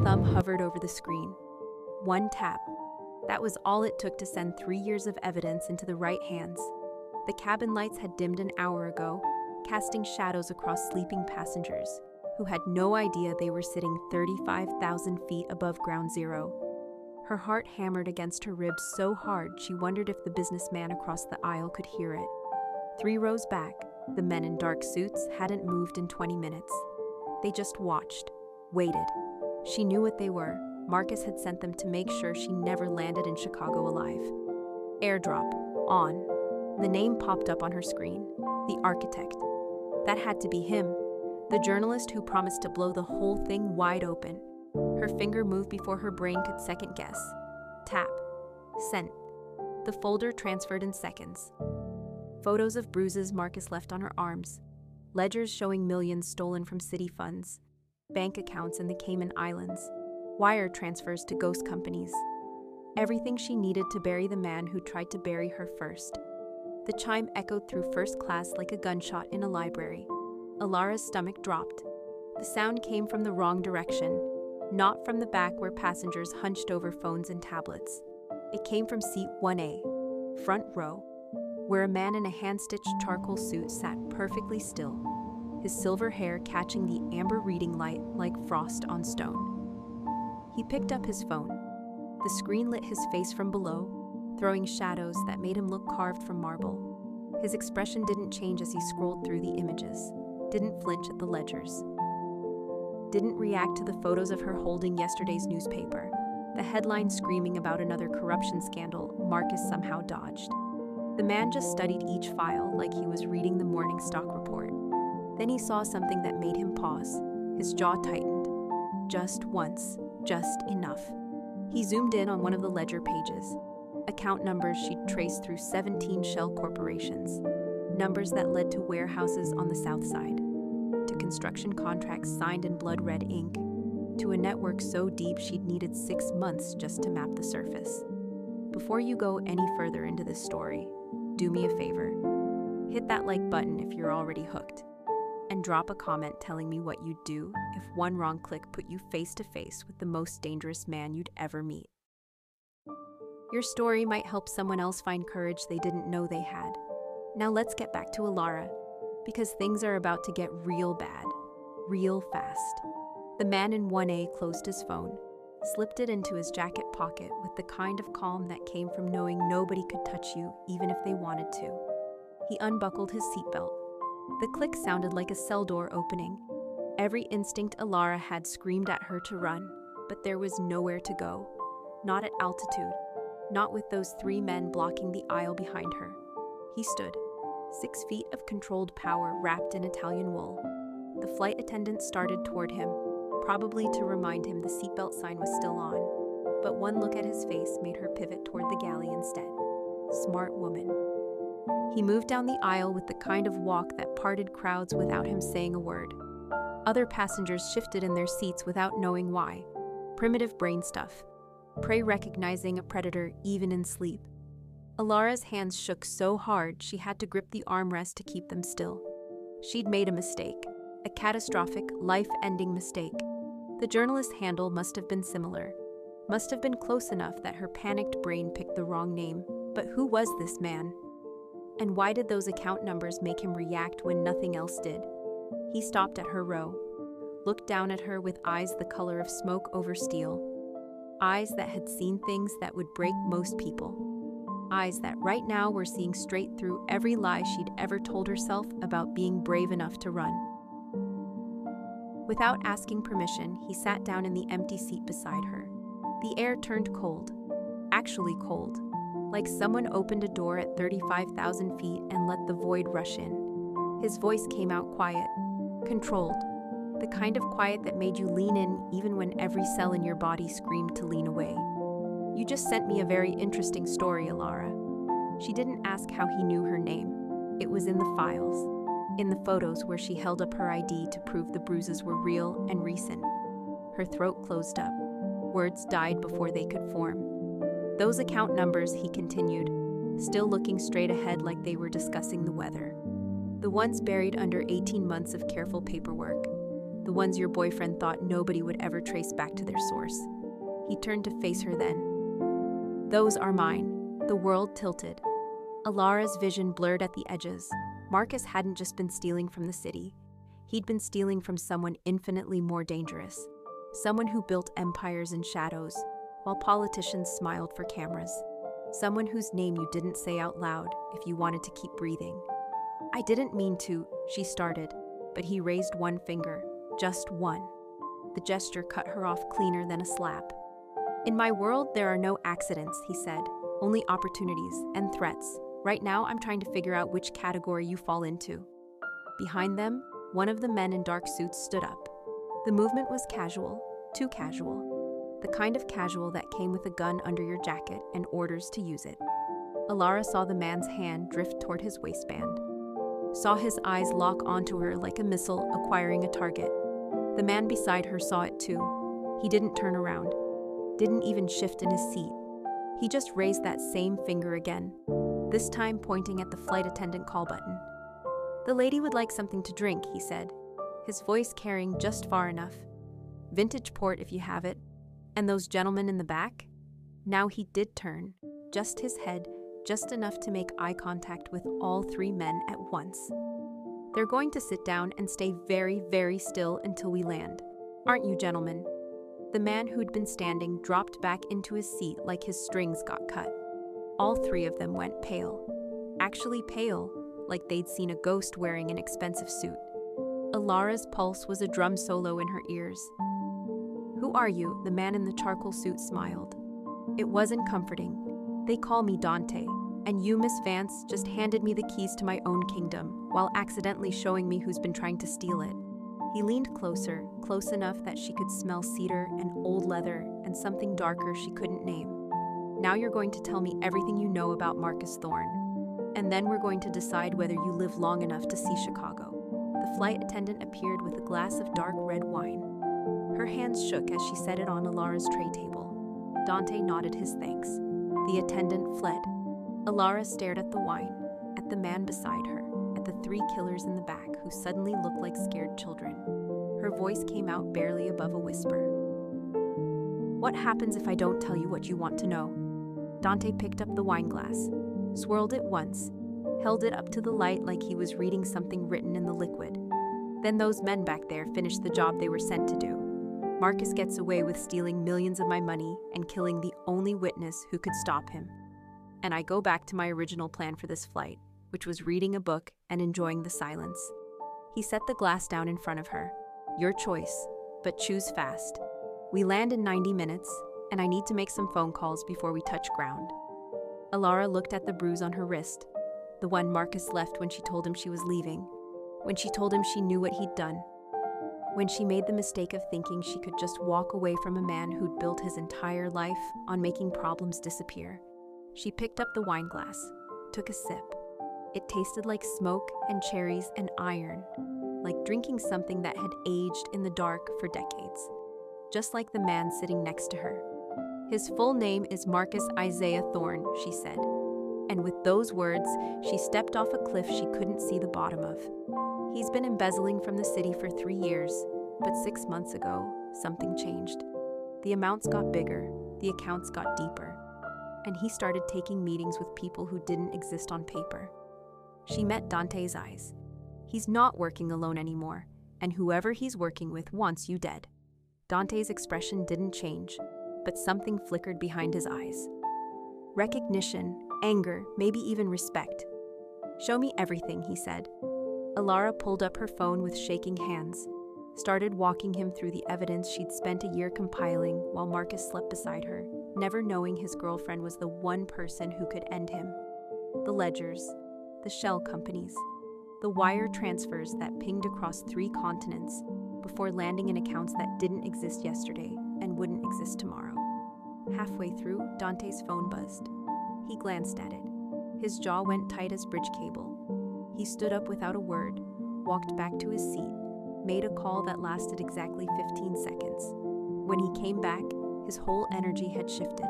thumb hovered over the screen. One tap. That was all it took to send 3 years of evidence into the right hands. The cabin lights had dimmed an hour ago, casting shadows across sleeping passengers, who had no idea they were sitting 35,000 feet above ground zero. Her heart hammered against her ribs so hard she wondered if the businessman across the aisle could hear it. 3 rows back, the men in dark suits hadn't moved in 20 minutes. They just watched, waited. She knew what they were. Marcus had sent them to make sure she never landed in Chicago alive. AirDrop. On. The name popped up on her screen. The architect. That had to be him. The journalist who promised to blow the whole thing wide open. Her finger moved before her brain could second guess. Tap. Sent. The folder transferred in seconds. Photos of bruises Marcus left on her arms. Ledgers showing millions stolen from city funds. Bank accounts in the Cayman Islands. Wire transfers to ghost companies. Everything she needed to bury the man who tried to bury her first. The chime echoed through first class like a gunshot in a library. Alara's stomach dropped. The sound came from the wrong direction, not from the back where passengers hunched over phones and tablets. It came from seat 1A, front row, where a man in a hand-stitched charcoal suit sat perfectly still, his silver hair catching the amber reading light like frost on stone. He picked up his phone. The screen lit his face from below, throwing shadows that made him look carved from marble. His expression didn't change as he scrolled through the images, didn't flinch at the ledgers, didn't react to the photos of her holding yesterday's newspaper, the headline screaming about another corruption scandal Marcus somehow dodged. The man just studied each file like he was reading the morning stock report. Then he saw something that made him pause. His jaw tightened. Just once, just enough. He zoomed in on one of the ledger pages. Account numbers she'd traced through 17 shell corporations. Numbers that led to warehouses on the south side, to construction contracts signed in blood-red ink, to a network so deep she'd needed 6 months just to map the surface. Before you go any further into this story, do me a favor. Hit that like button if you're already hooked, and drop a comment telling me what you'd do if one wrong click put you face to face with the most dangerous man you'd ever meet. Your story might help someone else find courage they didn't know they had. Now let's get back to Alara, because things are about to get real bad, real fast. The man in 1A closed his phone, slipped it into his jacket pocket with the kind of calm that came from knowing nobody could touch you even if they wanted to. He unbuckled his seatbelt. The click sounded like a cell door opening. Every instinct Alara had screamed at her to run, but there was nowhere to go. Not at altitude, not with those 3 men blocking the aisle behind her. He stood, 6 feet of controlled power wrapped in Italian wool. The flight attendant started toward him, probably to remind him the seatbelt sign was still on, but one look at his face made her pivot toward the galley instead. Smart woman. He moved down the aisle with the kind of walk that parted crowds without him saying a word. Other passengers shifted in their seats without knowing why. Primitive brain stuff. Prey recognizing a predator even in sleep. Alara's hands shook so hard she had to grip the armrest to keep them still. She'd made a mistake. A catastrophic, life-ending mistake. The journalist's handle must have been similar. Must have been close enough that her panicked brain picked the wrong name. But who was this man? And why did those account numbers make him react when nothing else did? He stopped at her row, looked down at her with eyes the color of smoke over steel. Eyes that had seen things that would break most people. Eyes that right now were seeing straight through every lie she'd ever told herself about being brave enough to run. Without asking permission, he sat down in the empty seat beside her. The air turned cold. Actually cold. Like someone opened a door at 35,000 feet and let the void rush in. His voice came out quiet, controlled. The kind of quiet that made you lean in even when every cell in your body screamed to lean away. You just sent me a very interesting story, Alara. She didn't ask how he knew her name. It was in the files. In the photos where she held up her ID to prove the bruises were real and recent. Her throat closed up. Words died before they could form. Those account numbers, he continued, still looking straight ahead like they were discussing the weather. The ones buried under 18 months of careful paperwork. The ones your boyfriend thought nobody would ever trace back to their source. He turned to face her then. Those are mine. The world tilted. Alara's vision blurred at the edges. Marcus hadn't just been stealing from the city. He'd been stealing from someone infinitely more dangerous. Someone who built empires in shadows, while politicians smiled for cameras. Someone whose name you didn't say out loud if you wanted to keep breathing. I didn't mean to, she started, but he raised one finger, just one. The gesture cut her off cleaner than a slap. In my world, there are no accidents, he said, only opportunities and threats. Right now, I'm trying to figure out which category you fall into. Behind them, one of the men in dark suits stood up. The movement was casual, too casual. The kind of casual that came with a gun under your jacket and orders to use it. Alara saw the man's hand drift toward his waistband. Saw his eyes lock onto her like a missile acquiring a target. The man beside her saw it too. He didn't turn around. Didn't even shift in his seat. He just raised that same finger again, this time pointing at the flight attendant call button. The lady would like something to drink, he said, his voice carrying just far enough. Vintage port if you have it. And those gentlemen in the back? Now he did turn, just his head, just enough to make eye contact with all three men at once. They're going to sit down and stay very, very still until we land. Aren't you, gentlemen? The man who'd been standing dropped back into his seat like his strings got cut. All three of them went pale. Actually pale, like they'd seen a ghost wearing an expensive suit. Alara's pulse was a drum solo in her ears. Who are you? The man in the charcoal suit smiled. It wasn't comforting. They call me Dante, and you, Miss Vance, just handed me the keys to my own kingdom, while accidentally showing me who's been trying to steal it. He leaned closer, close enough that she could smell cedar and old leather and something darker she couldn't name. Now you're going to tell me everything you know about Marcus Thorne, and then we're going to decide whether you live long enough to see Chicago. The flight attendant appeared with a glass of dark red wine. Her hands shook as she set it on Alara's tray table. Dante nodded his thanks. The attendant fled. Alara stared at the wine, at the man beside her, at the three killers in the back who suddenly looked like scared children. Her voice came out barely above a whisper. What happens if I don't tell you what you want to know? Dante picked up the wine glass, swirled it once, held it up to the light like he was reading something written in the liquid. Then those men back there finished the job they were sent to do. Marcus gets away with stealing millions of my money and killing the only witness who could stop him. And I go back to my original plan for this flight, which was reading a book and enjoying the silence. He set the glass down in front of her. Your choice, but choose fast. We land in 90 minutes, and I need to make some phone calls before we touch ground. Alara looked at the bruise on her wrist, the one Marcus left when she told him she was leaving, when she told him she knew what he'd done. When she made the mistake of thinking she could just walk away from a man who'd built his entire life on making problems disappear. She picked up the wine glass, took a sip. It tasted like smoke and cherries and iron, like drinking something that had aged in the dark for decades. Just like the man sitting next to her. His full name is Marcus Isaiah Thorne, she said. And with those words, she stepped off a cliff she couldn't see the bottom of. He's been embezzling from the city for 3 years, but 6 months ago, something changed. The amounts got bigger, the accounts got deeper, and he started taking meetings with people who didn't exist on paper. She met Dante's eyes. He's not working alone anymore, and whoever he's working with wants you dead. Dante's expression didn't change, but something flickered behind his eyes. Recognition, anger, maybe even respect. Show me everything, he said. Alara pulled up her phone with shaking hands, started walking him through the evidence she'd spent a year compiling while Marcus slept beside her, never knowing his girlfriend was the one person who could end him. The ledgers, the shell companies, the wire transfers that pinged across 3 continents before landing in accounts that didn't exist yesterday and wouldn't exist tomorrow. Halfway through, Dante's phone buzzed. He glanced at it. His jaw went tight as bridge cable. He stood up without a word, walked back to his seat, made a call that lasted exactly 15 seconds. When he came back, his whole energy had shifted.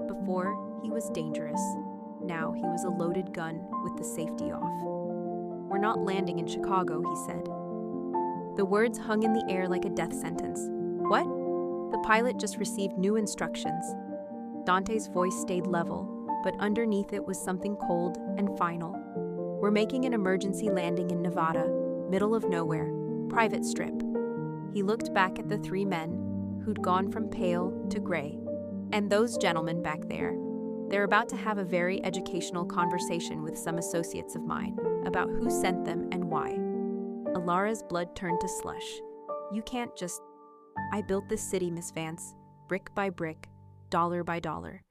Before, he was dangerous. Now he was a loaded gun with the safety off. We're not landing in Chicago, he said. The words hung in the air like a death sentence. What? The pilot just received new instructions. Dante's voice stayed level, but underneath it was something cold and final. We're making an emergency landing in Nevada, middle of nowhere, private strip. He looked back at the three men, who'd gone from pale to gray. And those gentlemen back there, they're about to have a very educational conversation with some associates of mine about who sent them and why. Alara's blood turned to slush. You can't just... I built this city, Miss Vance, brick by brick, dollar by dollar.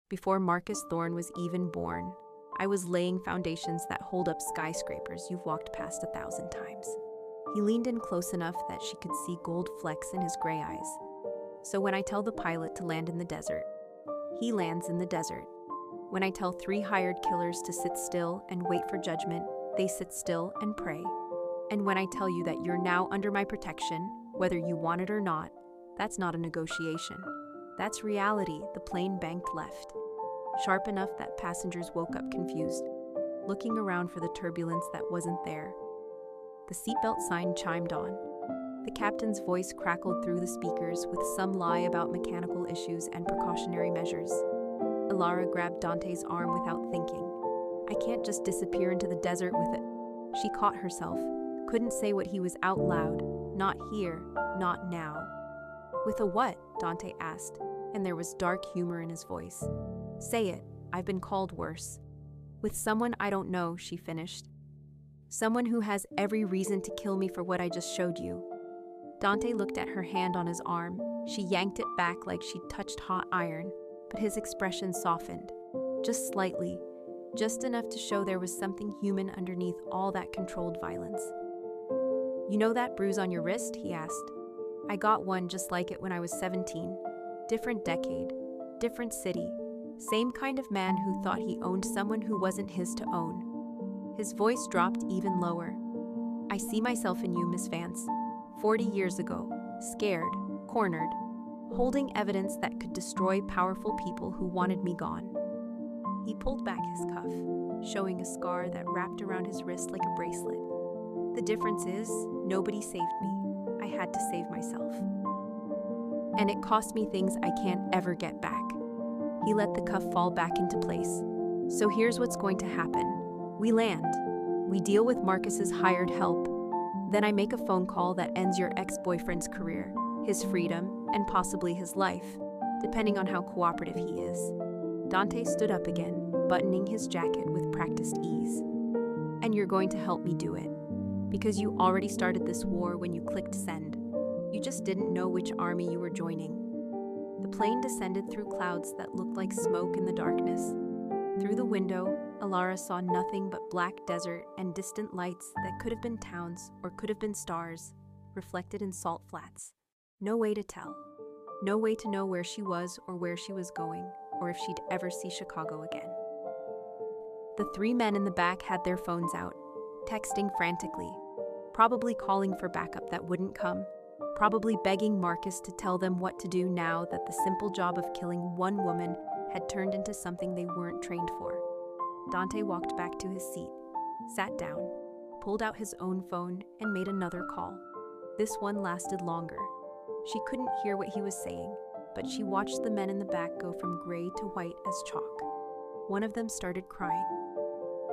Before Marcus Thorne was even born, I was laying foundations that hold up skyscrapers you've walked past 1,000 times. He leaned in close enough that she could see gold flecks in his gray eyes. So when I tell the pilot to land in the desert, he lands in the desert. When I tell 3 hired killers to sit still and wait for judgment, they sit still and pray. And when I tell you that you're now under my protection, whether you want it or not, that's not a negotiation. That's reality. The plane banked left, sharp enough that passengers woke up confused, looking around for the turbulence that wasn't there. The seatbelt sign chimed on. The captain's voice crackled through the speakers with some lie about mechanical issues and precautionary measures. Alara grabbed Dante's arm without thinking. I can't just disappear into the desert with it. She caught herself, couldn't say what he was out loud. Not here, not now. With a what? Dante asked, and there was dark humor in his voice. Say it, I've been called worse. With someone I don't know, she finished. Someone who has every reason to kill me for what I just showed you. Dante looked at her hand on his arm. She yanked it back like she'd touched hot iron, but his expression softened. Just slightly, just enough to show there was something human underneath all that controlled violence. You know that bruise on your wrist? He asked. I got one just like it when I was 17. Different decade, different city, same kind of man who thought he owned someone who wasn't his to own. His voice dropped even lower. I see myself in you, Miss Vance. 40 years ago, scared, cornered, holding evidence that could destroy powerful people who wanted me gone. He pulled back his cuff, showing a scar that wrapped around his wrist like a bracelet. The difference is, nobody saved me. I had to save myself. And it cost me things I can't ever get back. He let the cuff fall back into place. So here's what's going to happen. We land. We deal with Marcus's hired help. Then I make a phone call that ends your ex-boyfriend's career, his freedom, and possibly his life, depending on how cooperative he is. Dante stood up again, buttoning his jacket with practiced ease. And you're going to help me do it. Because you already started this war when you clicked send. You just didn't know which army you were joining. The plane descended through clouds that looked like smoke in the darkness. Through the window, Alara saw nothing but black desert and distant lights that could have been towns or could have been stars, reflected in salt flats. No way to tell. No way to know where she was or where she was going, or if she'd ever see Chicago again. The 3 men in the back had their phones out, texting frantically, probably calling for backup that wouldn't come, probably begging Marcus to tell them what to do now that the simple job of killing one woman had turned into something they weren't trained for. Dante walked back to his seat, sat down, pulled out his own phone, and made another call. This one lasted longer. She couldn't hear what he was saying, but she watched the men in the back go from gray to white as chalk. One of them started crying.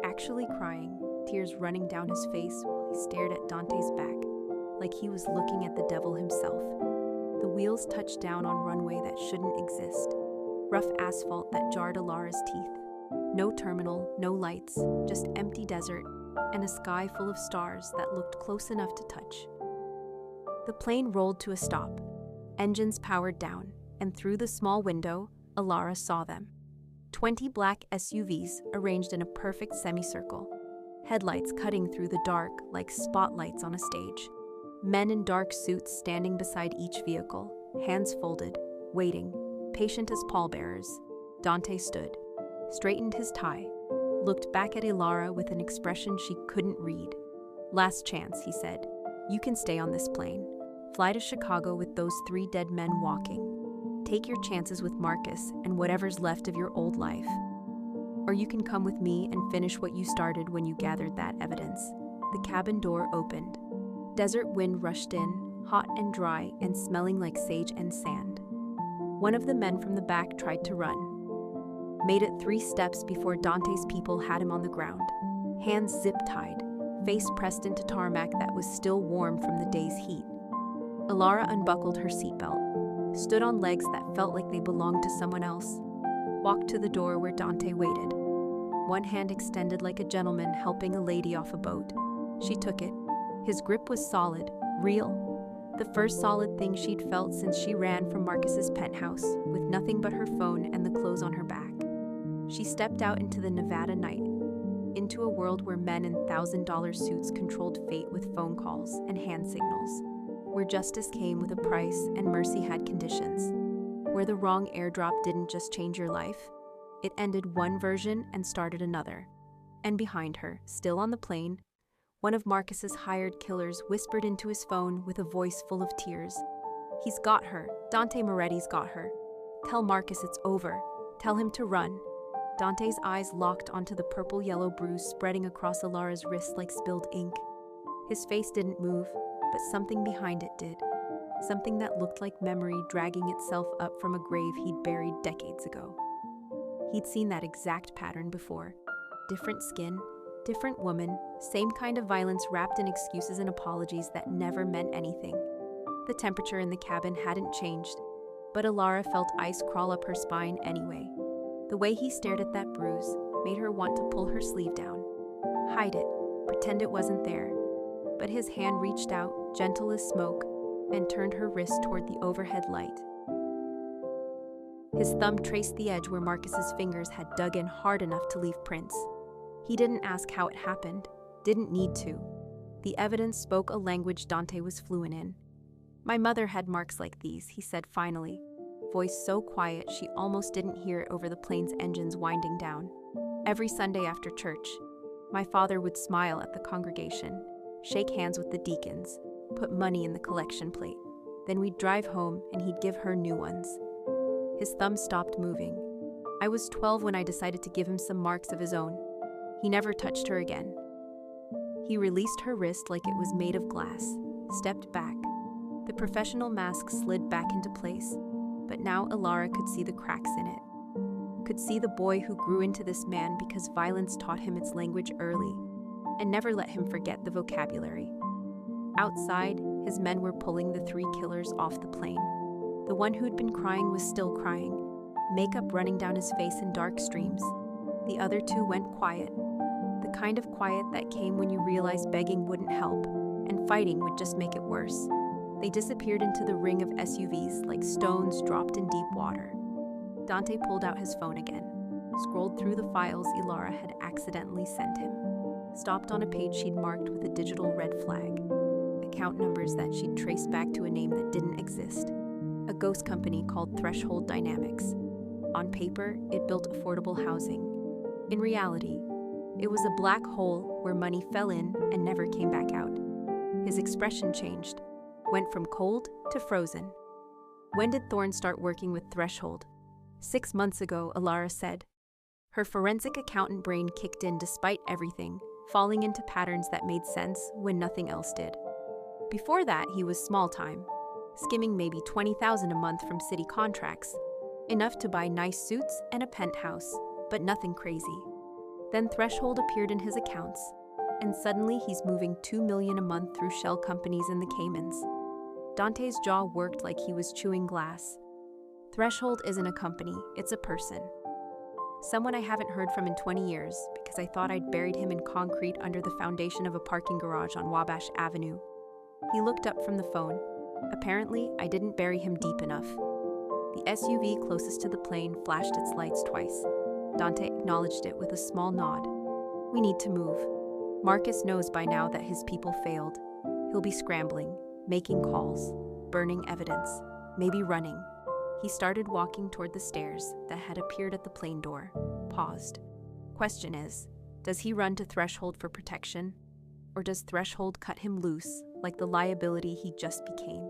Actually crying, tears running down his face while he stared at Dante's back, like he was looking at the devil himself. The wheels touched down on runway that shouldn't exist. Rough asphalt that jarred Alara's teeth. No terminal, no lights, just empty desert, and a sky full of stars that looked close enough to touch. The plane rolled to a stop. Engines powered down, and through the small window, Alara saw them. 20 black SUVs arranged in a perfect semicircle. Headlights cutting through the dark like spotlights on a stage. Men in dark suits standing beside each vehicle, hands folded, waiting, patient as pallbearers. Dante stood, straightened his tie, looked back at Alara with an expression she couldn't read. Last chance, he said. You can stay on this plane. Fly to Chicago with those 3 dead men walking. Take your chances with Marcus and whatever's left of your old life. Or you can come with me and finish what you started when you gathered that evidence. The cabin door opened. Desert wind rushed in, hot and dry and smelling like sage and sand. One of the men from the back tried to run. Made it 3 steps before Dante's people had him on the ground, hands zip-tied, face pressed into tarmac that was still warm from the day's heat. Alara unbuckled her seatbelt, stood on legs that felt like they belonged to someone else, walked to the door where Dante waited. One hand extended like a gentleman helping a lady off a boat. She took it. His grip was solid, real. The first solid thing she'd felt since she ran from Marcus's penthouse, with nothing but her phone and the clothes on her back. She stepped out into the Nevada night, into a world where men in $1,000 suits controlled fate with phone calls and hand signals, where justice came with a price and mercy had conditions, where the wrong airdrop didn't just change your life, it ended one version and started another. And behind her, still on the plane, one of Marcus's hired killers whispered into his phone with a voice full of tears. "He's got her. Dante Moretti's got her. Tell Marcus it's over. Tell him to run." Dante's eyes locked onto the purple-yellow bruise spreading across Alara's wrist like spilled ink. His face didn't move, but something behind it did. Something that looked like memory dragging itself up from a grave he'd buried decades ago. He'd seen that exact pattern before. Different skin, different woman, same kind of violence wrapped in excuses and apologies that never meant anything. The temperature in the cabin hadn't changed, but Alara felt ice crawl up her spine anyway. The way he stared at that bruise made her want to pull her sleeve down, hide it, pretend it wasn't there. But his hand reached out, gentle as smoke, and turned her wrist toward the overhead light. His thumb traced the edge where Marcus's fingers had dug in hard enough to leave prints. He didn't ask how it happened, didn't need to. The evidence spoke a language Dante was fluent in. "My mother had marks like these," he said finally, voice so quiet she almost didn't hear it over the plane's engines winding down. "Every Sunday after church, my father would smile at the congregation, shake hands with the deacons, put money in the collection plate. Then we'd drive home and he'd give her new ones." His thumb stopped moving. "I was 12 when I decided to give him some marks of his own. He never touched her again." He released her wrist like it was made of glass, stepped back. The professional mask slid back into place, but now Alara could see the cracks in it. Could see the boy who grew into this man because violence taught him its language early, and never let him forget the vocabulary. Outside, his men were pulling the 3 killers off the plane. The one who'd been crying was still crying, makeup running down his face in dark streams. The other 2 went quiet, the kind of quiet that came when you realized begging wouldn't help, and fighting would just make it worse. They disappeared into the ring of SUVs like stones dropped in deep water. Dante pulled out his phone again, scrolled through the files Alara had accidentally sent him, stopped on a page she'd marked with a digital red flag, account numbers that she'd traced back to a name that didn't exist, a ghost company called Threshold Dynamics. On paper, it built affordable housing. In reality, it was a black hole where money fell in and never came back out. His expression changed, went from cold to frozen. When did Thorne start working with Threshold? 6 months ago, Alara said. Her forensic accountant brain kicked in despite everything, falling into patterns that made sense when nothing else did. Before that, he was small-time, skimming maybe $20,000 a month from city contracts, enough to buy nice suits and a penthouse, but nothing crazy. Then Threshold appeared in his accounts, and suddenly he's moving $2 million a month through shell companies in the Caymans. Dante's jaw worked like he was chewing glass. Threshold isn't a company, it's a person. Someone I haven't heard from in 20 years because I thought I'd buried him in concrete under the foundation of a parking garage on Wabash Avenue. He looked up from the phone. Apparently, I didn't bury him deep enough. The SUV closest to the plane flashed its lights twice. Dante acknowledged it with a small nod. "We need to move. Marcus knows by now that his people failed. He'll be scrambling, making calls, burning evidence, maybe running." He started walking toward the stairs that had appeared at the plane door, paused. Question is, does he run to Threshold for protection? Or does Threshold cut him loose like the liability he just became?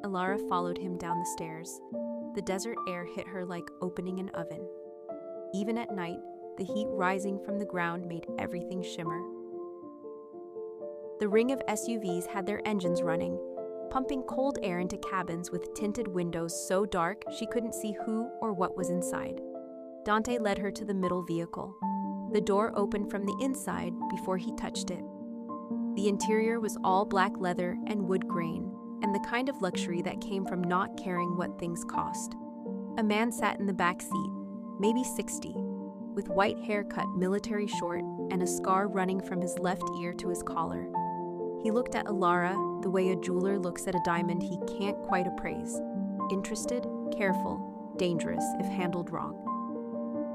Alara followed him down the stairs. The desert air hit her like opening an oven. Even at night, the heat rising from the ground made everything shimmer. The ring of SUVs had their engines running, pumping cold air into cabins with tinted windows so dark she couldn't see who or what was inside. Dante led her to the middle vehicle. The door opened from the inside before he touched it. The interior was all black leather and wood grain, and the kind of luxury that came from not caring what things cost. A man sat in the back seat, maybe 60, with white hair cut military short and a scar running from his left ear to his collar. He looked at Alara the way a jeweler looks at a diamond he can't quite appraise. Interested, careful, dangerous if handled wrong.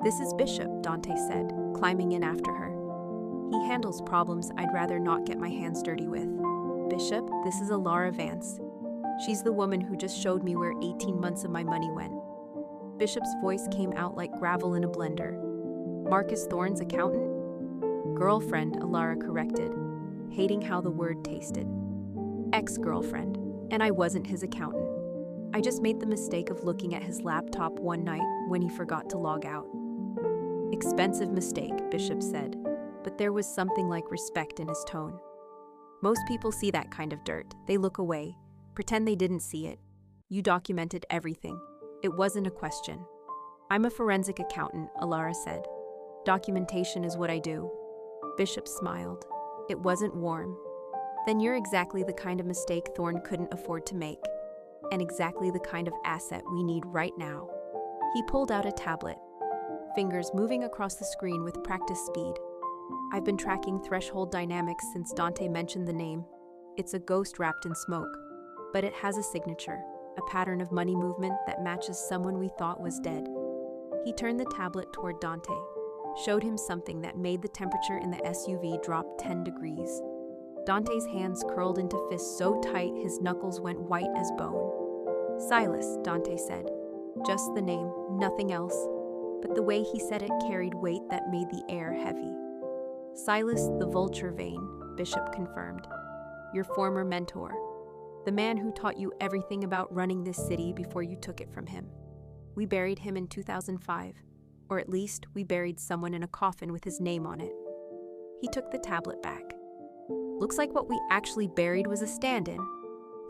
"This is Bishop," Dante said, climbing in after her. "He handles problems I'd rather not get my hands dirty with." "Bishop, this is Alara Vance. She's the woman who just showed me where 18 months of my money went." Bishop's voice came out like gravel in a blender. "Marcus Thorne's accountant?" "Girlfriend," Alara corrected, hating how the word tasted. "Ex-girlfriend, and I wasn't his accountant. I just made the mistake of looking at his laptop one night when he forgot to log out." "Expensive mistake," Bishop said, but there was something like respect in his tone. "Most people see that kind of dirt. They look away, pretend they didn't see it. You documented everything. It wasn't a question." "I'm a forensic accountant," Alara said. "Documentation is what I do." Bishop smiled. It wasn't warm. "Then you're exactly the kind of mistake Thorne couldn't afford to make, and exactly the kind of asset we need right now." He pulled out a tablet, fingers moving across the screen with practice speed. "I've been tracking threshold dynamics since Dante mentioned the name. It's a ghost wrapped in smoke, but it has a signature, a pattern of money movement that matches someone we thought was dead." He turned the tablet toward Dante, showed him something that made the temperature in the SUV drop 10 degrees. Dante's hands curled into fists so tight his knuckles went white as bone. "Silas," Dante said. Just the name, nothing else. But the way he said it carried weight that made the air heavy. "Silas the Vulture Vein," Bishop confirmed. "Your former mentor. The man who taught you everything about running this city before you took it from him. We buried him in 2005. Or at least, we buried someone in a coffin with his name on it." He took the tablet back. "Looks like what we actually buried was a stand-in.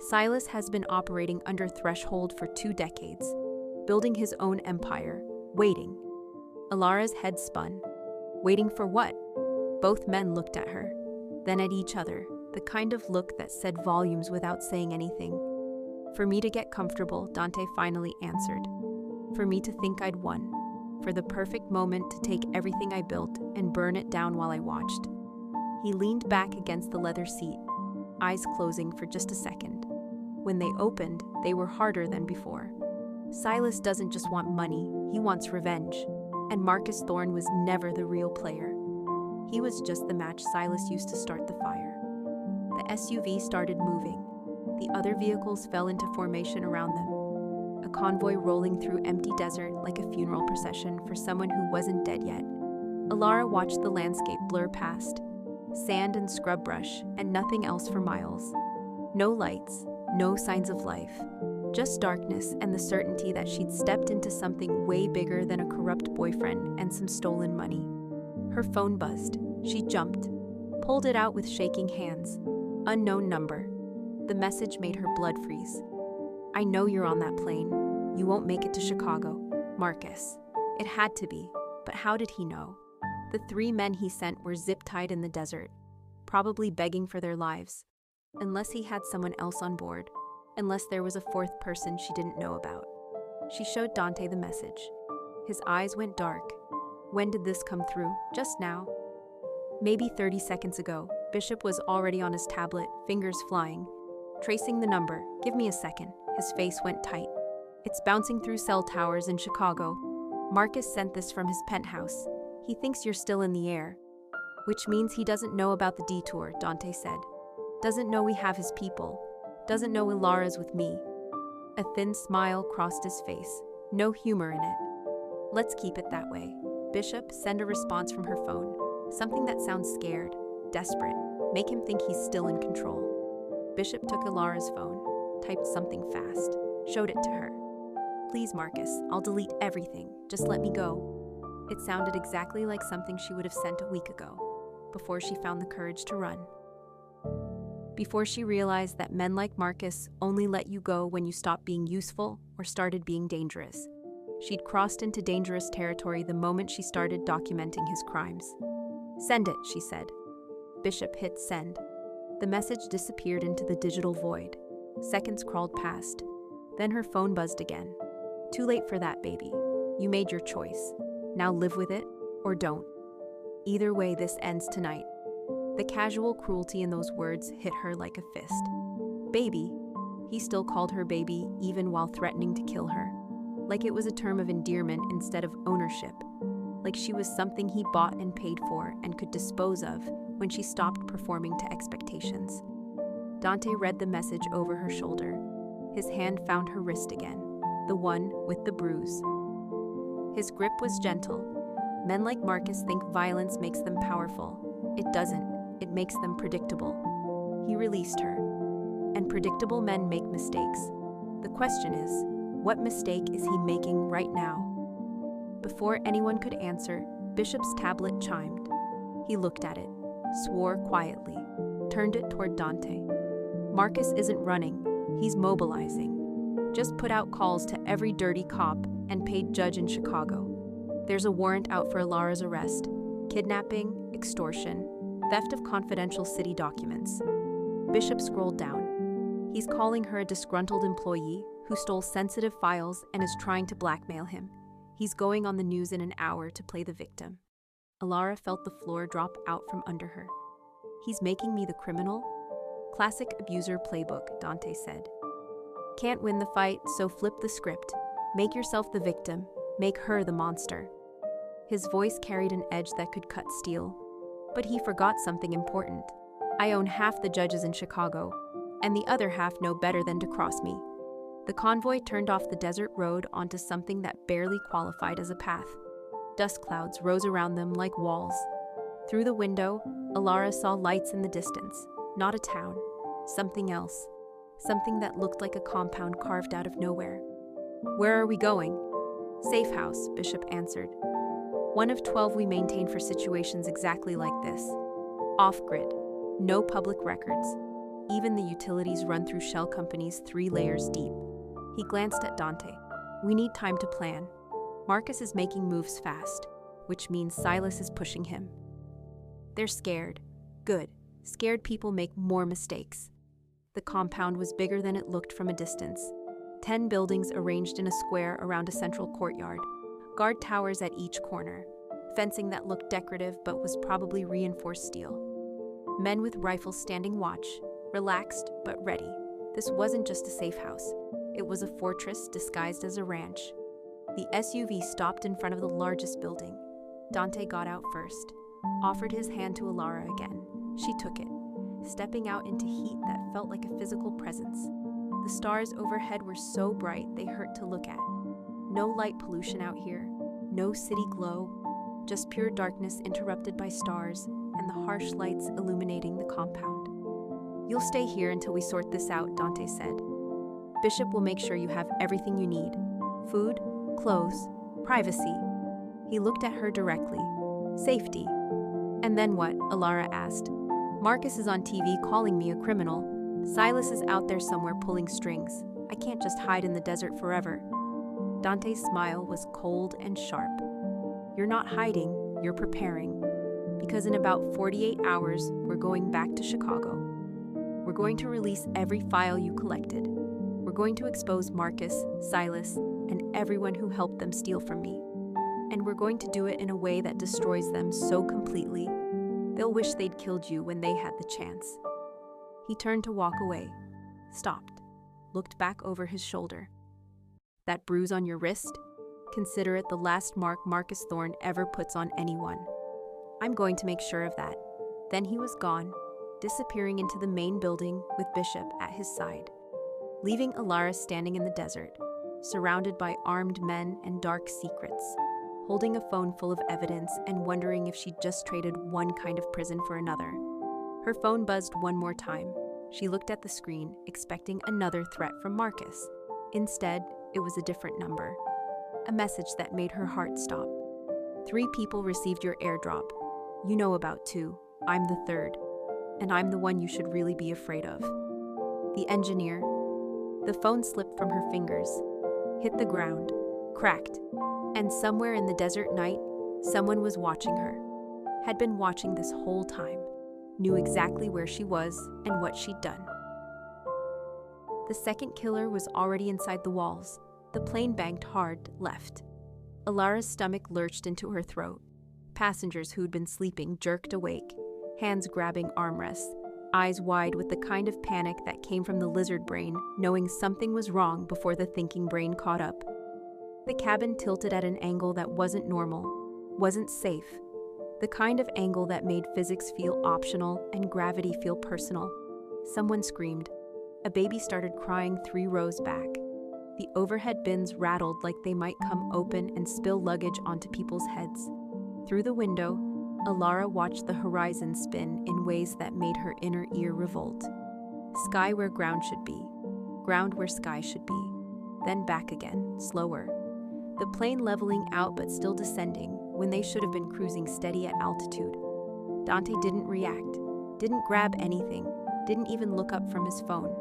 Silas has been operating under threshold for 2 decades, building his own empire, waiting." Alara's head spun. Waiting for what? Both men looked at her, then at each other, the kind of look that said volumes without saying anything. "For me to get comfortable," Dante finally answered. "For me to think I'd won. For the perfect moment to take everything I built and burn it down while I watched." He leaned back against the leather seat, eyes closing for just a second. When they opened, they were harder than before. Silas doesn't just want money, he wants revenge. And Marcus Thorne was never the real player. He was just the match Silas used to start the fire. The SUV started moving. The other vehicles fell into formation around them. A convoy rolling through empty desert like a funeral procession for someone who wasn't dead yet. Alara watched the landscape blur past. Sand and scrub brush, and nothing else for miles. No lights, no signs of life. Just darkness and the certainty that she'd stepped into something way bigger than a corrupt boyfriend and some stolen money. Her phone buzzed. She jumped, pulled it out with shaking hands. Unknown number. The message made her blood freeze. "I know you're on that plane. You won't make it to Chicago. Marcus." It had to be, but how did he know? The 3 men he sent were zip-tied in the desert, probably begging for their lives. Unless he had someone else on board, unless there was a 4th person she didn't know about. She showed Dante the message. His eyes went dark. When did this come through? Just now? Maybe 30 seconds ago. Bishop was already on his tablet, fingers flying. Tracing the number. "Give me a second." His face went tight. "It's bouncing through cell towers in Chicago. Marcus sent this from his penthouse. He thinks you're still in the air." "Which means he doesn't know about the detour," Dante said. "Doesn't know we have his people. Doesn't know Alara's with me." A thin smile crossed his face. No humor in it. "Let's keep it that way." Bishop, send a response from her phone. Something that sounds scared, desperate. Make him think he's still in control. Bishop took Alara's phone, typed something fast, showed it to her. "Please, Marcus, I'll delete everything. Just let me go." It sounded exactly like something she would have sent a week ago, before she found the courage to run. before she realized that men like Marcus only let you go when you stopped being useful or started being dangerous. She'd crossed into dangerous territory the moment she started documenting his crimes. "Send it," she said. Bishop hit send. The message disappeared into the digital void. Seconds crawled past. Then her phone buzzed again. "Too late for that, baby. You made your choice. Now live with it, or don't. Either way, this ends tonight." The casual cruelty in those words hit her like a fist. Baby. He still called her baby even while threatening to kill her. Like it was a term of endearment instead of ownership. Like she was something he bought and paid for and could dispose of when she stopped performing to expectations. Dante read the message over her shoulder. His hand found her wrist again, the one with the bruise. His grip was gentle. Men like Marcus think violence makes them powerful. It doesn't. It makes them predictable. He released her. And predictable men make mistakes. The question is, what mistake is he making right now? Before anyone could answer, Bishop's tablet chimed. He looked at it, swore quietly, turned it toward Dante. Marcus isn't running. He's mobilizing. Just put out calls to every dirty cop and paid judge in Chicago. There's a warrant out for Alara's arrest. Kidnapping, extortion, theft of confidential city documents. Bishop scrolled down. He's calling her a disgruntled employee who stole sensitive files and is trying to blackmail him. He's going on the news in an hour to play the victim. Alara felt the floor drop out from under her. He's making me the criminal? Classic abuser playbook, Dante said. Can't win the fight, so flip the script. Make yourself the victim. Make her the monster. His voice carried an edge that could cut steel. But he forgot something important. I own half the judges in Chicago, and the other half know better than to cross me. The convoy turned off the desert road onto something that barely qualified as a path. Dust clouds rose around them like walls. Through the window, Alara saw lights in the distance. Not a town. Something else. Something that looked like a compound carved out of nowhere. Where are we going? Safe house, Bishop answered. One of 12 we maintain for situations exactly like this. Off-grid. No public records. Even the utilities run through shell companies 3 layers deep. He glanced at Dante. We need time to plan. Marcus is making moves fast, which means Silas is pushing him. They're scared. Good. Scared people make more mistakes. The compound was bigger than it looked from a distance. 10 buildings arranged in a square around a central courtyard. Guard towers at each corner. Fencing that looked decorative but was probably reinforced steel. Men with rifles standing watch, relaxed but ready. This wasn't just a safe house. It was a fortress disguised as a ranch. The SUV stopped in front of the largest building. Dante got out first, offered his hand to Alara again. She took it, stepping out into heat that felt like a physical presence. The stars overhead were so bright they hurt to look at. No light pollution out here, no city glow, just pure darkness interrupted by stars and the harsh lights illuminating the compound. You'll stay here until we sort this out, Dante said. Bishop will make sure you have everything you need. Food, clothes, privacy. He looked at her directly. Safety. And then what? Alara asked. Marcus is on TV calling me a criminal. Silas is out there somewhere pulling strings. I can't just hide in the desert forever. Dante's smile was cold and sharp. You're not hiding, you're preparing. Because in about 48 hours, we're going back to Chicago. We're going to release every file you collected. We're going to expose Marcus, Silas, and everyone who helped them steal from me. And we're going to do it in a way that destroys them so completely, they'll wish they'd killed you when they had the chance. He turned to walk away, stopped, looked back over his shoulder. That bruise on your wrist? Consider it the last mark Marcus Thorne ever puts on anyone. I'm going to make sure of that. Then he was gone, disappearing into the main building with Bishop at his side, leaving Alara standing in the desert, surrounded by armed men and dark secrets, holding a phone full of evidence and wondering if she'd just traded one kind of prison for another. Her phone buzzed one more time. She looked at the screen, expecting another threat from Marcus. Instead, it was a different number. A message that made her heart stop. 3 people received your airdrop. You know about 2. I'm the 3rd. and I'm the one you should really be afraid of. The engineer. The phone slipped from her fingers, hit the ground, cracked, and somewhere in the desert night, someone was watching her. Had been watching this whole time, knew exactly where she was and what she'd done. The second killer was already inside the walls. The plane banked hard left. Alara's stomach lurched into her throat. Passengers who'd been sleeping jerked awake, hands grabbing armrests, eyes wide with the kind of panic that came from the lizard brain, knowing something was wrong before the thinking brain caught up. The cabin tilted at an angle that wasn't normal, wasn't safe, the kind of angle that made physics feel optional and gravity feel personal. Someone screamed. A baby started crying 3 rows back. The overhead bins rattled like they might come open and spill luggage onto people's heads. Through the window, Alara watched the horizon spin in ways that made her inner ear revolt. Sky where ground should be, ground where sky should be, then back again, slower. The plane leveling out but still descending when they should have been cruising steady at altitude. Dante didn't react, didn't grab anything, didn't even look up from his phone.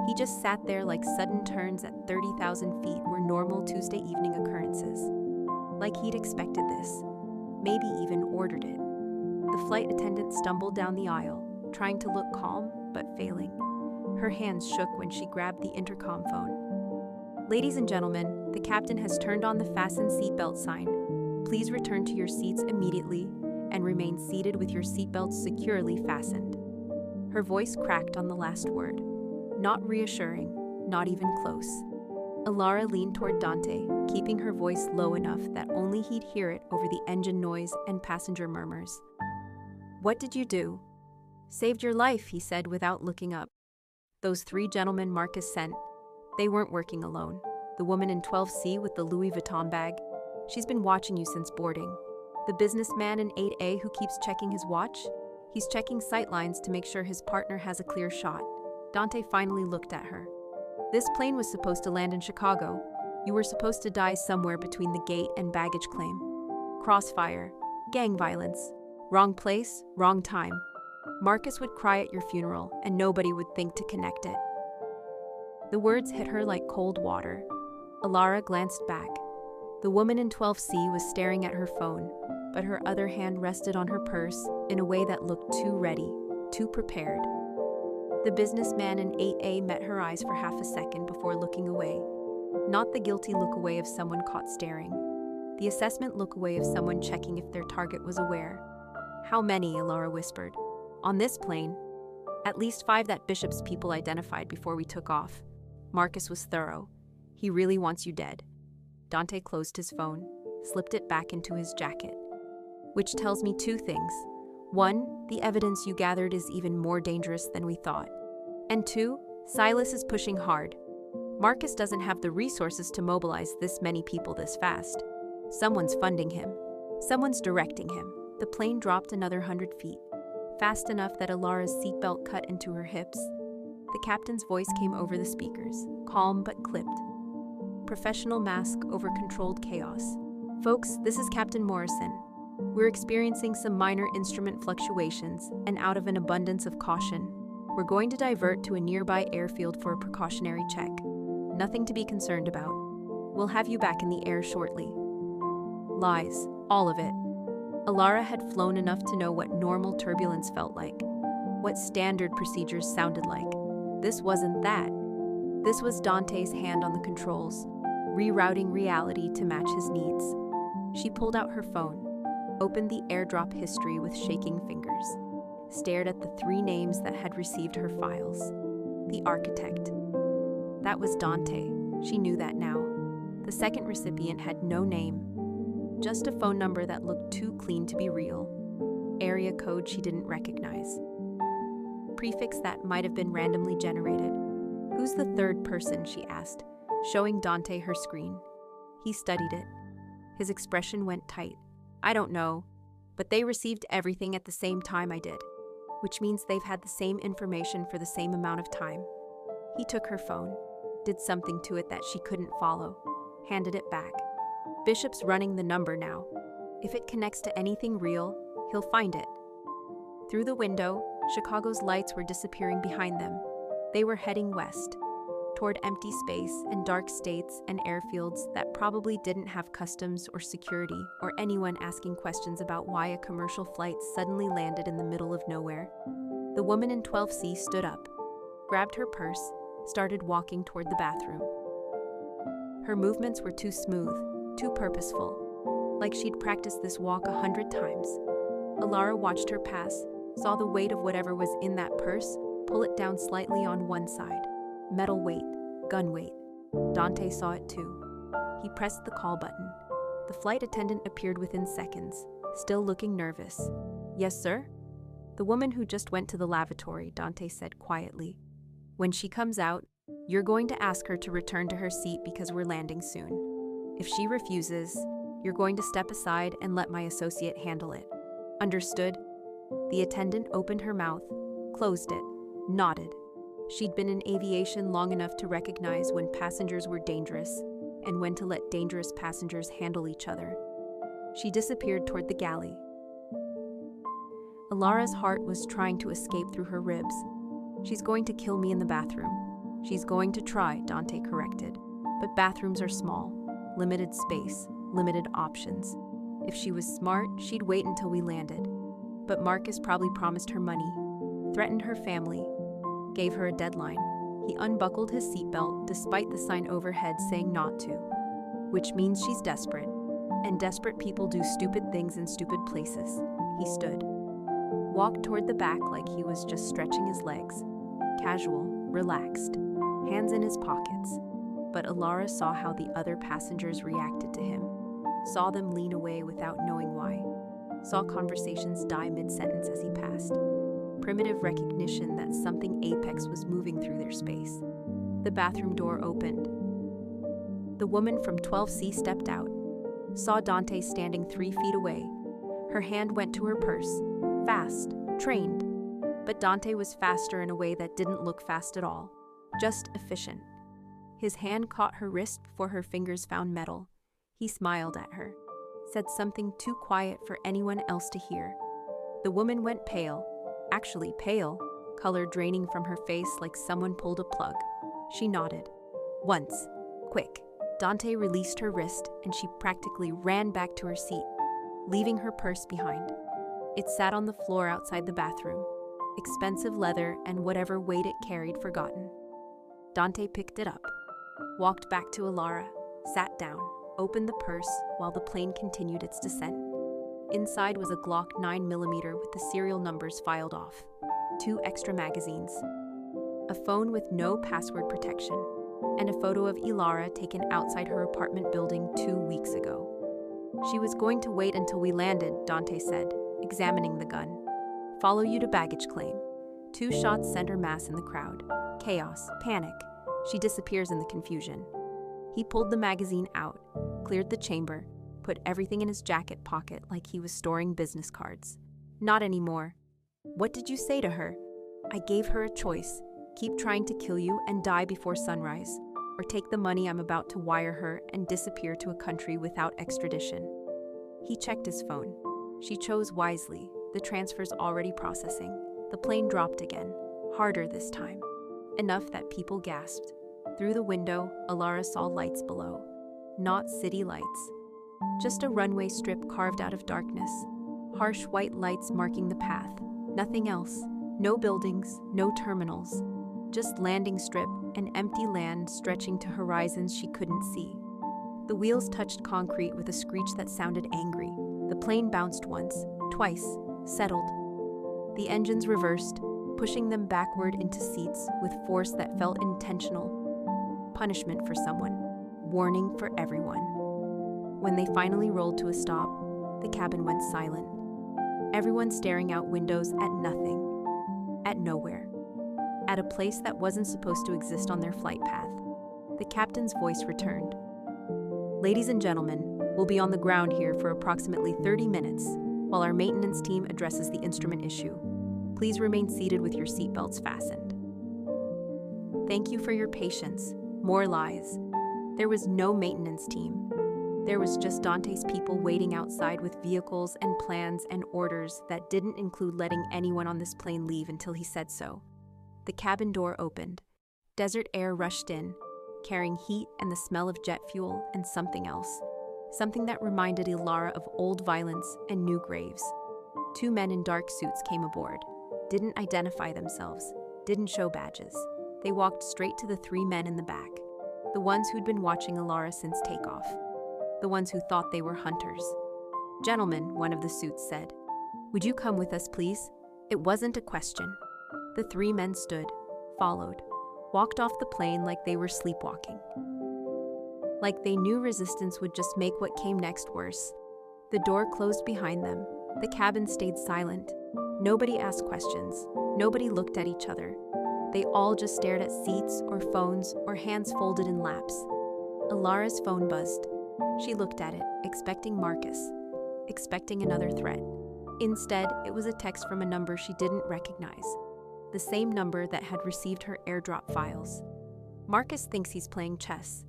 He just sat there like sudden turns at 30,000 feet were normal Tuesday evening occurrences. Like he'd expected this, maybe even ordered it. The flight attendant stumbled down the aisle, trying to look calm, but failing. Her hands shook when she grabbed the intercom phone. Ladies and gentlemen, the captain has turned on the fasten seatbelt sign. Please return to your seats immediately and remain seated with your seatbelts securely fastened. Her voice cracked on the last word. Not reassuring, not even close. Alara leaned toward Dante, keeping her voice low enough that only he'd hear it over the engine noise and passenger murmurs. What did you do? Saved your life, he said without looking up. Those 3 gentlemen Marcus sent, they weren't working alone. The woman in 12C with the Louis Vuitton bag, she's been watching you since boarding. The businessman in 8A who keeps checking his watch, he's checking sightlines to make sure his partner has a clear shot. Dante finally looked at her. This plane was supposed to land in Chicago. You were supposed to die somewhere between the gate and baggage claim. Crossfire, gang violence, wrong place, wrong time. Marcus would cry at your funeral, and nobody would think to connect it. The words hit her like cold water. Alara glanced back. The woman in 12C was staring at her phone, but her other hand rested on her purse in a way that looked too ready, too prepared. The businessman in 8A met her eyes for half a second before looking away. Not the guilty look away of someone caught staring. The assessment look away of someone checking if their target was aware. How many, Alara whispered. On this plane, at least 5 that Bishop's people identified before we took off. Marcus was thorough. He really wants you dead. Dante closed his phone, slipped it back into his jacket. Which tells me 2 things. 1, the evidence you gathered is even more dangerous than we thought. And 2, Silas is pushing hard. Marcus doesn't have the resources to mobilize this many people this fast. Someone's funding him. Someone's directing him. The plane dropped another 100 feet, fast enough that Alara's seatbelt cut into her hips. The captain's voice came over the speakers, calm but clipped. Professional mask over controlled chaos. Folks, this is Captain Morrison. We're experiencing some minor instrument fluctuations, and out of an abundance of caution, we're going to divert to a nearby airfield for a precautionary check. Nothing to be concerned about. We'll have you back in the air shortly. Lies, all of it. Alara had flown enough to know what normal turbulence felt like, what standard procedures sounded like. This wasn't that. This was Dante's hand on the controls, rerouting reality to match his needs. She pulled out her phone, opened the AirDrop history with shaking fingers, stared at the 3 names that had received her files. The architect. That was Dante. She knew that now. The second recipient had no name, just a phone number that looked too clean to be real. Area code she didn't recognize. Prefix that might have been randomly generated. Who's the 3rd person, she asked, showing Dante her screen. He studied it. His expression went tight. I don't know, but they received everything at the same time I did, which means they've had the same information for the same amount of time. He took her phone, did something to it that she couldn't follow, handed it back. Bishop's running the number now. If it connects to anything real, he'll find it. Through the window, Chicago's lights were disappearing behind them. They were heading west, toward empty space and dark states and airfields that probably didn't have customs or security or anyone asking questions about why a commercial flight suddenly landed in the middle of nowhere. The woman in 12C stood up, grabbed her purse, started walking toward the bathroom. Her movements were too smooth, too purposeful, like she'd practiced this walk 100 times. Alara watched her pass, saw the weight of whatever was in that purse, pull it down slightly on one side. Metal weight, gun weight. Dante saw it too. He pressed the call button. The flight attendant appeared within seconds, still looking nervous. "Yes, sir?" "The woman who just went to the lavatory," Dante said quietly. "When she comes out, you're going to ask her to return to her seat because we're landing soon. If she refuses, you're going to step aside and let my associate handle it. Understood?" The attendant opened her mouth, closed it, nodded. She'd been in aviation long enough to recognize when passengers were dangerous and when to let dangerous passengers handle each other. She disappeared toward the galley. Alara's heart was trying to escape through her ribs. "She's going to kill me in the bathroom." "She's going to try," Dante corrected. "But bathrooms are small, limited space, limited options. If she was smart, she'd wait until we landed. But Marcus probably promised her money, threatened her family, gave her a deadline. He unbuckled his seatbelt despite the sign overhead saying not to. Which means she's desperate. And desperate people do stupid things in stupid places." He stood. Walked toward the back like he was just stretching his legs. Casual, relaxed, hands in his pockets. But Alara saw how the other passengers reacted to him. Saw them lean away without knowing why. Saw conversations die mid-sentence as he passed. Primitive recognition that something apex was moving through their space. The bathroom door opened. The woman from 12C stepped out. Saw Dante standing 3 feet away. Her hand went to her purse. Fast, trained. But Dante was faster in a way that didn't look fast at all. Just efficient. His hand caught her wrist before her fingers found metal. He smiled at her. Said something too quiet for anyone else to hear. The woman went pale. Actually pale, color draining from her face like someone pulled a plug. She nodded. Once. Quick. Dante released her wrist and she practically ran back to her seat, leaving her purse behind. It sat on the floor outside the bathroom, expensive leather and whatever weight it carried forgotten. Dante picked it up, walked back to Alara, sat down, opened the purse while the plane continued its descent. Inside was a Glock 9mm with the serial numbers filed off, 2 extra magazines, a phone with no password protection, and a photo of Alara taken outside her apartment building 2 weeks ago. "She was going to wait until we landed," Dante said, examining the gun. "Follow you to baggage claim." 2 shots sent her mass in the crowd. Chaos, panic. She disappears in the confusion. He pulled the magazine out, cleared the chamber, put everything in his jacket pocket like he was storing business cards. "Not anymore." "What did you say to her?" "I gave her a choice. Keep trying to kill you and die before sunrise, or take the money I'm about to wire her and disappear to a country without extradition." He checked his phone. She chose wisely. The transfer's already processing. The plane dropped again, harder this time. Enough that people gasped. Through the window, Alara saw lights below. Not city lights. Just a runway strip carved out of darkness. Harsh white lights marking the path. Nothing else. No buildings, no terminals. Just landing strip and empty land stretching to horizons she couldn't see. The wheels touched concrete with a screech that sounded angry. The plane bounced once, twice, settled. The engines reversed, pushing them backward into seats with force that felt intentional. Punishment for someone. Warning for everyone. When they finally rolled to a stop, the cabin went silent. Everyone staring out windows at nothing. At nowhere. At a place that wasn't supposed to exist on their flight path. The captain's voice returned. "Ladies and gentlemen, we'll be on the ground here for approximately 30 minutes while our maintenance team addresses the instrument issue. Please remain seated with your seatbelts fastened." Thank you for your patience. More lies. There was no maintenance team. There was just Dante's people waiting outside with vehicles and plans and orders that didn't include letting anyone on this plane leave until he said so. The cabin door opened. Desert air rushed in, carrying heat and the smell of jet fuel and something else. Something that reminded Ilara of old violence and new graves. 2 men in dark suits came aboard, didn't identify themselves, didn't show badges. They walked straight to the 3 men in the back, the ones who'd been watching Ilara since takeoff, the ones who thought they were hunters. "Gentlemen," one of the suits said, "would you come with us, please?" It wasn't a question. The 3 men stood, followed, walked off the plane like they were sleepwalking. Like they knew resistance would just make what came next worse. The door closed behind them. The cabin stayed silent. Nobody asked questions. Nobody looked at each other. They all just stared at seats or phones or hands folded in laps. Ilara's phone buzzed. She looked at it, expecting Marcus, expecting another threat. Instead, it was a text from a number she didn't recognize. The same number that had received her AirDropped files. "Marcus thinks he's playing chess.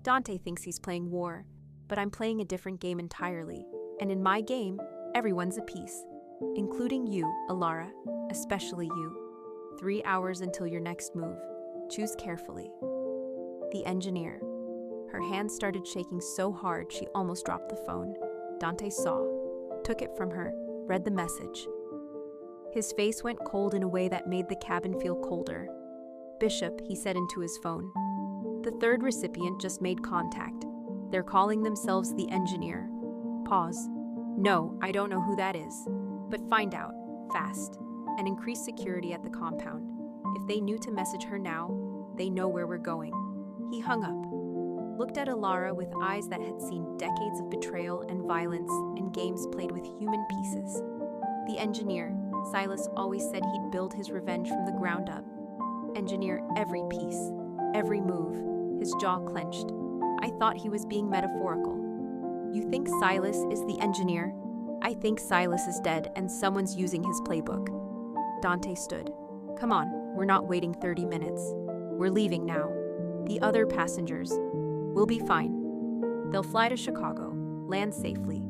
Dante thinks he's playing war, but I'm playing a different game entirely. And in my game, everyone's a piece. Including you, Ilara, especially you. 3 hours until your next move. Choose carefully." The engineer. Her hand started shaking so hard she almost dropped the phone. Dante saw, took it from her, read the message. His face went cold in a way that made the cabin feel colder. "Bishop," he said into his phone. The 3rd recipient just made contact. "They're calling themselves the engineer." Pause. "No, I don't know who that is. But find out, fast, and increase security at the compound. If they knew to message her now, they know where we're going." He hung up, looked at Ilara with eyes that had seen decades of betrayal and violence and games played with human pieces. The engineer, Silas always said he'd build his revenge from the ground up. Engineer every piece, every move. His jaw clenched. I thought he was being metaphorical. "You think Silas is the engineer? I think Silas is dead and someone's using his playbook." Dante stood. "Come on, we're not waiting 30 minutes. We're leaving now. The other passengers, we'll be fine. They'll fly to Chicago, land safely.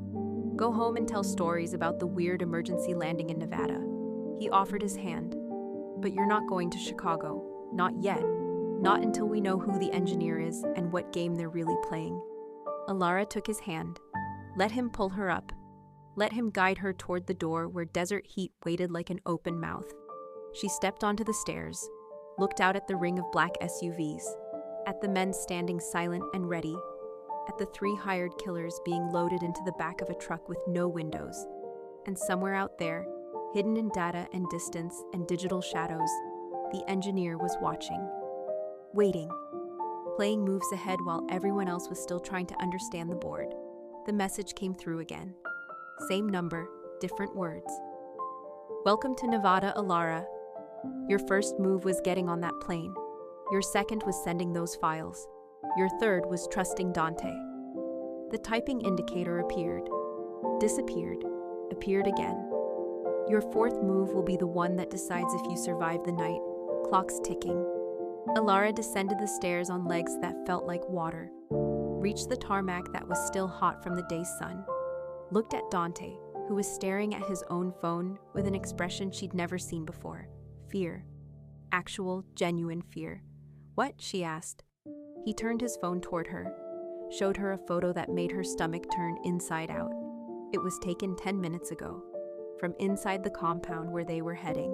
Go home and tell stories about the weird emergency landing in Nevada." He offered his hand. "But you're not going to Chicago. Not yet. Not until we know who the engineer is and what game they're really playing." Ilara took his hand. Let him pull her up. Let him guide her toward the door where desert heat waited like an open mouth. She stepped onto the stairs, looked out at the ring of black SUVs, at the men standing silent and ready, at the 3 hired killers being loaded into the back of a truck with no windows. And somewhere out there, hidden in data and distance and digital shadows, the engineer was watching. Waiting. Playing moves ahead while everyone else was still trying to understand the board. The message came through again. Same number, different words. "Welcome to Nevada, Ilara. Your first move was getting on that plane. Your second was sending those files. Your third was trusting Dante." The typing indicator appeared, disappeared, appeared again. "Your 4th move will be the one that decides if you survive the night. Clock's ticking." Ilara descended the stairs on legs that felt like water, reached the tarmac that was still hot from the day's sun, looked at Dante, who was staring at his own phone with an expression she'd never seen before. Fear. Actual, genuine fear. "What?" she asked. He turned his phone toward her, showed her a photo that made her stomach turn inside out. It was taken 10 minutes ago, from inside the compound where they were heading.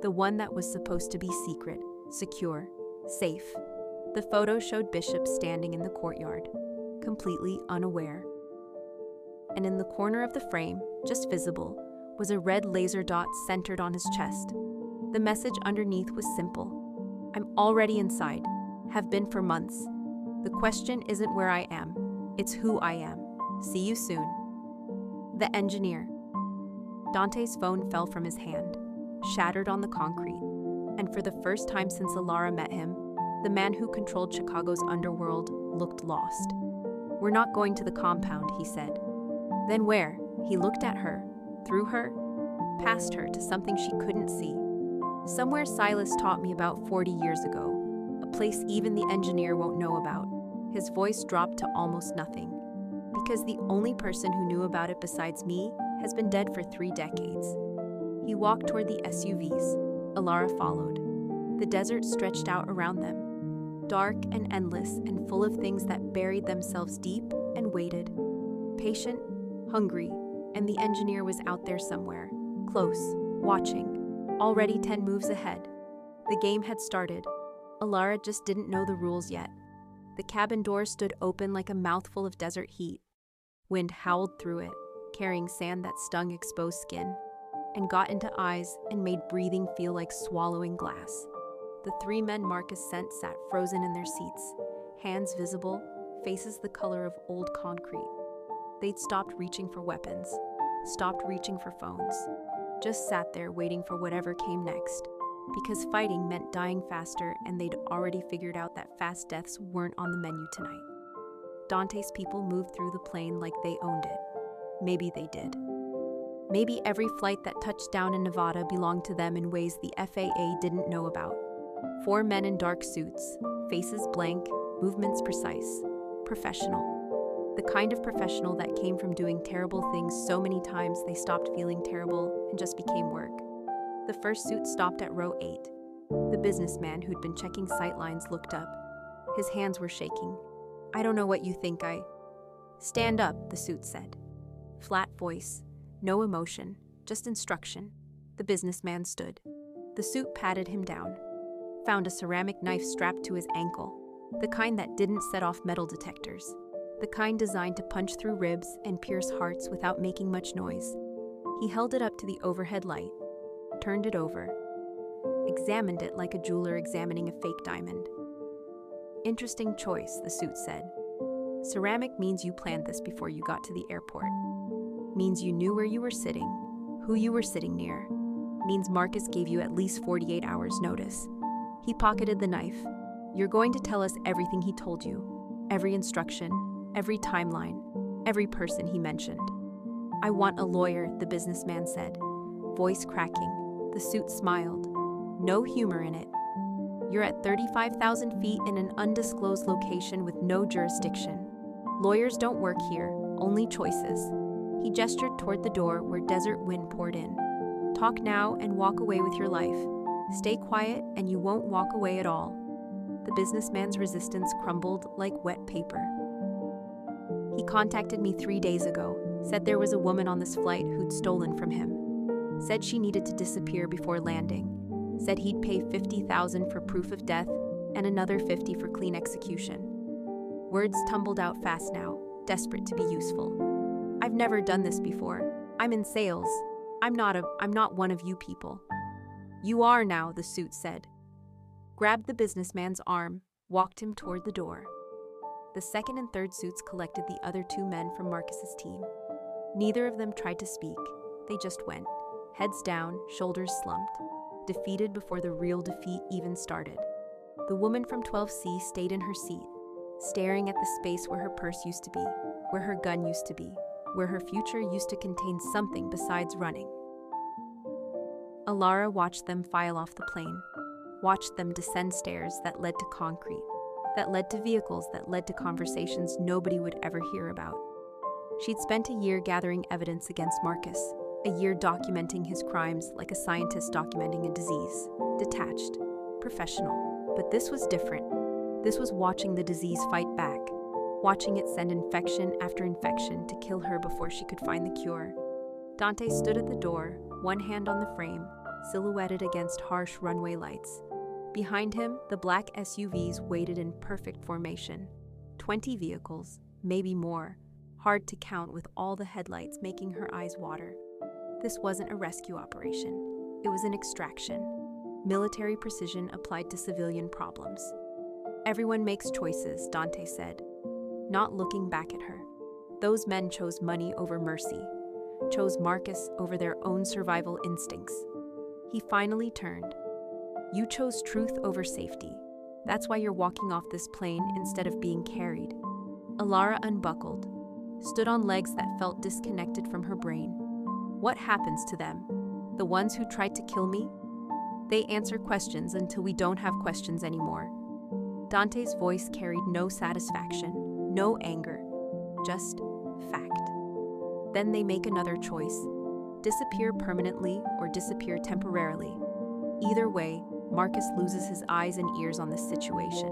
The one that was supposed to be secret, secure, safe. The photo showed Bishop standing in the courtyard, completely unaware. And in the corner of the frame, just visible, was a red laser dot centered on his chest. The message underneath was simple. "I'm already inside, have been for months. The question isn't where I am, it's who I am. See you soon." The engineer. Dante's phone fell from his hand, shattered on the concrete, and for the first time since Ilara met him, the man who controlled Chicago's underworld looked lost. "We're not going to the compound," he said. "Then where?" He looked at her, through her, past her to something she couldn't see. "Somewhere Silas taught me about 40 years ago, a place even the engineer won't know about." His voice dropped to almost nothing. Because the only person who knew about it besides me has been dead for 3 decades. He walked toward the SUVs. Alara followed. The desert stretched out around them, dark and endless and full of things that buried themselves deep and waited. Patient, hungry, and the engineer was out there somewhere, close, watching, already 10 moves ahead. The game had started. Alara just didn't know the rules yet. The cabin door stood open like a mouthful of desert heat. Wind howled through it, carrying sand that stung exposed skin, and got into eyes and made breathing feel like swallowing glass. The 3 men Marcus sent sat frozen in their seats, hands visible, faces the color of old concrete. They'd stopped reaching for weapons, stopped reaching for phones, just sat there waiting for whatever came next. Because fighting meant dying faster, and they'd already figured out that fast deaths weren't on the menu tonight. Dante's people moved through the plane like they owned it. Maybe they did. Maybe every flight that touched down in Nevada belonged to them in ways the FAA didn't know about. 4 men in dark suits, faces blank, movements precise. Professional. The kind of professional that came from doing terrible things so many times they stopped feeling terrible and just became work. The first suit stopped at row 8. The businessman who'd been checking sightlines looked up. His hands were shaking. "I don't know what you think I—" "Stand up," the suit said. Flat voice, no emotion, just instruction. The businessman stood. The suit patted him down. Found a ceramic knife strapped to his ankle, the kind that didn't set off metal detectors, the kind designed to punch through ribs and pierce hearts without making much noise. He held it up to the overhead light, turned it over, examined it like a jeweler examining a fake diamond. "Interesting choice," the suit said. "Ceramic means you planned this before you got to the airport. Means you knew where you were sitting, who you were sitting near. Means Marcus gave you at least 48 hours notice." He pocketed the knife. "You're going to tell us everything he told you, every instruction, every timeline, every person he mentioned." "I want a lawyer," the businessman said, voice cracking. The suit smiled. "No humor in it. You're at 35,000 feet in an undisclosed location with no jurisdiction. Lawyers don't work here, only choices." He gestured toward the door where desert wind poured in. "Talk now and walk away with your life. Stay quiet and you won't walk away at all." The businessman's resistance crumbled like wet paper. "He contacted me 3 days ago, said there was a woman on this flight who'd stolen from him. Said she needed to disappear before landing. Said he'd pay $50,000 for proof of death and another $50 for clean execution." Words tumbled out fast now, desperate to be useful. "I've never done this before. I'm in sales. I'm not one of you people." "You are now," the suit said. Grabbed the businessman's arm, walked him toward the door. The second and third suits collected the other 2 men from Marcus's team. Neither of them tried to speak. They just went, heads down, shoulders slumped, defeated before the real defeat even started. The woman from 12C stayed in her seat, staring at the space where her purse used to be, where her gun used to be, where her future used to contain something besides running. Alara watched them file off the plane, watched them descend stairs that led to concrete, that led to vehicles, that led to conversations nobody would ever hear about. She'd spent a year gathering evidence against Marcus, a year documenting his crimes like a scientist documenting a disease, detached, professional. But this was different. This was watching the disease fight back, watching it send infection after infection to kill her before she could find the cure. Dante stood at the door, one hand on the frame, silhouetted against harsh runway lights. Behind him, the black SUVs waited in perfect formation. 20 vehicles, maybe more, hard to count with all the headlights making her eyes water. This wasn't a rescue operation. It was an extraction. Military precision applied to civilian problems. "Everyone makes choices," Dante said, not looking back at her. Those men chose money over mercy, chose Marcus over their own survival instincts. He finally turned. "You chose truth over safety. That's why you're walking off this plane instead of being carried." Alara unbuckled, stood on legs that felt disconnected from her brain. "What happens to them? The ones who tried to kill me? They answer questions until we don't have questions anymore." Dante's voice carried no satisfaction, no anger, just Fact. Then they make another choice: disappear permanently or disappear temporarily. Either way, Marcus loses his eyes and ears on this situation.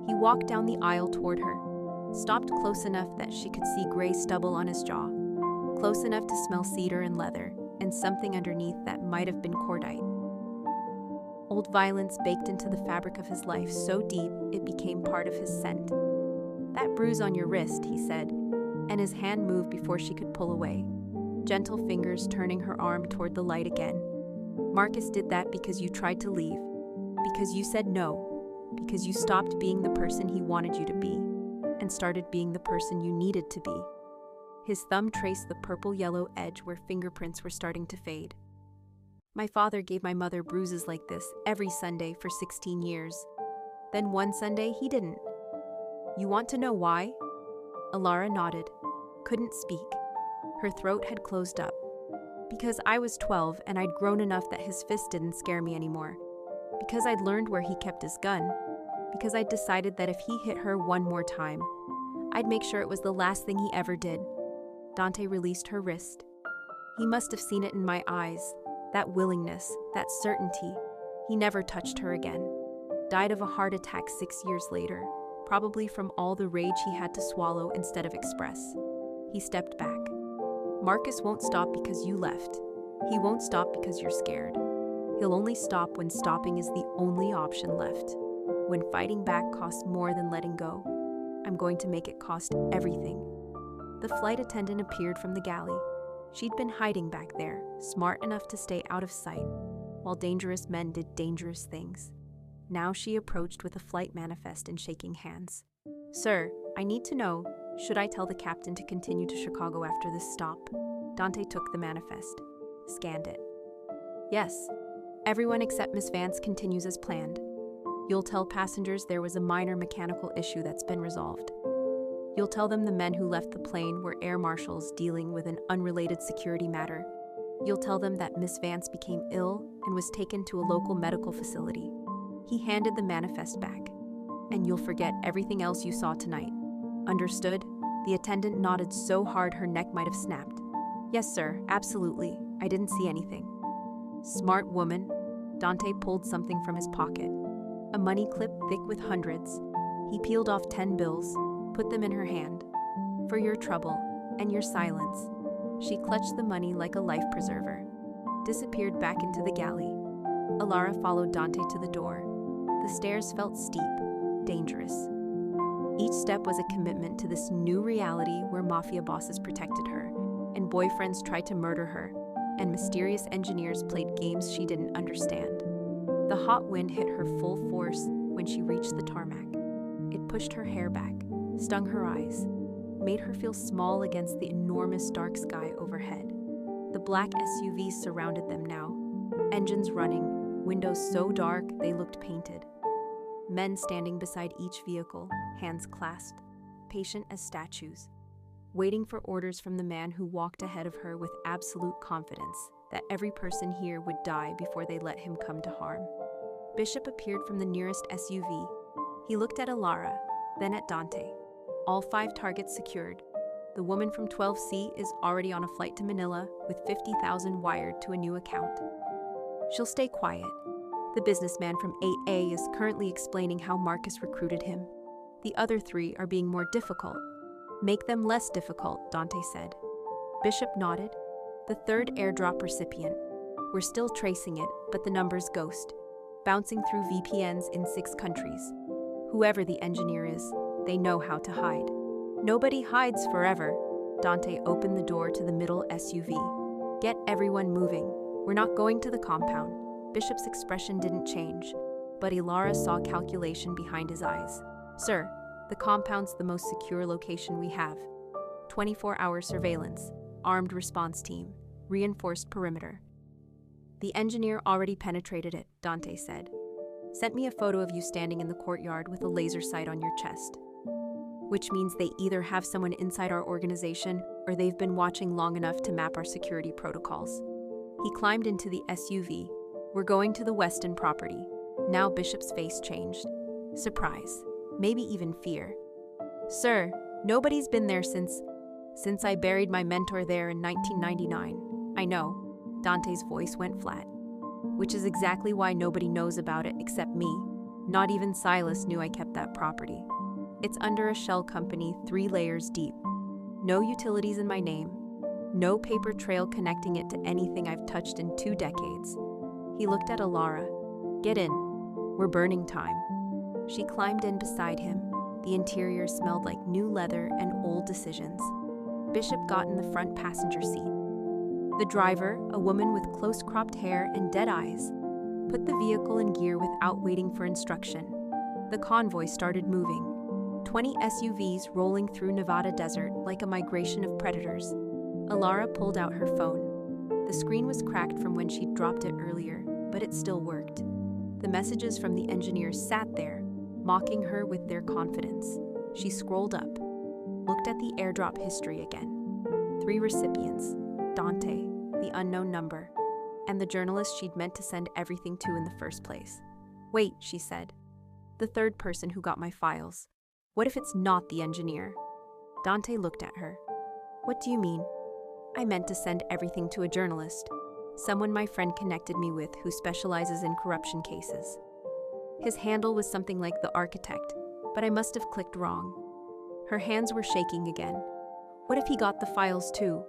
He walked down the aisle toward her, stopped close enough that she could see gray stubble on his jaw, close enough to smell cedar and leather, and something underneath that might have been cordite. Old violence baked into the fabric of his life so deep it became part of his scent. "That bruise on your wrist," he said, and his hand moved before she could pull away, gentle fingers turning her arm toward the light again. "Marcus did that because you tried to leave, because you said no, because you stopped being the person he wanted you to be, and started being the person you needed to be." His thumb traced the purple-yellow edge where fingerprints were starting to fade. "My father gave my mother bruises like this every Sunday for 16 years. Then one Sunday, he didn't. You want to know why?" Alara nodded, couldn't speak. Her throat had closed up. "Because I was 12 and I'd grown enough that his fist didn't scare me anymore. Because I'd learned where he kept his gun. Because I'd decided that if he hit her one more time, I'd make sure it was the last thing he ever did." Dante released her wrist. He must have seen it in my eyes, that willingness, that certainty. He never touched her again. Died of a heart attack 6 years later, probably from all the rage he had to swallow instead of express. He stepped back. "Marcus won't stop because you left. He won't stop because you're scared. He'll only stop when stopping is the only option left. When fighting back costs more than letting go, I'm going to make it cost everything." The flight attendant appeared from the galley. She'd been hiding back there, smart enough to stay out of sight, while dangerous men did dangerous things. Now she approached with a flight manifest and shaking hands. "Sir, I need to know, should I tell the captain to continue to Chicago after this stop?" Dante took the manifest, scanned it. "Yes. Everyone except Miss Vance continues as planned. You'll tell passengers there was a minor mechanical issue that's been resolved. You'll tell them the men who left the plane were air marshals dealing with an unrelated security matter. You'll tell them that Miss Vance became ill and was taken to a local medical facility." He handed the manifest back. "And you'll forget everything else you saw tonight. Understood?" The attendant nodded so hard her neck might have snapped. "Yes, sir, absolutely. I didn't see anything." "Smart woman." Dante pulled something from his pocket. A money clip thick with hundreds. He peeled off 10 bills, put them in her hand. "For your trouble and your silence." She clutched the money like a life preserver, disappeared back into the galley. Alara followed Dante to the door. The stairs felt steep, dangerous. Each step was a commitment to this new reality where Mafia bosses protected her, and boyfriends tried to murder her, and mysterious engineers played games she didn't understand. The hot wind hit her full force when she reached the tarmac. It pushed her hair back, stung her eyes, made her feel small against the enormous dark sky overhead. The black SUVs surrounded them now, engines running, windows so dark they looked painted. Men standing beside each vehicle, hands clasped, patient as statues, waiting for orders from the man who walked ahead of her with absolute confidence that every person here would die before they let him come to harm. Bishop appeared from the nearest SUV. He looked at Alara, then at Dante. All 5 targets secured. The woman from 12C is already on a flight to Manila with 50,000 wired to a new account. She'll stay quiet. The businessman from 8A is currently explaining how Marcus recruited him. The other 3 are being more difficult. Make them less difficult, Dante said. Bishop nodded. The 3rd airdrop recipient. We're still tracing it, but the number's ghost, bouncing through VPNs in 6 countries. Whoever the engineer is, they know how to hide. Nobody hides forever. Dante opened the door to the middle SUV. Get everyone moving. We're not going to the compound. Bishop's expression didn't change, but Ilara saw calculation behind his eyes. Sir, the compound's the most secure location we have. 24-hour surveillance, armed response team, reinforced perimeter. The engineer already penetrated it, Dante said. Sent me a photo of you standing in the courtyard with a laser sight on your chest. Which means they either have someone inside our organization or they've been watching long enough to map our security protocols. He climbed into the SUV. We're going to the Weston property. Now Bishop's face changed. Surprise. Maybe even fear. Sir, nobody's been there since... Since I buried my mentor there in 1999. I know. Dante's voice went flat. Which is exactly why nobody knows about it except me. Not even Silas knew I kept that property. It's under a shell company 3 layers deep. No utilities in my name. No paper trail connecting it to anything I've touched in 2 decades. He looked at Alara. Get in. We're burning time. She climbed in beside him. The interior smelled like new leather and old decisions. Bishop got in the front passenger seat. The driver, a woman with close-cropped hair and dead eyes, put the vehicle in gear without waiting for instruction. The convoy started moving. 20 SUVs rolling through Nevada desert like a migration of predators. Alara pulled out her phone. The screen was cracked from when she'd dropped it earlier, but it still worked. The messages from the engineers sat there, mocking her with their confidence. She scrolled up, looked at the AirDrop history again. 3 recipients, Dante, the unknown number, and the journalist she'd meant to send everything to in the first place. Wait, she said. The 3rd person who got my files. What if it's not the engineer? Dante looked at her. What do you mean? I meant to send everything to a journalist, someone my friend connected me with who specializes in corruption cases. His handle was something like the architect, but I must have clicked wrong. Her hands were shaking again. What if he got the files too?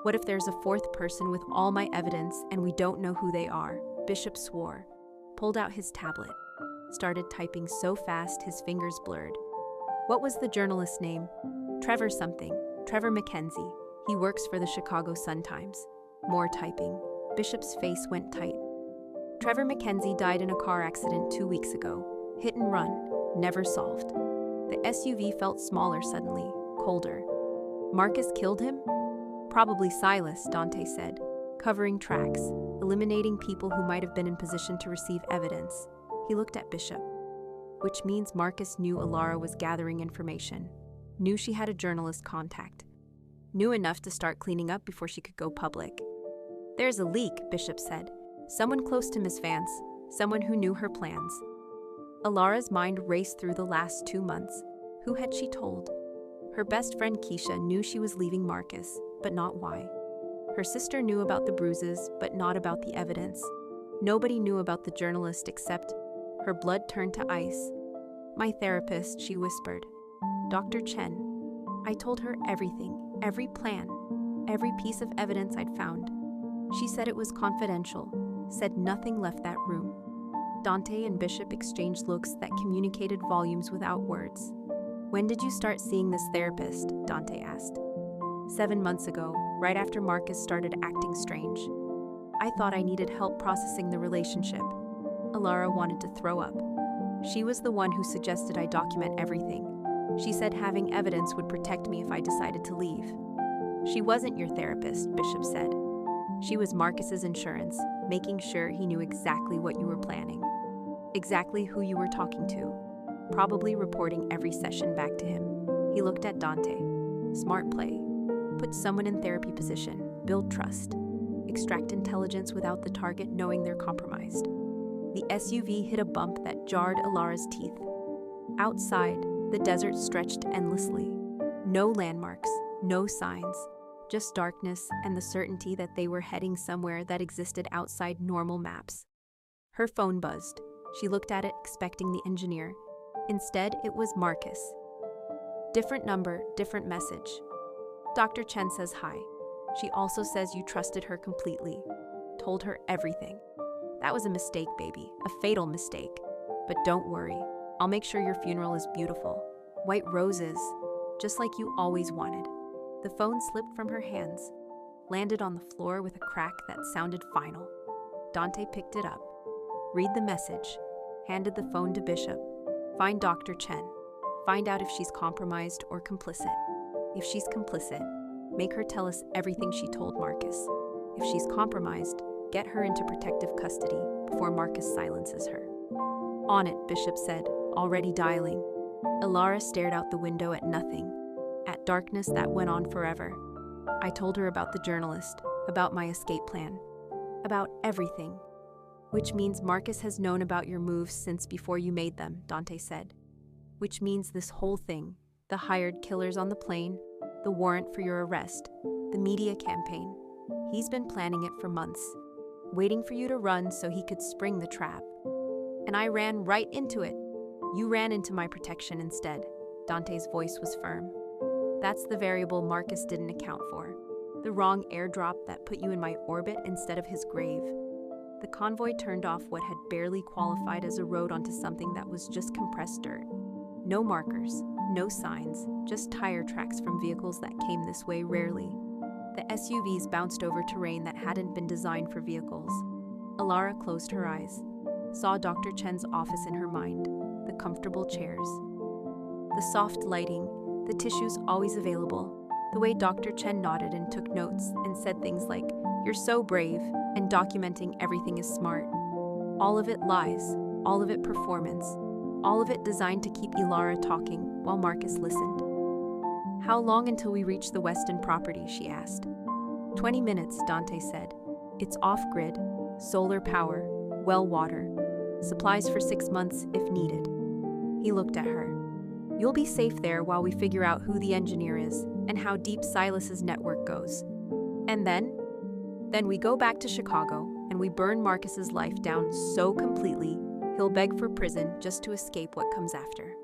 What if there's a 4th person with all my evidence and we don't know who they are? Bishop swore, pulled out his tablet, started typing so fast his fingers blurred. What was the journalist's name? Trevor something. Trevor Mackenzie. He works for the Chicago Sun-Times. More typing. Bishop's face went tight. Trevor Mackenzie died in a car accident 2 weeks ago. Hit and run. Never solved. The SUV felt smaller suddenly, colder. Marcus killed him? Probably Silas, Dante said, covering tracks, eliminating people who might have been in position to receive evidence. He looked at Bishop. Which means Marcus knew Alara was gathering information, knew she had a journalist contact, knew enough to start cleaning up before she could go public. There's a leak, Bishop said. Someone close to Miss Vance, someone who knew her plans. Alara's mind raced through the last 2 months. Who had she told? Her best friend Keisha knew she was leaving Marcus, but not why. Her sister knew about the bruises, but not about the evidence. Nobody knew about the journalist except her blood turned to ice. My therapist, she whispered. Dr. Chen. I told her everything, every plan, every piece of evidence I'd found. She said it was confidential, said nothing left that room. Dante and Bishop exchanged looks that communicated volumes without words. When did you start seeing this therapist? Dante asked. 7 months ago, right after Marcus started acting strange. I thought I needed help processing the relationship. Alara wanted to throw up. She was the one who suggested I document everything. She said having evidence would protect me if I decided to leave. She wasn't your therapist, Bishop said. She was Marcus's insurance, making sure he knew exactly what you were planning. Exactly who you were talking to. Probably reporting every session back to him. He looked at Dante. Smart play. Put someone in therapy position. Build trust. Extract intelligence without the target knowing they're compromised. The SUV hit a bump that jarred Alara's teeth. Outside, the desert stretched endlessly. No landmarks, no signs, just darkness and the certainty that they were heading somewhere that existed outside normal maps. Her phone buzzed. She looked at it, expecting the engineer. Instead, it was Marcus. Different number, different message. Dr. Chen says hi. She also says you trusted her completely. Told her everything. That was a mistake, baby. A fatal mistake. But don't worry. I'll make sure your funeral is beautiful. White roses. Just like you always wanted. The phone slipped from her hands. Landed on the floor with a crack that sounded final. Dante picked it up. Read the message. Handed the phone to Bishop. Find Dr. Chen. Find out if she's compromised or complicit. If she's complicit, make her tell us everything she told Marcus. If she's compromised, get her into protective custody before Marcus silences her. On it, Bishop said, already dialing. Alara stared out the window at nothing, at darkness that went on forever. I told her about the journalist, about my escape plan, about everything. Which means Marcus has known about your moves since before you made them, Dante said. Which means this whole thing, the hired killers on the plane, the warrant for your arrest, the media campaign. He's been planning it for months, waiting for you to run so he could spring the trap. And I ran right into it. You ran into my protection instead. Dante's voice was firm. That's the variable Marcus didn't account for. The wrong airdrop that put you in my orbit instead of his grave. The convoy turned off what had barely qualified as a road onto something that was just compressed dirt. No markers, no signs, just tire tracks from vehicles that came this way rarely. The SUVs bounced over terrain that hadn't been designed for vehicles. Alara closed her eyes, saw Dr. Chen's office in her mind, the comfortable chairs, the soft lighting, the tissues always available, the way Dr. Chen nodded and took notes and said things like, "You're so brave," and documenting everything is smart. All of it lies, all of it performance, all of it designed to keep Alara talking while Marcus listened. "How long until we reach the Weston property?" she asked. 20 minutes, Dante said. "It's off-grid, solar power, well water, supplies for 6 months if needed." He looked at her. "You'll be safe there while we figure out who the engineer is and how deep Silas's network goes. And then we go back to Chicago and we burn Marcus's life down so completely he'll beg for prison just to escape what comes after."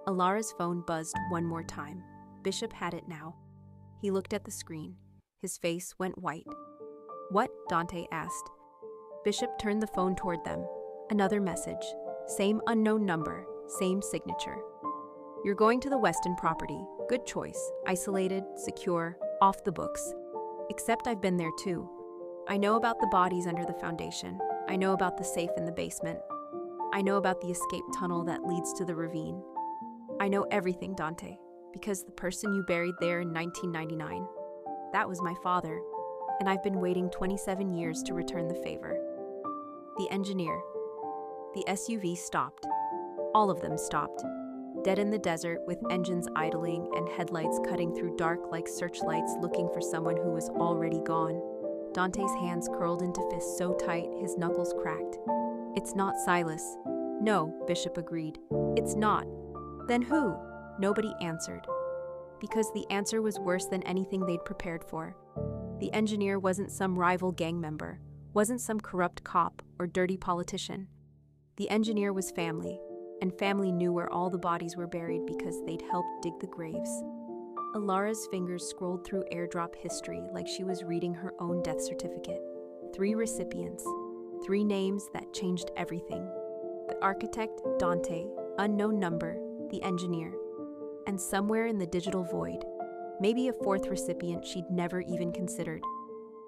Alara's phone buzzed one more time. Bishop had it now. He looked at the screen. His face went white. "What?" Dante asked. Bishop turned the phone toward them. Another message. Same unknown number, same signature. "You're going to the Weston property. Good choice. Isolated, secure, off the books. Except I've been there too. I know about the bodies under the foundation. I know about the safe in the basement. I know about the escape tunnel that leads to the ravine. I know everything, Dante, because the person you buried there in 1999, that was my father, and I've been waiting 27 years to return the favor." The engineer. The SUV stopped. All of them stopped. Dead in the desert with engines idling and headlights cutting through dark like searchlights looking for someone who was already gone. Dante's hands curled into fists so tight his knuckles cracked. "It's not Silas." "No," Bishop agreed. "It's not." "Then who?" Nobody answered. Because the answer was worse than anything they'd prepared for. The engineer wasn't some rival gang member, wasn't some corrupt cop or dirty politician. The engineer was family, and family knew where all the bodies were buried because they'd helped dig the graves. Alara's fingers scrolled through AirDrop history like she was reading her own death certificate. 3 recipients, 3 names that changed everything. The architect, Dante, unknown number, the engineer. And somewhere in the digital void, maybe a 4th recipient she'd never even considered.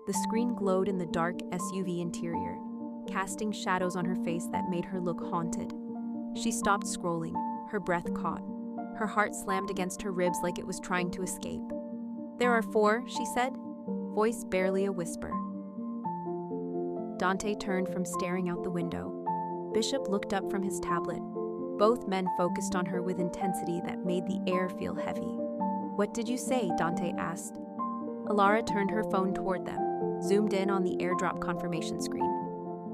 The screen glowed in the dark SUV interior, casting shadows on her face that made her look haunted. She stopped scrolling, her breath caught. Her heart slammed against her ribs like it was trying to escape. "There are 4, she said, voice barely a whisper. Dante turned from staring out the window. Bishop looked up from his tablet. Both men focused on her with intensity that made the air feel heavy. "What did you say?" Dante asked. Alara turned her phone toward them, zoomed in on the AirDrop confirmation screen.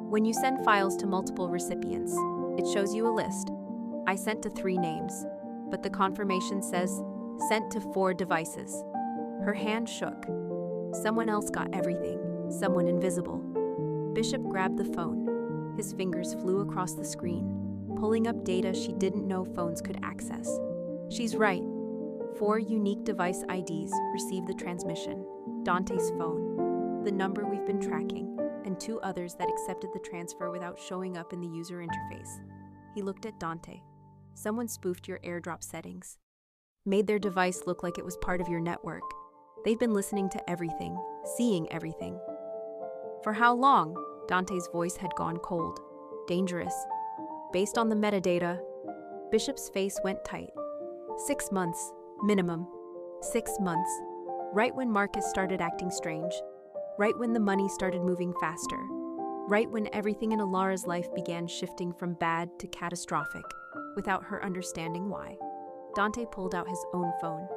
"When you send files to multiple recipients, it shows you a list. I sent to 3 names, but the confirmation says, sent to 4 devices." Her hand shook. Someone else got everything, someone invisible. Bishop grabbed the phone. His fingers flew across the screen, pulling up data she didn't know phones could access. "She's right. 4 unique device IDs received the transmission. Dante's phone, the number we've been tracking, and 2 others that accepted the transfer without showing up in the user interface." He looked at Dante. "Someone spoofed your AirDrop settings. Made their device look like it was part of your network. They've been listening to everything, seeing everything." "For how long?" Dante's voice had gone cold. "Dangerous. Based on the metadata." Bishop's face went tight. 6 months, minimum. 6 months. Right when Marcus started acting strange. Right when the money started moving faster. Right when everything in Alara's life began shifting from bad to catastrophic, without her understanding why. Dante pulled out his own phone,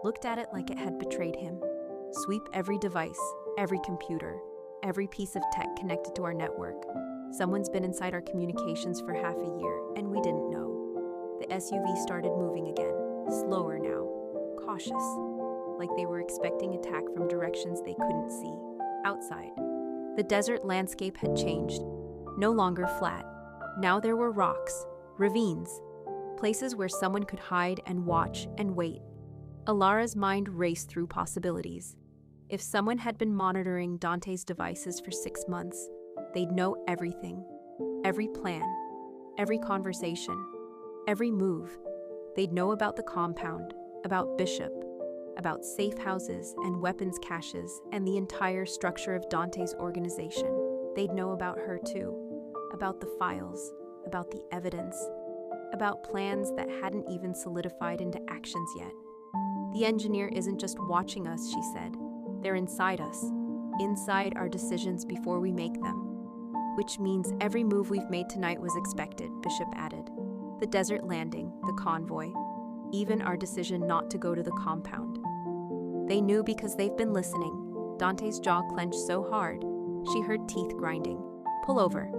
looked at it like it had betrayed him. "Sweep every device, every computer, every piece of tech connected to our network. Someone's been inside our communications for half a year, and we didn't know." The SUV started moving again, slower now, cautious. like they were expecting attack from directions they couldn't see. Outside, the desert landscape had changed. No longer flat. Now there were rocks, ravines, places where someone could hide and watch and wait. Alara's mind raced through possibilities. If someone had been monitoring Dante's devices for 6 months, they'd know everything. Every plan, every conversation, every move. They'd know about the compound, about Bishop, about safe houses and weapons caches and the entire structure of Dante's organization. They'd know about her too, about the files, about the evidence, about plans that hadn't even solidified into actions yet. The engineer isn't just watching us, she said. They're inside us, inside our decisions before we make them. Which means every move we've made tonight was expected, Bishop added. The desert landing, the convoy, even our decision not to go to the compound. They knew because they've been listening. Dante's jaw clenched so hard, she heard teeth grinding. Pull over.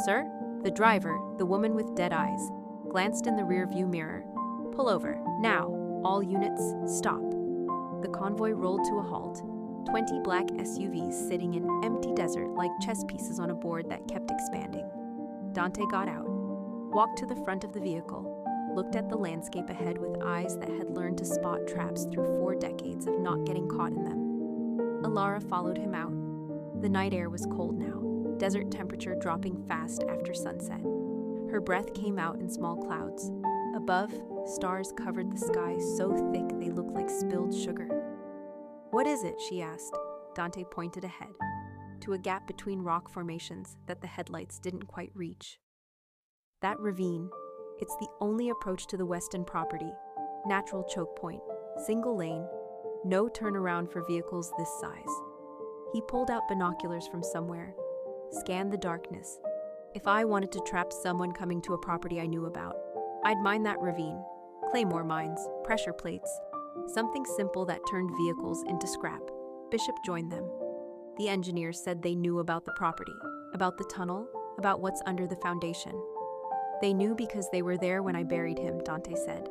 Sir? The driver, the woman with dead eyes, glanced in the rearview mirror. Pull over. Now. All units, stop. The convoy rolled to a halt. 20 black SUVs sitting in empty desert like chess pieces on a board that kept expanding. Dante got out, walked to the front of the vehicle, looked at the landscape ahead with eyes that had learned to spot traps through 4 decades of not getting caught in them. Alara followed him out. The night air was cold now, desert temperature dropping fast after sunset. Her breath came out in small clouds. Above, stars covered the sky so thick they looked like spilled sugar. What is it? She asked. Dante pointed ahead, to a gap between rock formations that the headlights didn't quite reach. That ravine, it's the only approach to the western property. Natural choke point, single lane, no turnaround for vehicles this size. He pulled out binoculars from somewhere, scanned the darkness. If I wanted to trap someone coming to a property I knew about, I'd mine that ravine. Claymore mines, pressure plates, something simple that turned vehicles into scrap. Bishop joined them. The engineers said they knew about the property, about the tunnel, about what's under the foundation. They knew because they were there when I buried him, Dante said.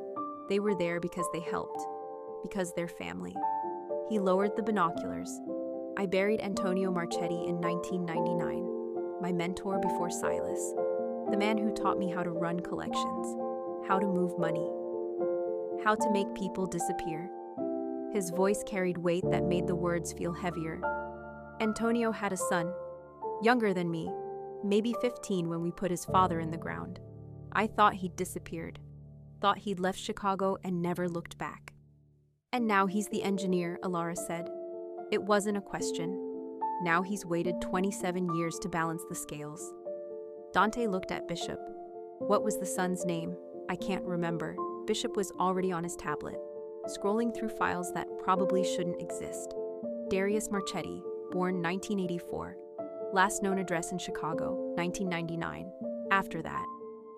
They were there because they helped, because they're family. He lowered the binoculars. I buried Antonio Marchetti in 1999, my mentor before Silas, the man who taught me how to run collections, how to move money, how to make people disappear. His voice carried weight that made the words feel heavier. Antonio had a son, younger than me, maybe 15 when we put his father in the ground. I thought he'd disappeared, thought he'd left Chicago and never looked back. And now he's the engineer, Alara said. It wasn't a question. Now he's waited 27 years to balance the scales. Dante looked at Bishop. What was the son's name? I can't remember. Bishop was already on his tablet, scrolling through files that probably shouldn't exist. Darius Marchetti, born 1984. Last known address in Chicago, 1999. After that,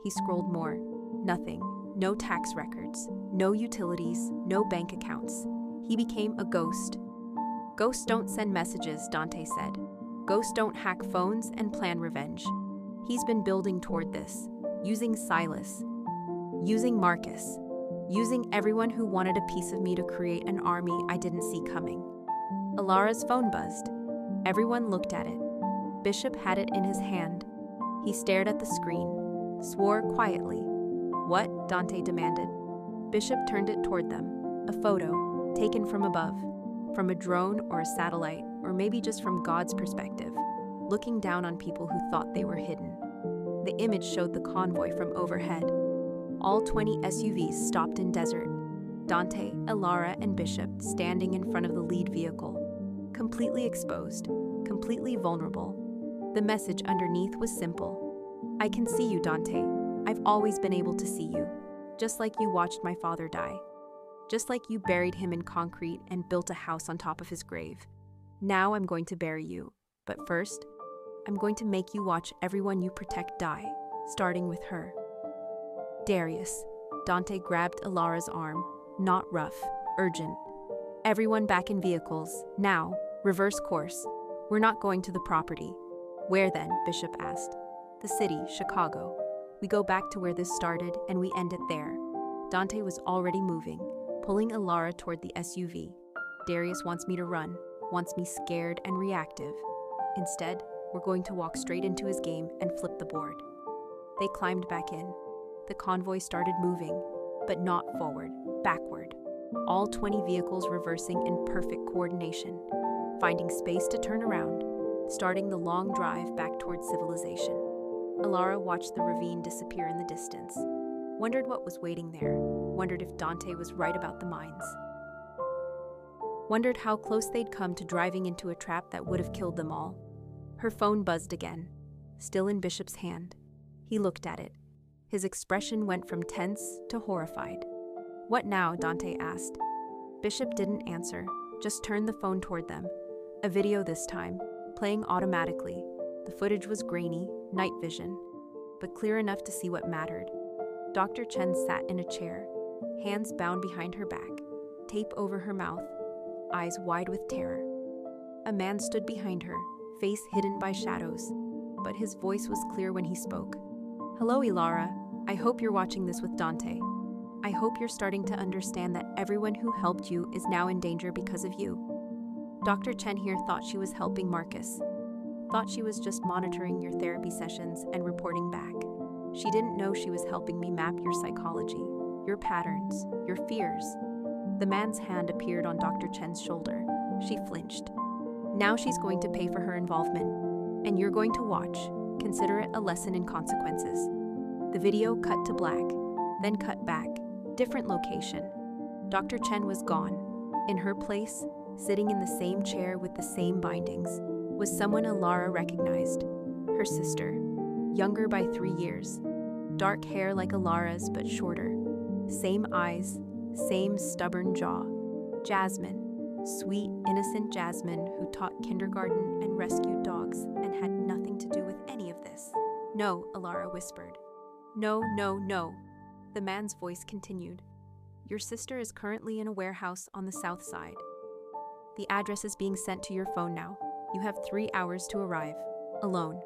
he scrolled more. Nothing. No tax records. No utilities. No bank accounts. He became a ghost. Ghosts don't send messages, Dante said. Ghosts don't hack phones and plan revenge. He's been building toward this, using Silas, using Marcus, using everyone who wanted a piece of me to create an army I didn't see coming. Alara's phone buzzed. Everyone looked at it. Bishop had it in his hand. He stared at the screen, swore quietly. What? Dante demanded. Bishop turned it toward them. A photo, taken from above, from a drone or a satellite, or maybe just from God's perspective, looking down on people who thought they were hidden. The image showed the convoy from overhead. All 20 SUVs stopped in desert. Dante, Alara, and Bishop standing in front of the lead vehicle, completely exposed, completely vulnerable. The message underneath was simple. I can see you, Dante. I've always been able to see you, just like you watched my father die. Just like you buried him in concrete and built a house on top of his grave. Now I'm going to bury you, but first, I'm going to make you watch everyone you protect die, starting with her. Darius. Dante grabbed Alara's arm, not rough, urgent. Everyone back in vehicles, now, reverse course. We're not going to the property. Where then? Bishop asked. The city, Chicago. We go back to where this started and we end it there. Dante was already moving, pulling Alara toward the SUV. Darius wants me to run, wants me scared and reactive. Instead, we're going to walk straight into his game and flip the board. They climbed back in. The convoy started moving, but not forward, backward. All 20 vehicles reversing in perfect coordination, finding space to turn around, starting the long drive back towards civilization. Alara watched the ravine disappear in the distance, wondered what was waiting there, wondered if Dante was right about the mines. Wondered how close they'd come to driving into a trap that would have killed them all. Her phone buzzed again, still in Bishop's hand. He looked at it. His expression went from tense to horrified. "What now?" Dante asked. Bishop didn't answer, just turned the phone toward them. A video this time, playing automatically. The footage was grainy, night vision, but clear enough to see what mattered. Dr. Chen sat in a chair, hands bound behind her back, tape over her mouth, eyes wide with terror. A man stood behind her, face hidden by shadows, but his voice was clear when he spoke. "Hello, Ilara. I hope you're watching this with Dante. I hope you're starting to understand that everyone who helped you is now in danger because of you." Dr. Chen here thought she was helping Marcus, thought she was just monitoring your therapy sessions and reporting back. She didn't know she was helping me map your psychology, your patterns, your fears. The man's hand appeared on Dr. Chen's shoulder. She flinched. Now she's going to pay for her involvement, and you're going to watch. Consider it a lesson in consequences. The video cut to black, then cut back. Different location. Dr. Chen was gone. In her place, sitting in the same chair with the same bindings, was someone Alara recognized. Her sister, younger by 3 years. Dark hair like Alara's but shorter. Same eyes, same stubborn jaw. Jasmine. Sweet, innocent Jasmine who taught kindergarten and rescued dogs and had nothing to do with any of this. "No," Alara whispered. "No, no, no." The man's voice continued. "Your sister is currently in a warehouse on the south side. The address is being sent to your phone now. You have 3 hours to arrive, alone,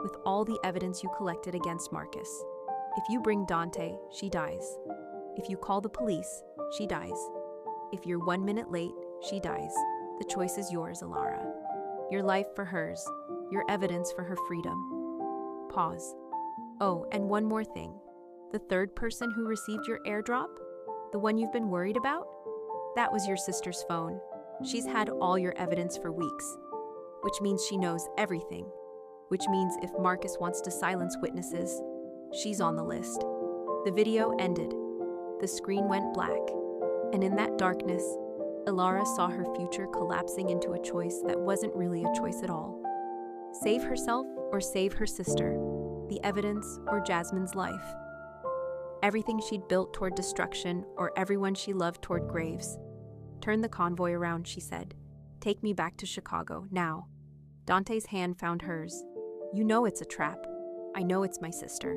with all the evidence you collected against Marcus. If you bring Dante, she dies. If you call the police, she dies. If you're 1 minute late, she dies. The choice is yours, Alara. Your life for hers, your evidence for her freedom." Pause. "Oh, and one more thing. The third person who received your airdrop, the one you've been worried about, that was your sister's phone. She's had all your evidence for weeks, which means she knows everything, which means if Marcus wants to silence witnesses, she's on the list." The video ended. The screen went black, and in that darkness, Alara saw her future collapsing into a choice that wasn't really a choice at all. Save herself or save her sister, the evidence or Jasmine's life. Everything she'd built toward destruction or everyone she loved toward graves. "Turn the convoy around," she said. "Take me back to Chicago, now." Dante's hand found hers. "You know it's a trap. I know it's my sister.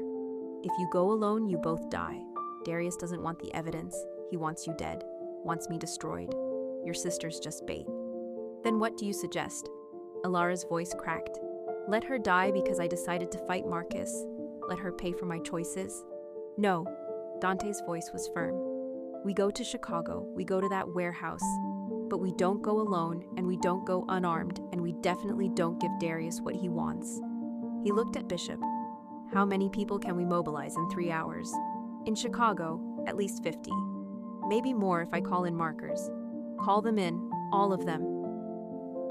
If you go alone, you both die. Darius doesn't want the evidence. He wants you dead, wants me destroyed. Your sister's just bait." "Then what do you suggest?" Alara's voice cracked. "Let her die because I decided to fight Marcus. Let her pay for my choices?" "No." Dante's voice was firm. "We go to Chicago, we go to that warehouse, but we don't go alone and we don't go unarmed and we definitely don't give Darius what he wants." He looked at Bishop. "How many people can we mobilize in 3 hours? In Chicago, at least 50. Maybe more if I call in markers. Call them in, all of them."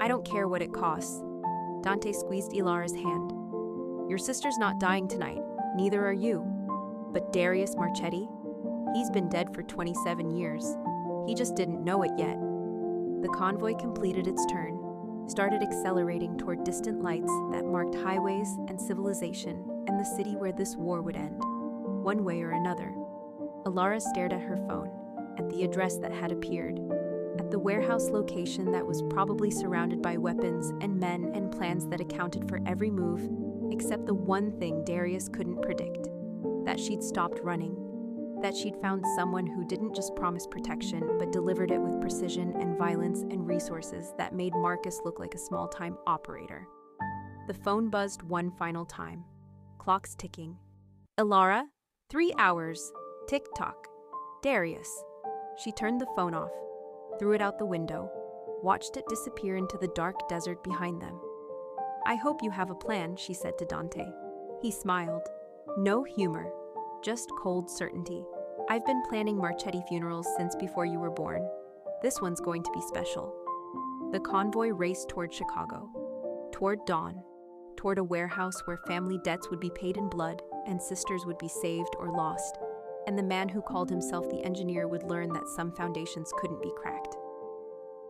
"I don't care what it costs." Dante squeezed Ilara's hand. "Your sister's not dying tonight, neither are you. But Darius Marchetti? He's been dead for 27 years. He just didn't know it yet." The convoy completed its turn, started accelerating toward distant lights that marked highways and civilization and the city where this war would end, one way or another. Alara stared at her phone, at the address that had appeared, at the warehouse location that was probably surrounded by weapons and men and plans that accounted for every move, except the one thing Darius couldn't predict: that she'd stopped running, that she'd found someone who didn't just promise protection but delivered it with precision and violence and resources that made Marcus look like a small-time operator. The phone buzzed one final time. Clocks ticking. "Alara, 3 hours. Tick-tock. Darius." She turned the phone off, threw it out the window, watched it disappear into the dark desert behind them. "I hope you have a plan," she said to Dante. He smiled. No humor, just cold certainty. "I've been planning Marchetti funerals since before you were born. This one's going to be special." The convoy raced toward Chicago, toward dawn, toward a warehouse where family debts would be paid in blood and sisters would be saved or lost, and the man who called himself the engineer would learn that some foundations couldn't be cracked.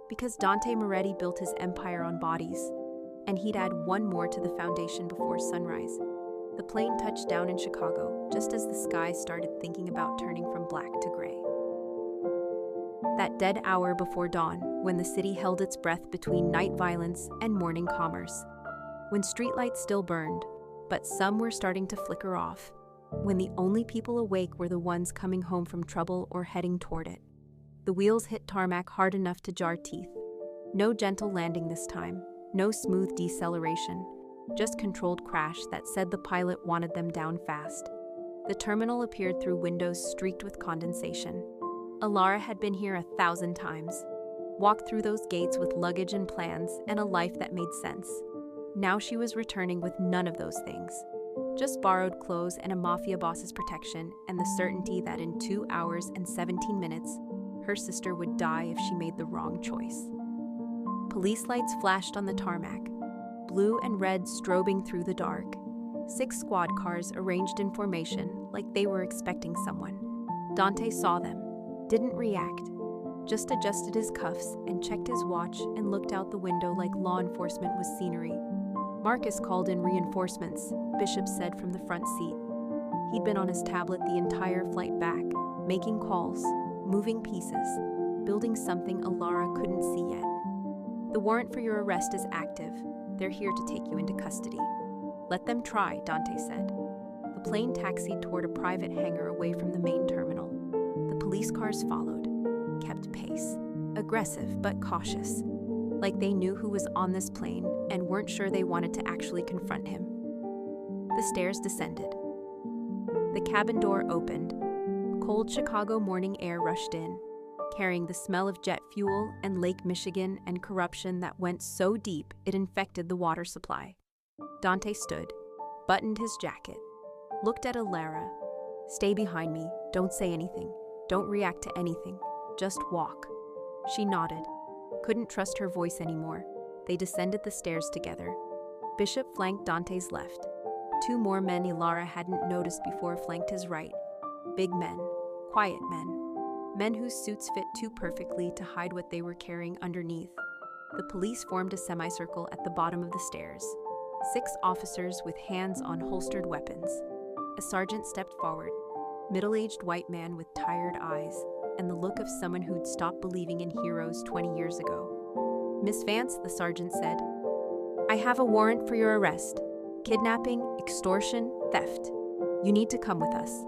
Because Dante Moretti built his empire on bodies, and he'd add one more to the foundation before sunrise. The plane touched down in Chicago, just as the sky started thinking about turning from black to gray. That dead hour before dawn, when the city held its breath between night violence and morning commerce. When streetlights still burned, but some were starting to flicker off. When the only people awake were the ones coming home from trouble or heading toward it. The wheels hit tarmac hard enough to jar teeth. No gentle landing this time, no smooth deceleration, just controlled crash that said the pilot wanted them down fast. The terminal appeared through windows streaked with condensation. Alara had been here 1,000 times, walked through those gates with luggage and plans and a life that made sense. Now she was returning with none of those things. Just borrowed clothes and a Mafia boss's protection and the certainty that in 2 hours and 17 minutes, her sister would die if she made the wrong choice. Police lights flashed on the tarmac, blue and red strobing through the dark. 6 squad cars arranged in formation like they were expecting someone. Dante saw them, didn't react, just adjusted his cuffs and checked his watch and looked out the window like law enforcement was scenery. "Marcus called in reinforcements," Bishop said from the front seat. He'd been on his tablet the entire flight back, making calls, moving pieces, building something Alara couldn't see yet. "The warrant for your arrest is active. They're here to take you into custody." "Let them try," Dante said. The plane taxied toward a private hangar away from the main terminal. The police cars followed, kept pace, aggressive but cautious, like they knew who was on this plane and weren't sure they wanted to actually confront him. The stairs descended. The cabin door opened. Cold Chicago morning air rushed in, carrying the smell of jet fuel and Lake Michigan and corruption that went so deep it infected the water supply. Dante stood, buttoned his jacket, looked at Alara. "Stay behind me, don't say anything, don't react to anything, just walk." She nodded, couldn't trust her voice anymore. They descended the stairs together. Bishop flanked Dante's left. 2 more men Alara hadn't noticed before flanked his right. Big men, quiet men whose suits fit too perfectly to hide what they were carrying underneath. The police formed a semicircle at the bottom of the stairs. 6 officers with hands on holstered weapons. A sergeant stepped forward, middle-aged white man with tired eyes and the look of someone who'd stopped believing in heroes 20 years ago. "Miss Vance," the sergeant said, "I have a warrant for your arrest. Kidnapping, extortion, theft. You need to come with us."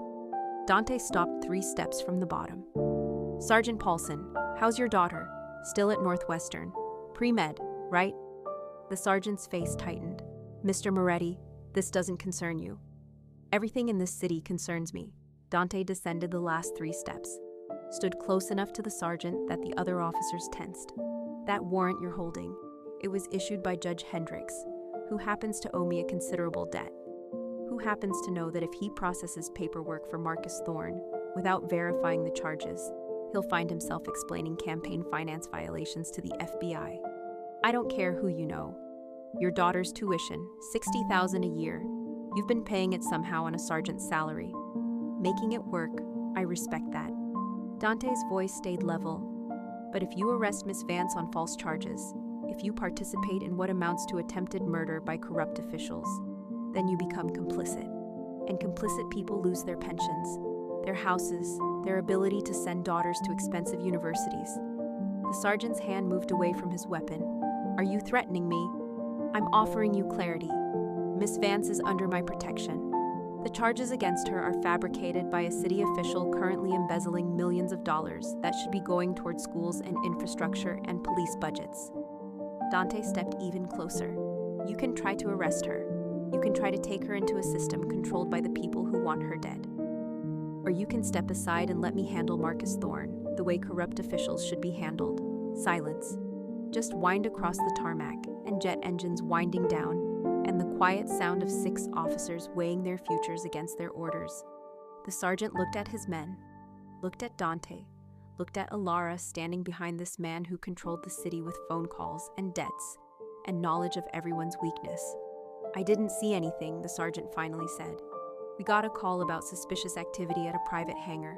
Dante stopped 3 steps from the bottom. "Sergeant Paulson, how's your daughter? Still at Northwestern. Pre-med, right?" The sergeant's face tightened. "Mr. Moretti, this doesn't concern you." "Everything in this city concerns me." Dante descended the last 3 steps, stood close enough to the sergeant that the other officers tensed. "That warrant you're holding, it was issued by Judge Hendricks, who happens to owe me a considerable debt. Who happens to know that if he processes paperwork for Marcus Thorne, without verifying the charges, he'll find himself explaining campaign finance violations to the FBI. I don't care who you know. Your daughter's tuition, $60,000 a year. You've been paying it somehow on a sergeant's salary. Making it work, I respect that." Dante's voice stayed level. "But if you arrest Miss Vance on false charges, if you participate in what amounts to attempted murder by corrupt officials, then you become complicit. And complicit people lose their pensions, their houses, their ability to send daughters to expensive universities." The sergeant's hand moved away from his weapon. "Are you threatening me? I'm offering you clarity. Miss Vance is under my protection. The charges against her are fabricated by a city official currently embezzling millions of dollars that should be going toward schools and infrastructure and police budgets." Dante stepped even closer. "You can try to arrest her. You can try to take her into a system controlled by the people who want her dead. Or you can step aside and let me handle Marcus Thorne the way corrupt officials should be handled. Silence. Just whined across the tarmac, and jet engines winding down, and the quiet sound of 6 officers weighing their futures against their orders. The sergeant looked at his men, looked at Dante, looked at Alara standing behind this man who controlled the city with phone calls and debts and knowledge of everyone's weakness. "I didn't see anything," the sergeant finally said. "We got a call about suspicious activity at a private hangar.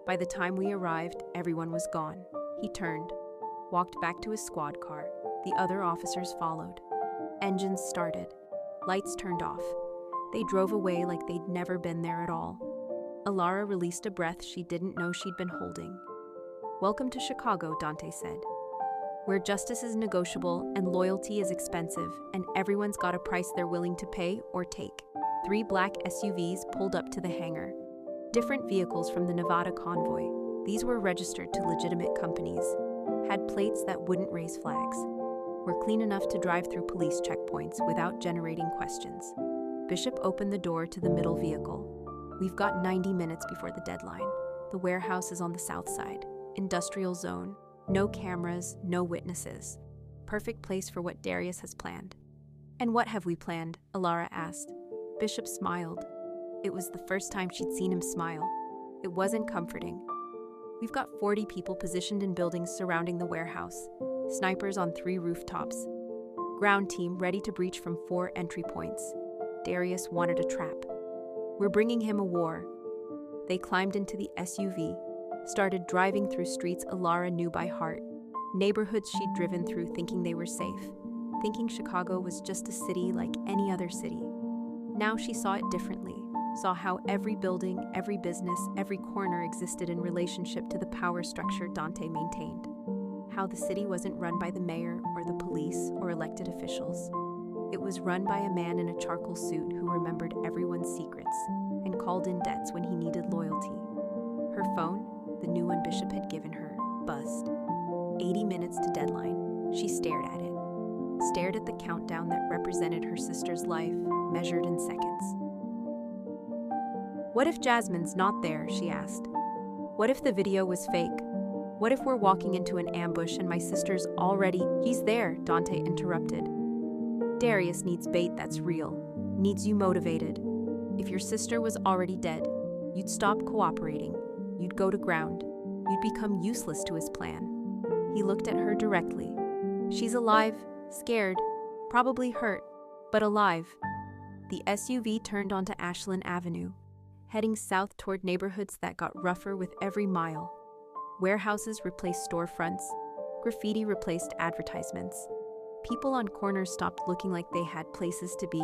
By the time we arrived, everyone was gone." He turned, walked back to his squad car. The other officers followed. Engines started. Lights turned off. They drove away like they'd never been there at all. Alara released a breath she didn't know she'd been holding. "Welcome to Chicago," Dante said, "where justice is negotiable and loyalty is expensive, and everyone's got a price they're willing to pay or take." 3 black SUVs pulled up to the hangar. Different vehicles from the Nevada convoy. These were registered to legitimate companies, had plates that wouldn't raise flags, were clean enough to drive through police checkpoints without generating questions. Bishop opened the door to the middle vehicle. "We've got 90 minutes before the deadline. The warehouse is on the south side. Industrial zone. No cameras, no witnesses. Perfect place for what Darius has planned." "And what have we planned?" Alara asked. Bishop smiled. It was the first time she'd seen him smile. It wasn't comforting. "We've got 40 people positioned in buildings surrounding the warehouse. Snipers on 3 rooftops. Ground team ready to breach from 4 entry points. Darius wanted a trap. We're bringing him a war." They climbed into the SUV, started driving through streets Alara knew by heart, neighborhoods she'd driven through thinking they were safe, thinking Chicago was just a city like any other city. Now she saw it differently, saw how every building, every business, every corner existed in relationship to the power structure Dante maintained. How the city wasn't run by the mayor or the police or elected officials. It was run by a man in a charcoal suit who remembered everyone's secrets and called in debts when he needed loyalty. Her phone, the new one Bishop had given her, buzzed. 80 minutes to deadline. She stared at it. Stared at the countdown that represented her sister's life, measured in seconds. "What if Jasmine's not there?" she asked. "What if the video was fake? What if we're walking into an ambush and my sister's already—" "He's there," Dante interrupted. "Darius needs bait that's real, needs you motivated. If your sister was already dead, you'd stop cooperating, you'd go to ground, you'd become useless to his plan." He looked at her directly. "She's alive, scared, probably hurt, but alive." The SUV turned onto Ashland Avenue, heading south toward neighborhoods that got rougher with every mile. Warehouses replaced storefronts, graffiti replaced advertisements. People on corners stopped looking like they had places to be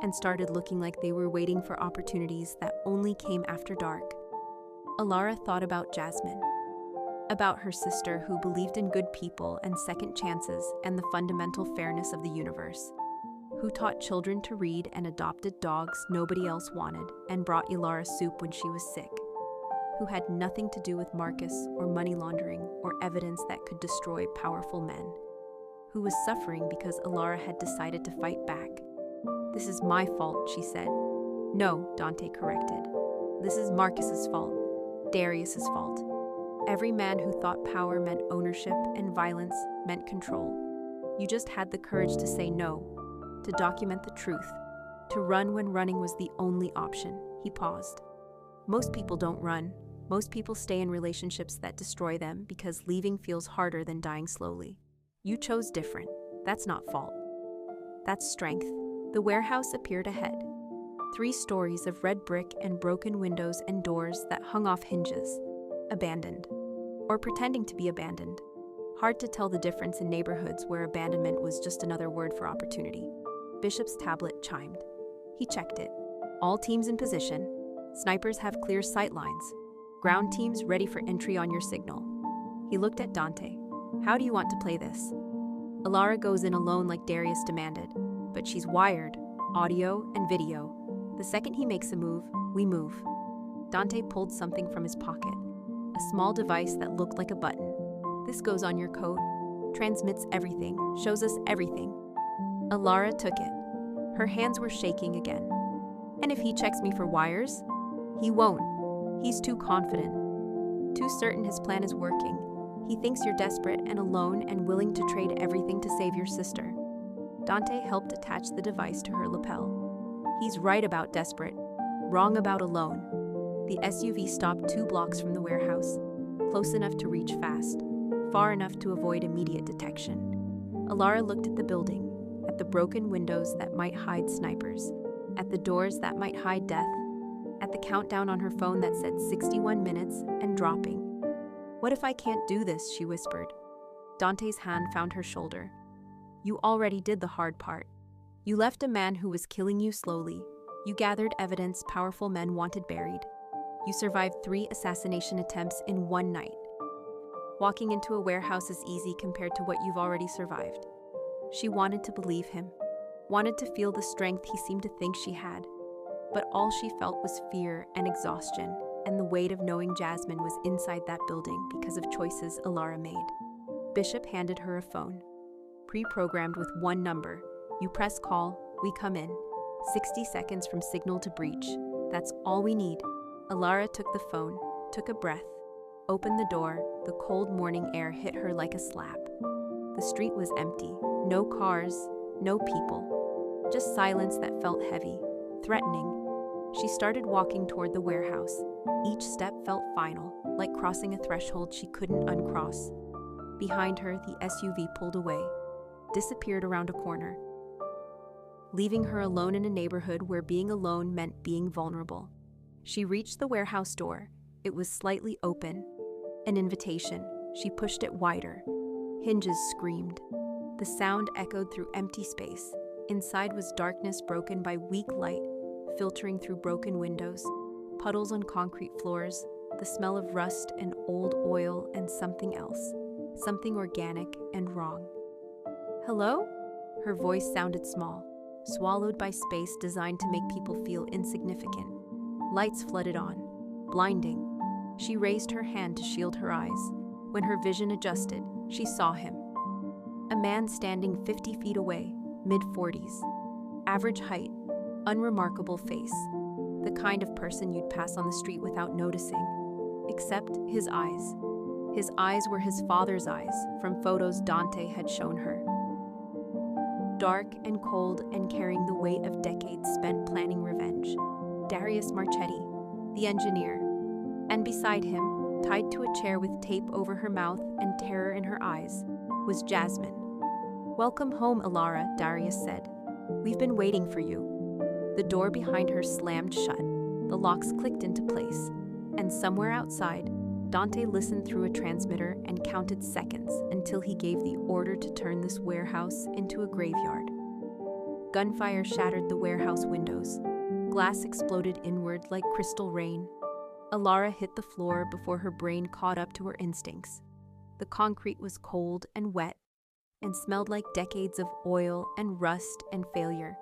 and started looking like they were waiting for opportunities that only came after dark. Alara thought about Jasmine, about her sister who believed in good people and second chances and the fundamental fairness of the universe, who taught children to read and adopted dogs nobody else wanted and brought Alara soup when she was sick, who had nothing to do with Marcus or money laundering or evidence that could destroy powerful men, who was suffering because Alara had decided to fight back. "This is my fault," she said. "No," Dante corrected. "This is Marcus's fault, Darius's fault. Every man who thought power meant ownership and violence meant control. You just had the courage to say no, to document the truth, to run when running was the only option." He paused. "Most people don't run. Most people stay in relationships that destroy them because leaving feels harder than dying slowly. You chose different. That's not fault. That's strength." The warehouse appeared ahead. 3 stories of red brick and broken windows and doors that hung off hinges. Abandoned. Or pretending to be abandoned. Hard to tell the difference in neighborhoods where abandonment was just another word for opportunity. Bishop's tablet chimed. He checked it. "All teams in position. Snipers have clear sight lines. Ground teams ready for entry on your signal." He looked at Dante. "How do you want to play this?" Alara goes in alone like Darius demanded, but she's wired, audio and video. The second he makes a move, we move. Dante pulled something from his pocket, a small device that looked like a button. "This goes on your coat, transmits everything, shows us everything." Alara took it. Her hands were shaking again. "And if he checks me for wires?" "He won't. He's too confident. Too certain his plan is working. He thinks you're desperate and alone and willing to trade everything to save your sister. Dante helped attach the device to her lapel. He's right about desperate, wrong about alone. The SUV stopped 2 blocks from the warehouse, close enough to reach fast, far enough to avoid immediate detection. Alara looked at the building, at the broken windows that might hide snipers, at the doors that might hide death, at the countdown on her phone that said 61 minutes and dropping. "What if I can't do this?" she whispered. Dante's hand found her shoulder. "You already did the hard part. You left a man who was killing you slowly. You gathered evidence powerful men wanted buried. You survived 3 assassination attempts in 1 night. Walking into a warehouse is easy compared to what you've already survived." She wanted to believe him, wanted to feel the strength he seemed to think she had. But all she felt was fear and exhaustion, and the weight of knowing Jasmine was inside that building because of choices Alara made. Bishop handed her a phone, pre-programmed with 1 number. You press call, we come in. 60 seconds from signal to breach. That's all we need. Alara took the phone, took a breath, opened the door. The cold morning air hit her like a slap. The street was empty. No cars, no people. Just silence that felt heavy, threatening. She started walking toward the warehouse. Each step felt final, like crossing a threshold she couldn't uncross. Behind her, the SUV pulled away, disappeared around a corner, leaving her alone in a neighborhood where being alone meant being vulnerable. She reached the warehouse door. It was slightly open. An invitation. She pushed it wider. Hinges screamed. The sound echoed through empty space. Inside was darkness broken by weak light, filtering through broken windows, puddles on concrete floors, the smell of rust and old oil and something else, something organic and wrong. "Hello?" Her voice sounded small, swallowed by space designed to make people feel insignificant. Lights flooded on, blinding. She raised her hand to shield her eyes. When her vision adjusted, she saw him. A man standing 50 feet away, mid-40s. Average height, unremarkable face. The kind of person you'd pass on the street without noticing. Except his eyes. His eyes were his father's eyes, from photos Dante had shown her. Dark and cold and carrying the weight of decades spent planning revenge. Darius Marchetti, the engineer. And beside him, tied to a chair with tape over her mouth and terror in her eyes, was Jasmine. "Welcome home, Alara," Darius said. "We've been waiting for you." The door behind her slammed shut. The locks clicked into place. And somewhere outside, Dante listened through a transmitter and counted seconds until he gave the order to turn this warehouse into a graveyard. Gunfire shattered the warehouse windows. Glass exploded inward like crystal rain. Alara hit the floor before her brain caught up to her instincts. The concrete was cold and wet and smelled like decades of oil and rust and failure.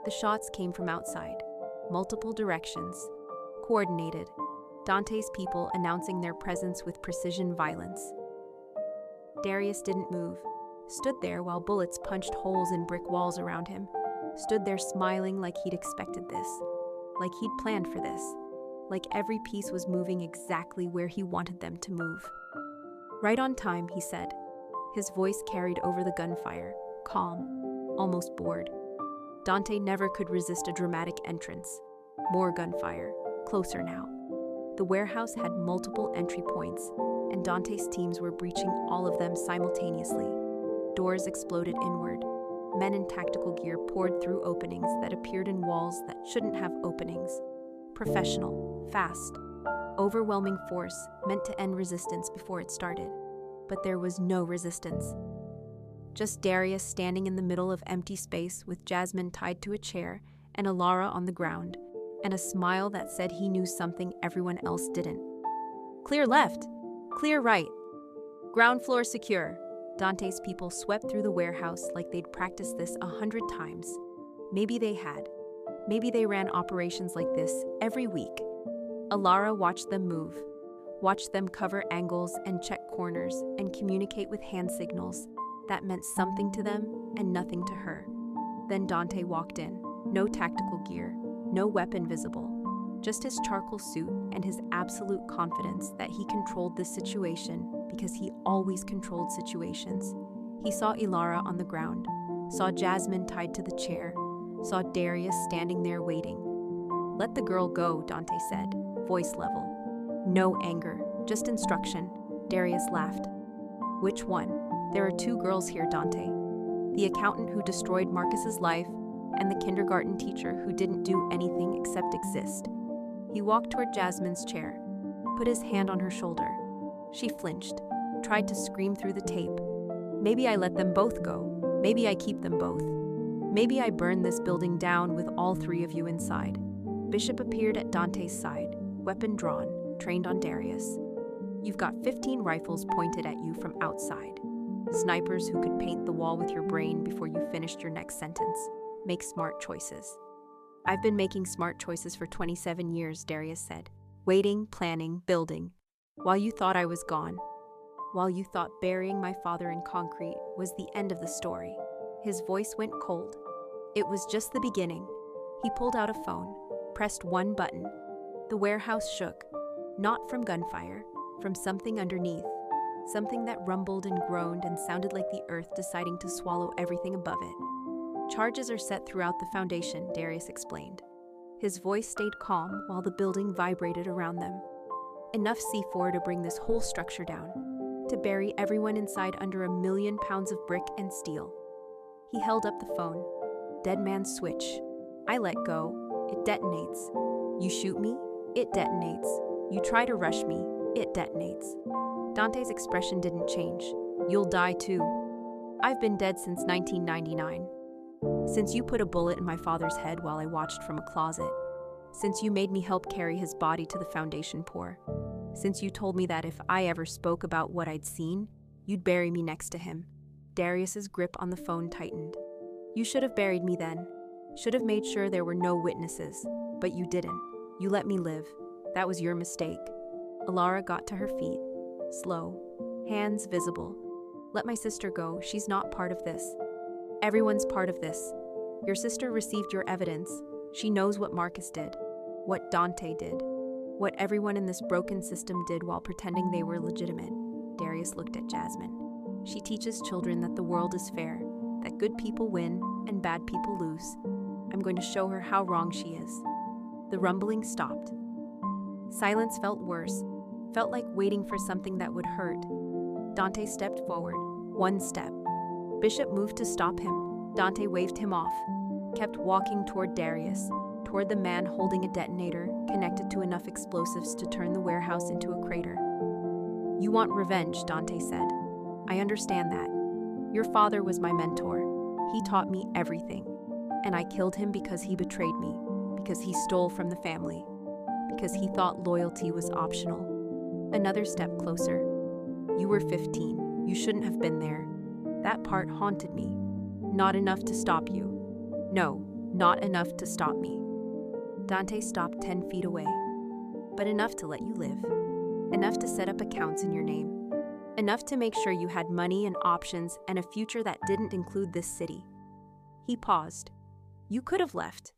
The shots came from outside, multiple directions, coordinated. Dante's people announcing their presence with precision violence. Darius didn't move, stood there while bullets punched holes in brick walls around him, stood there smiling like he'd expected this, like he'd planned for this, like every piece was moving exactly where he wanted them to move. "Right on time," he said. His voice carried over the gunfire, calm, almost bored. Dante never could resist a dramatic entrance. More gunfire, closer now. The warehouse had multiple entry points, and Dante's teams were breaching all of them simultaneously. Doors exploded inward. Men in tactical gear poured through openings that appeared in walls that shouldn't have openings. Professional, fast, overwhelming force meant to end resistance before it started. But there was no resistance. Just Darius standing in the middle of empty space with Jasmine tied to a chair and Alara on the ground, and a smile that said he knew something everyone else didn't. "Clear left, clear right. Ground floor secure." Dante's people swept through the warehouse like they'd practiced this 100 times. Maybe they had. Maybe they ran operations like this every week. Alara watched them move, watched them cover angles and check corners and communicate with hand signals that meant something to them and nothing to her. Then Dante walked in. No tactical gear, no weapon visible, just his charcoal suit and his absolute confidence that he controlled this situation because he always controlled situations. He saw Ilara on the ground, saw Jasmine tied to the chair, saw Darius standing there waiting. "Let the girl go," Dante said, voice level. No anger, just instruction. Darius laughed. "Which one? There are two girls here, Dante. The accountant who destroyed Marcus's life and the kindergarten teacher who didn't do anything except exist." He walked toward Jasmine's chair, put his hand on her shoulder. She flinched, tried to scream through the tape. "Maybe I let them both go. Maybe I keep them both. Maybe I burn this building down with all three of you inside." Bishop appeared at Dante's side, weapon drawn, trained on Darius. "You've got 15 rifles pointed at you from outside. Snipers who could paint the wall with your brain before you finished your next sentence. Make smart choices." "I've been making smart choices for 27 years, Darius said. "Waiting, planning, building. While you thought I was gone. While you thought burying my father in concrete was the end of the story." His voice went cold. It was just the beginning. He pulled out a phone, pressed one button. The warehouse shook, not from gunfire, from something underneath. Something that rumbled and groaned and sounded like the earth deciding to swallow everything above it. "Charges are set throughout the foundation," Darius explained. His voice stayed calm while the building vibrated around them. "Enough C4 to bring this whole structure down, to bury everyone inside under 1,000,000 pounds of brick and steel." He held up the phone. "Dead man's switch. I let go. It detonates. You shoot me, it detonates. You try to rush me, it detonates." Dante's expression didn't change. "You'll die too. I've been dead since 1999. Since you put a bullet in my father's head while I watched from a closet. Since you made me help carry his body to the foundation pour. Since you told me that if I ever spoke about what I'd seen, you'd bury me next to him." Darius's grip on the phone tightened. "You should have buried me then. Should have made sure there were no witnesses. But you didn't. You let me live. That was your mistake." Ilara got to her feet, slow, hands visible. "Let my sister go. She's not part of this. Everyone's part of this. Your sister received your evidence. She knows what Marcus did, what Dante did, what everyone in this broken system did while pretending they were legitimate." Darius looked at Jasmine. "She teaches children that the world is fair, that good people win and bad people lose. I'm going to show her how wrong she is." The rumbling stopped. Silence felt worse, felt like waiting for something that would hurt. Dante stepped forward, one step. Bishop moved to stop him. Dante waved him off, kept walking toward Darius, toward the man holding a detonator connected to enough explosives to turn the warehouse into a crater. "You want revenge," Dante said. "I understand that. Your father was my mentor. He taught me everything. And I killed him because he betrayed me, because he stole from the family, because he thought loyalty was optional." Another step closer. "You were 15. You shouldn't have been there. That part haunted me. Not enough to stop you. No, not enough to stop me." Dante stopped 10 feet away. "But enough to let you live. Enough to set up accounts in your name. Enough to make sure you had money and options and a future that didn't include this city." He paused. "You could have left,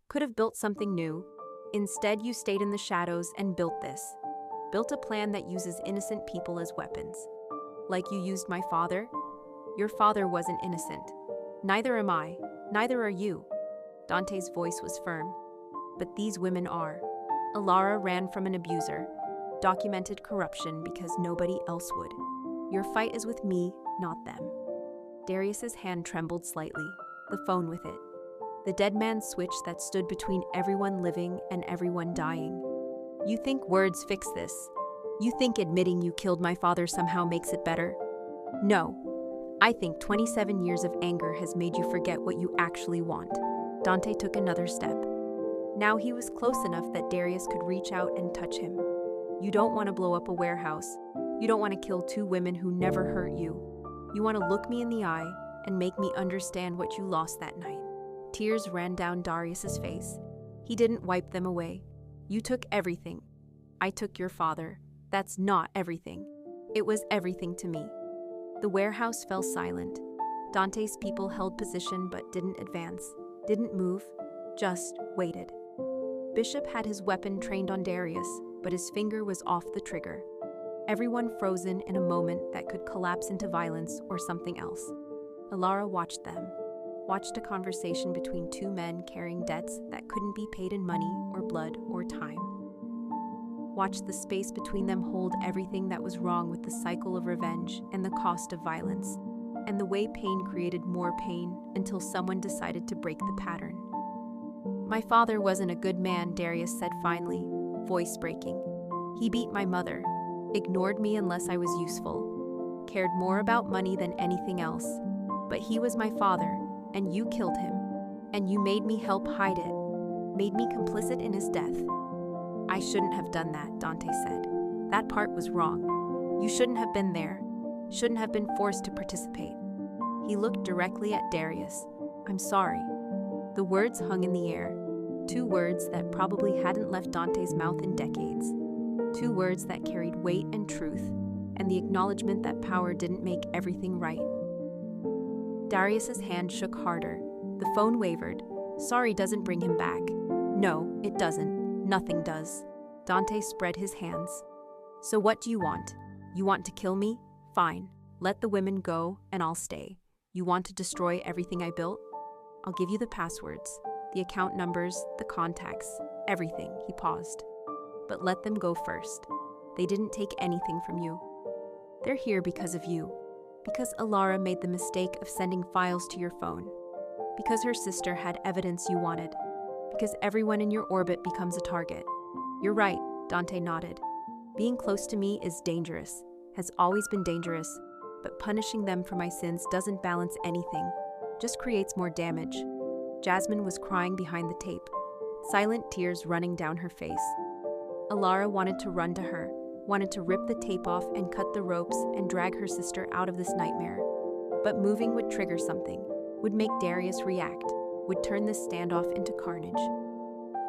could have built something new. Instead, you stayed in the shadows and built this. Built a plan that uses innocent people as weapons. Like you used my father? Your father wasn't innocent. Neither am I. Neither are you." Dante's voice was firm. "But these women are." Ilara ran from an abuser, documented corruption because nobody else would. "Your fight is with me, not them." Darius's hand trembled slightly, the phone with it. The dead man's switch that stood between everyone living and everyone dying. "You think words fix this? You think admitting you killed my father somehow makes it better? No. I think 27 years of anger has made you forget what you actually want." Dante took another step. Now he was close enough that Darius could reach out and touch him. "You don't want to blow up a warehouse. You don't want to kill two women who never hurt you. You want to look me in the eye and make me understand what you lost that night." Tears ran down Darius's face. He didn't wipe them away. "You took everything. I took your father. That's not everything. It was everything to me." The warehouse fell silent. Dante's people held position but didn't advance, didn't move, just waited. Bishop had his weapon trained on Darius, but his finger was off the trigger. Everyone frozen in a moment that could collapse into violence or something else. Alara watched them, watched a conversation between two men carrying debts that couldn't be paid in money or blood or time. Watched the space between them hold everything that was wrong with the cycle of revenge and the cost of violence, and the way pain created more pain until someone decided to break the pattern. My father wasn't a good man, Darius said finally, voice breaking. He beat my mother, ignored me unless I was useful, cared more about money than anything else. But he was my father, and you killed him, and you made me help hide it, made me complicit in his death. I shouldn't have done that, Dante said. That part was wrong. You shouldn't have been there, shouldn't have been forced to participate. He looked directly at Darius. I'm sorry. The words hung in the air, 2 words that probably hadn't left Dante's mouth in decades, 2 words that carried weight and truth, and the acknowledgement that power didn't make everything right. Darius's hand shook harder. The phone wavered. Sorry doesn't bring him back. No, it doesn't. Nothing does. Dante spread his hands. So what do you want? You want to kill me? Fine. Let the women go, and I'll stay. You want to destroy everything I built? I'll give you the passwords, the account numbers, the contacts, everything. He paused. But let them go first. They didn't take anything from you. They're here because of you. Because Alara made the mistake of sending files to your phone. Because her sister had evidence you wanted. Because everyone in your orbit becomes a target. You're right, Dante nodded. Being close to me is dangerous, has always been dangerous, but punishing them for my sins doesn't balance anything, just creates more damage. Jasmine was crying behind the tape, silent tears running down her face. Alara wanted to run to her, wanted to rip the tape off and cut the ropes and drag her sister out of this nightmare. But moving would trigger something, would make Darius react, would turn this standoff into carnage.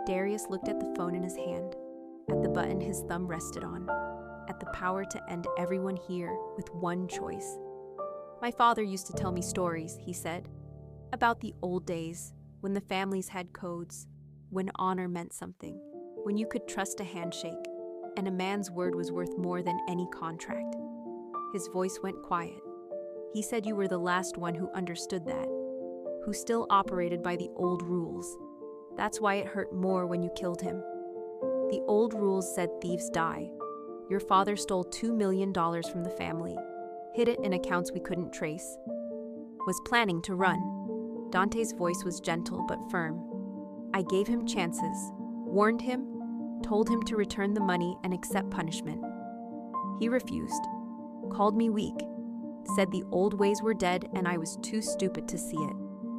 Darius looked at the phone in his hand, at the button his thumb rested on, at the power to end everyone here with one choice. My father used to tell me stories, he said, about the old days, when the families had codes, when honor meant something, when you could trust a handshake, and a man's word was worth more than any contract. His voice went quiet. He said you were the last one who understood that, who still operated by the old rules. That's why it hurt more when you killed him. The old rules said thieves die. Your father stole $2 million from the family, hid it in accounts we couldn't trace, was planning to run. Dante's voice was gentle but firm. I gave him chances, warned him, told him to return the money and accept punishment. He refused, called me weak, said the old ways were dead and I was too stupid to see it.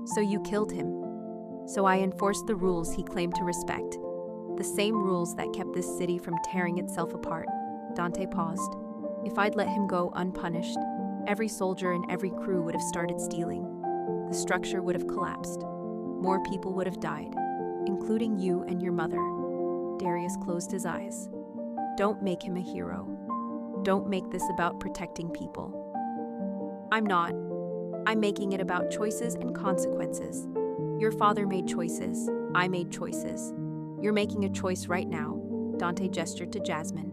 So you killed him. So I enforced the rules he claimed to respect, the same rules that kept this city from tearing itself apart. Dante paused. If I'd let him go unpunished, every soldier and every crew would have started stealing. The structure would have collapsed. More people would have died, including you and your mother. Darius closed his eyes. Don't make him a hero. Don't make this about protecting people. I'm not. I'm making it about choices and consequences. Your father made choices. I made choices. You're making a choice right now. Dante gestured to Jasmine.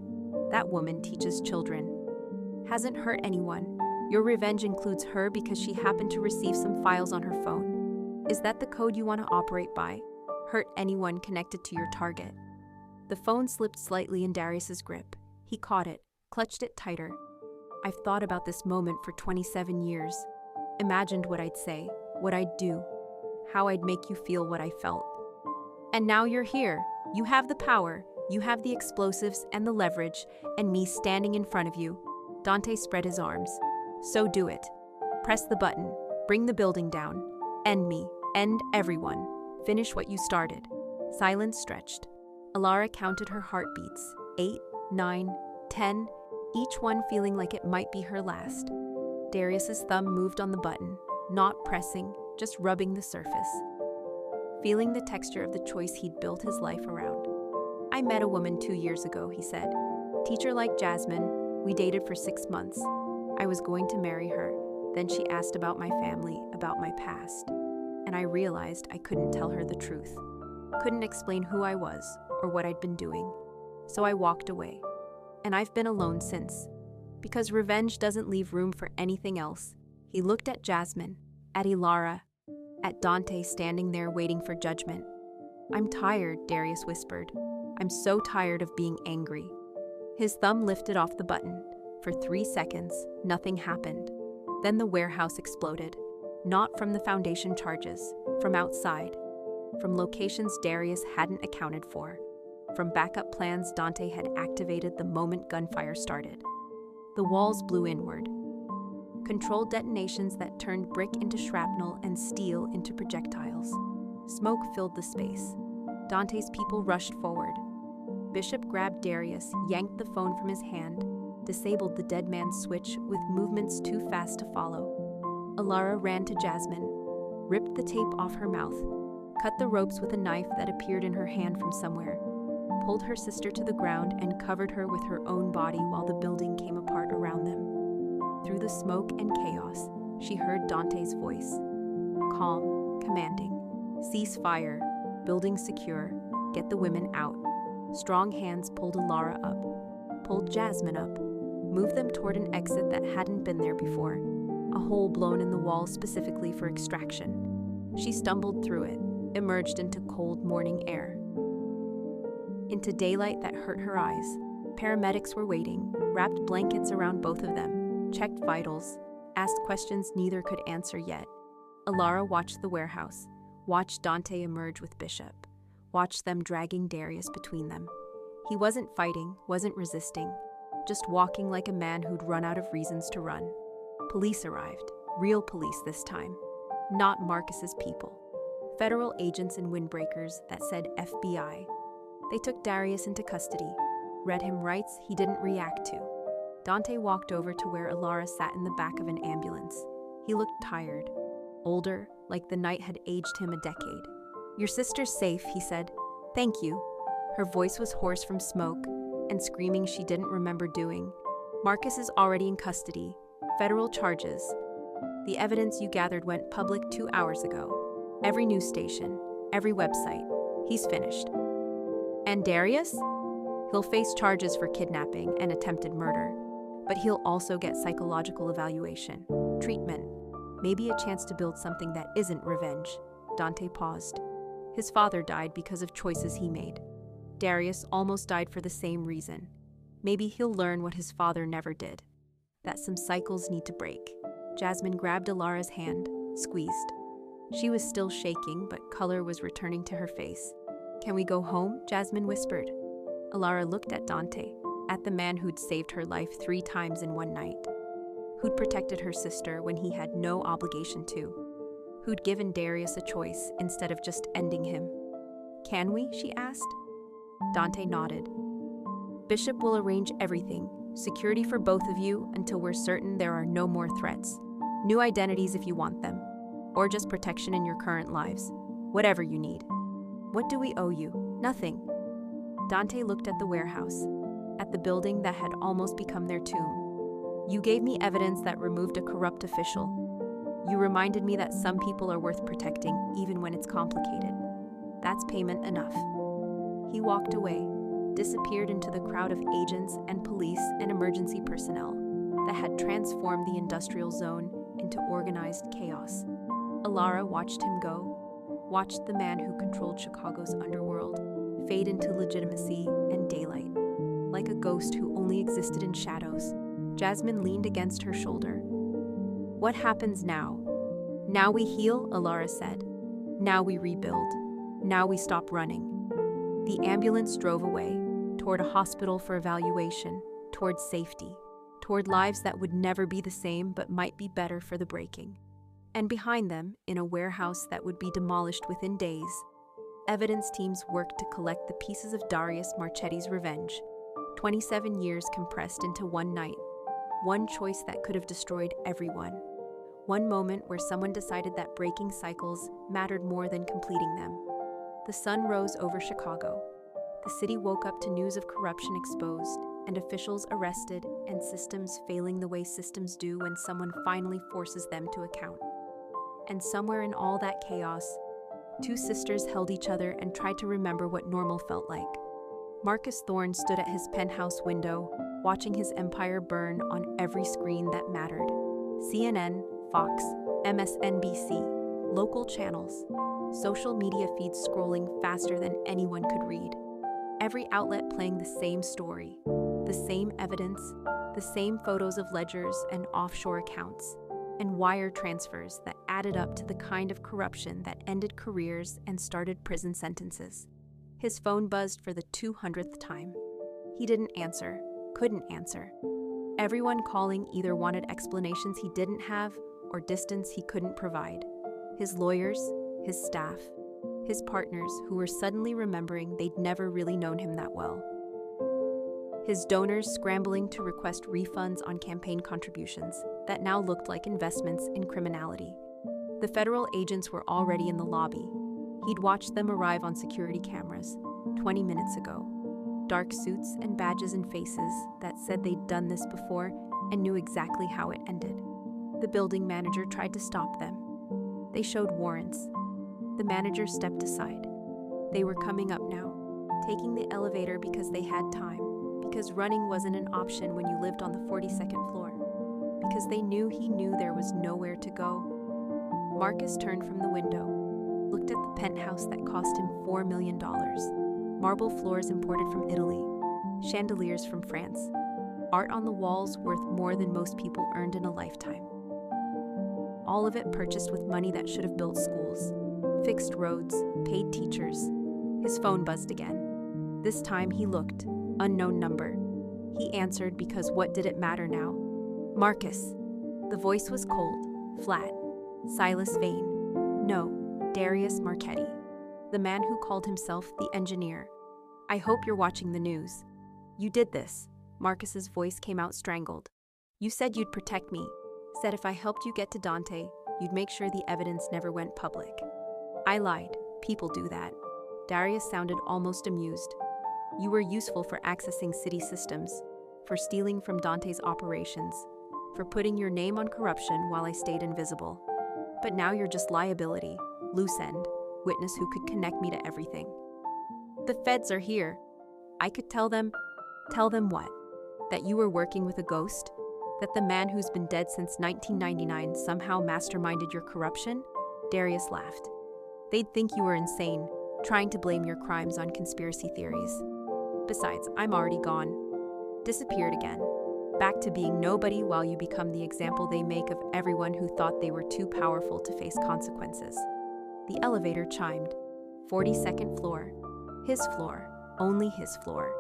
That woman teaches children. Hasn't hurt anyone. Your revenge includes her because she happened to receive some files on her phone. Is that the code you want to operate by? Hurt anyone connected to your target. The phone slipped slightly in Darius's grip. He caught it, clutched it tighter. I've thought about this moment for 27 years. Imagined what I'd say, what I'd do, how I'd make you feel what I felt. And now you're here. You have the power, you have the explosives and the leverage, and me standing in front of you. Dante spread his arms. So do it. Press the button. Bring the building down. End me. End everyone. Finish what you started. Silence stretched. Alara counted her heartbeats. 8, 9, 10, each one feeling like it might be her last. Darius's thumb moved on the button, not pressing, just rubbing the surface. Feeling the texture of the choice he'd built his life around. I met a woman 2 years ago, he said. Teacher like Jasmine. We dated for 6 months. I was going to marry her. Then she asked about my family, about my past. And I realized I couldn't tell her the truth. Couldn't explain who I was or what I'd been doing. So I walked away. And I've been alone since. Because revenge doesn't leave room for anything else. He looked at Jasmine, at Ilara, at Dante standing there waiting for judgment. I'm tired, Darius whispered. I'm so tired of being angry. His thumb lifted off the button. For 3 seconds, nothing happened. Then the warehouse exploded. Not from the foundation charges, from outside. From locations Darius hadn't accounted for. From backup plans Dante had activated the moment gunfire started. The walls blew inward. Controlled detonations that turned brick into shrapnel and steel into projectiles. Smoke filled the space. Dante's people rushed forward. Bishop grabbed Darius, yanked the phone from his hand, disabled the dead man's switch with movements too fast to follow. Ilara ran to Jasmine, ripped the tape off her mouth, cut the ropes with a knife that appeared in her hand from somewhere, pulled her sister to the ground and covered her with her own body while the building came apart around them. Through the smoke and chaos, she heard Dante's voice. Calm, commanding. Cease fire, building secure, get the women out. Strong hands pulled Ilara up, pulled Jasmine up, moved them toward an exit that hadn't been there before, a hole blown in the wall specifically for extraction. She stumbled through it, emerged into cold morning air. Into daylight that hurt her eyes. Paramedics were waiting, wrapped blankets around both of them, checked vitals, asked questions neither could answer yet. Ilara watched the warehouse, watched Dante emerge with Bishop, watched them dragging Darius between them. He wasn't fighting, wasn't resisting, just walking like a man who'd run out of reasons to run. Police arrived, real police this time, not Marcus's people. Federal agents and windbreakers that said FBI. They took Darius into custody, read him rights he didn't react to. Dante walked over to where Ilara sat in the back of an ambulance. He looked tired, older, like the night had aged him a decade. Your sister's safe, he said. Thank you. Her voice was hoarse from smoke and screaming she didn't remember doing. Marcus is already in custody. Federal charges. The evidence you gathered went public 2 hours ago. Every news station, every website. He's finished. And Darius? He'll face charges for kidnapping and attempted murder, but he'll also get psychological evaluation, treatment, maybe a chance to build something that isn't revenge. Dante paused. His father died because of choices he made. Darius almost died for the same reason. Maybe he'll learn what his father never did, that some cycles need to break. Jasmine grabbed Ilara's hand, squeezed. She was still shaking, but color was returning to her face. Can we go home? Jasmine whispered. Ilara looked at Dante, at the man who'd saved her life 3 times in one night, who'd protected her sister when he had no obligation to, who'd given Darius a choice instead of just ending him. Can we? She asked. Dante nodded. Bishop will arrange everything, security for both of you until we're certain there are no more threats. New identities if you want them, or just protection in your current lives. Whatever you need. What do we owe you? Nothing. Dante looked at the warehouse, at the building that had almost become their tomb. You gave me evidence that removed a corrupt official. You reminded me that some people are worth protecting, even when it's complicated. That's payment enough. He walked away, disappeared into the crowd of agents and police and emergency personnel that had transformed the industrial zone into organized chaos. Ilara watched him go, watched the man who controlled Chicago's underworld fade into legitimacy and daylight, like a ghost who only existed in shadows. Jasmine leaned against her shoulder. What happens now? Now we heal, Ilara said. Now we rebuild. Now we stop running. The ambulance drove away, toward a hospital for evaluation, toward safety, toward lives that would never be the same but might be better for the breaking. And behind them, in a warehouse that would be demolished within days, evidence teams worked to collect the pieces of Darius Marchetti's revenge. 27 years compressed into one night. One choice that could have destroyed everyone. One moment where someone decided that breaking cycles mattered more than completing them. The sun rose over Chicago. The city woke up to news of corruption exposed, and officials arrested, and systems failing the way systems do when someone finally forces them to account. And somewhere in all that chaos, Two sisters held each other and tried to remember what normal felt like. Marcus Thorne stood at his penthouse window, watching his empire burn on every screen that mattered. CNN, Fox, MSNBC, local channels, social media feeds scrolling faster than anyone could read. Every outlet playing the same story, the same evidence, the same photos of ledgers and offshore accounts, and wire transfers that added up to the kind of corruption that ended careers and started prison sentences. His phone buzzed for the 200th time. He didn't answer, couldn't answer. Everyone calling either wanted explanations he didn't have or distance he couldn't provide. His lawyers, his staff, his partners who were suddenly remembering they'd never really known him that well. His donors scrambling to request refunds on campaign contributions that now looked like investments in criminality. The federal agents were already in the lobby. He'd watched them arrive on security cameras 20 minutes ago. Dark suits and badges and faces that said they'd done this before and knew exactly how it ended. The building manager tried to stop them. They showed warrants. The manager stepped aside. They were coming up now, taking the elevator because they had time, because running wasn't an option when you lived on the 42nd floor, because they knew he knew there was nowhere to go. Marcus turned from the window, looked at the penthouse that cost him $4 million, marble floors imported from Italy, chandeliers from France, art on the walls worth more than most people earned in a lifetime. All of it purchased with money that should have built schools, fixed roads, paid teachers. His phone buzzed again. This time he looked. Unknown number. He answered because what did it matter now? Marcus. The voice was cold, flat. Silas Vane. No, Darius Marchetti. The man who called himself the engineer. I hope you're watching the news. You did this. Marcus's voice came out strangled. You said you'd protect me. Said if I helped you get to Dante, you'd make sure the evidence never went public. I lied. People do that. Darius sounded almost amused. You were useful for accessing city systems, for stealing from Dante's operations, for putting your name on corruption while I stayed invisible. But now you're just liability, loose end, witness who could connect me to everything. The feds are here. I could tell them what? That you were working with a ghost? That the man who's been dead since 1999 somehow masterminded your corruption? Darius laughed. They'd think you were insane, trying to blame your crimes on conspiracy theories. Besides, I'm already gone. Disappeared again. Back to being nobody while you become the example they make of everyone who thought they were too powerful to face consequences. The elevator chimed. 42nd floor. His floor. Only his floor.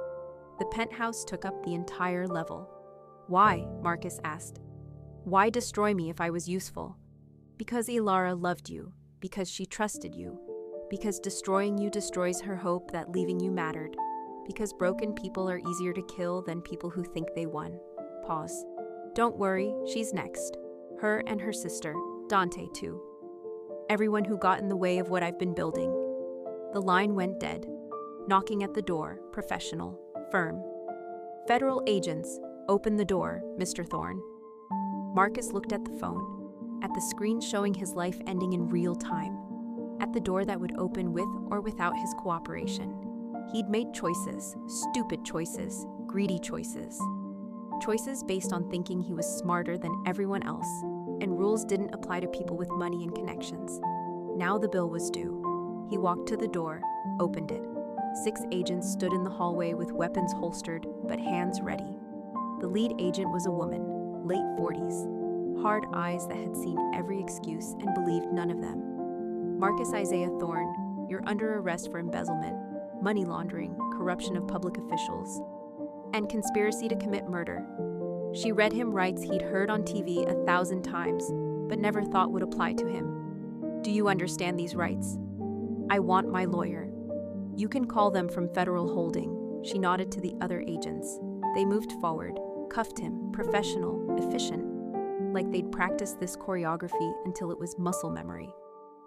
The penthouse took up the entire level. Why? Marcus asked. Why destroy me if I was useful? Because Ilara loved you. Because she trusted you. Because destroying you destroys her hope that leaving you mattered. Because broken people are easier to kill than people who think they won. Pause. Don't worry, she's next. Her and her sister, Dante too. Everyone who got in the way of what I've been building. The line went dead. Knocking at the door, professional, firm. Federal agents, open the door, Mr. Thorne. Marcus looked at the phone, at the screen showing his life ending in real time, at the door that would open with or without his cooperation. He'd made choices, stupid choices, greedy choices. Choices based on thinking he was smarter than everyone else, and rules didn't apply to people with money and connections. Now the bill was due. He walked to the door, opened it. 6 agents stood in the hallway with weapons holstered, but hands ready. The lead agent was a woman, late 40s, hard eyes that had seen every excuse and believed none of them. Marcus Isaiah Thorne, you're under arrest for embezzlement, money laundering, corruption of public officials, and conspiracy to commit murder. She read him rights he'd heard on TV 1,000 times, but never thought would apply to him. Do you understand these rights? I want my lawyer. You can call them from Federal Holding. She nodded to the other agents. They moved forward, cuffed him, professional, efficient, like they'd practiced this choreography until it was muscle memory.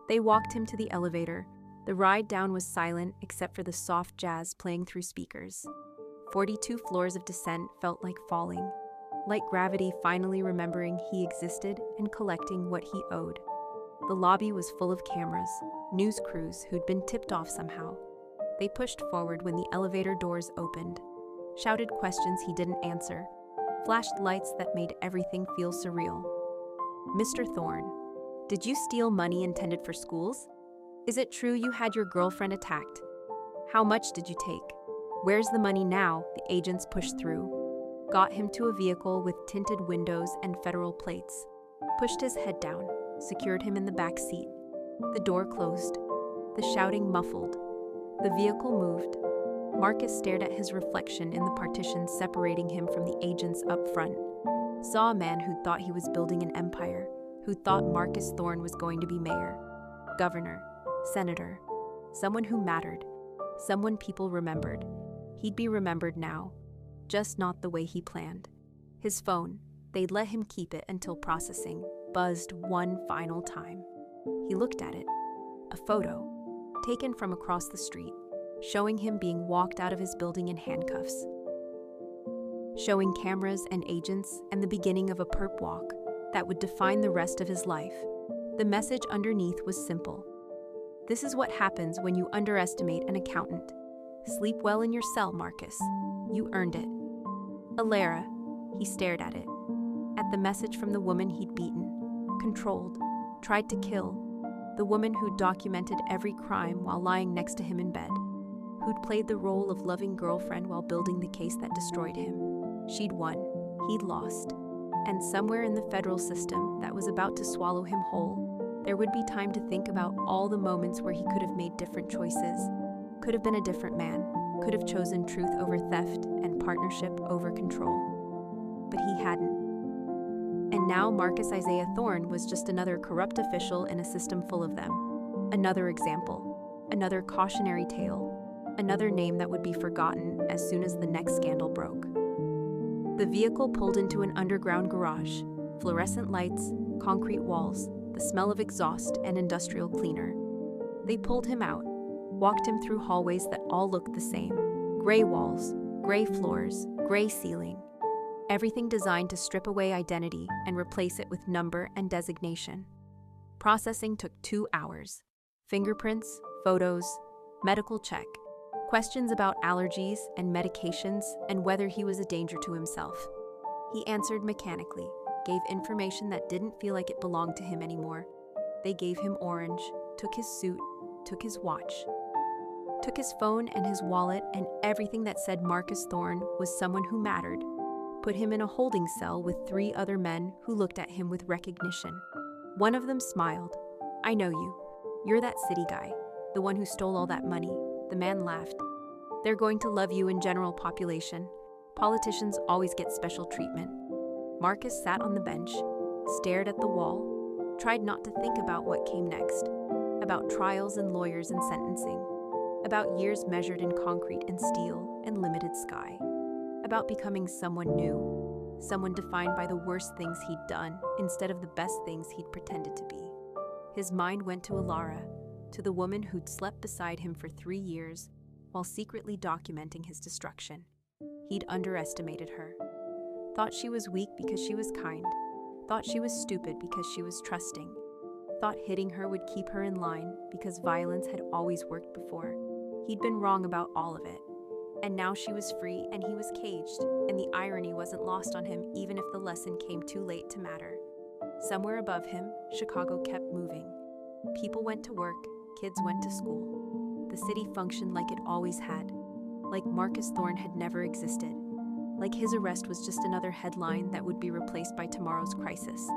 They walked him to the elevator. The ride down was silent except for the soft jazz playing through speakers. 42 floors of descent felt like falling, like gravity finally remembering he existed and collecting what he owed. The lobby was full of cameras, news crews who'd been tipped off somehow. They pushed forward when the elevator doors opened, shouted questions he didn't answer, flashed lights that made everything feel surreal. Mr. Thorne, did you steal money intended for schools? Is it true you had your girlfriend attacked? How much did you take? Where's the money now? The agents pushed through, got him to a vehicle with tinted windows and federal plates, pushed his head down, secured him in the back seat. The door closed, the shouting muffled. The vehicle moved. Marcus stared at his reflection in the partition separating him from the agents up front. Saw a man who thought he was building an empire, who thought Marcus Thorne was going to be mayor, governor, senator, someone who mattered, someone people remembered. He'd be remembered now, just not the way he planned. His phone, they'd let him keep it until processing, buzzed one final time. He looked at it. A photo, taken from across the street, showing him being walked out of his building in handcuffs. Showing cameras and agents and the beginning of a perp walk that would define the rest of his life. The message underneath was simple. This is what happens when you underestimate an accountant. Sleep well in your cell, Marcus. You earned it. Alara, he stared at it. At the message from the woman he'd beaten, controlled, tried to kill. The woman who'd documented every crime while lying next to him in bed. Who'd played the role of loving girlfriend while building the case that destroyed him. She'd won, he'd lost. And somewhere in the federal system that was about to swallow him whole, there would be time to think about all the moments where he could have made different choices, could have been a different man, could have chosen truth over theft and partnership over control. But he hadn't. And now Marcus Isaiah Thorne was just another corrupt official in a system full of them. Another example, another cautionary tale, another name that would be forgotten as soon as the next scandal broke. The vehicle pulled into an underground garage, fluorescent lights, concrete walls, the smell of exhaust and industrial cleaner. They pulled him out, walked him through hallways that all looked the same. Gray walls, gray floors, gray ceiling. Everything designed to strip away identity and replace it with number and designation. Processing took 2 hours. Fingerprints, photos, medical check, questions about allergies and medications and whether he was a danger to himself. He answered mechanically, gave information that didn't feel like it belonged to him anymore. They gave him orange, took his suit, took his watch, took his phone and his wallet and everything that said Marcus Thorne was someone who mattered. Put him in a holding cell with 3 other men who looked at him with recognition. One of them smiled. I know you. You're that city guy, the one who stole all that money. The man laughed. They're going to love you in general population. Politicians always get special treatment. Marcus sat on the bench, stared at the wall, tried not to think about what came next, about trials and lawyers and sentencing, about years measured in concrete and steel and limited sky. About becoming someone new, someone defined by the worst things he'd done instead of the best things he'd pretended to be. His mind went to Alara, to the woman who'd slept beside him for 3 years while secretly documenting his destruction. He'd underestimated her. Thought she was weak because she was kind. Thought she was stupid because she was trusting. Thought hitting her would keep her in line because violence had always worked before. He'd been wrong about all of it. And now she was free and he was caged, and the irony wasn't lost on him even if the lesson came too late to matter. Somewhere above him, Chicago kept moving. People went to work, kids went to school. The city functioned like it always had, like Marcus Thorne had never existed, like his arrest was just another headline that would be replaced by tomorrow's crisis.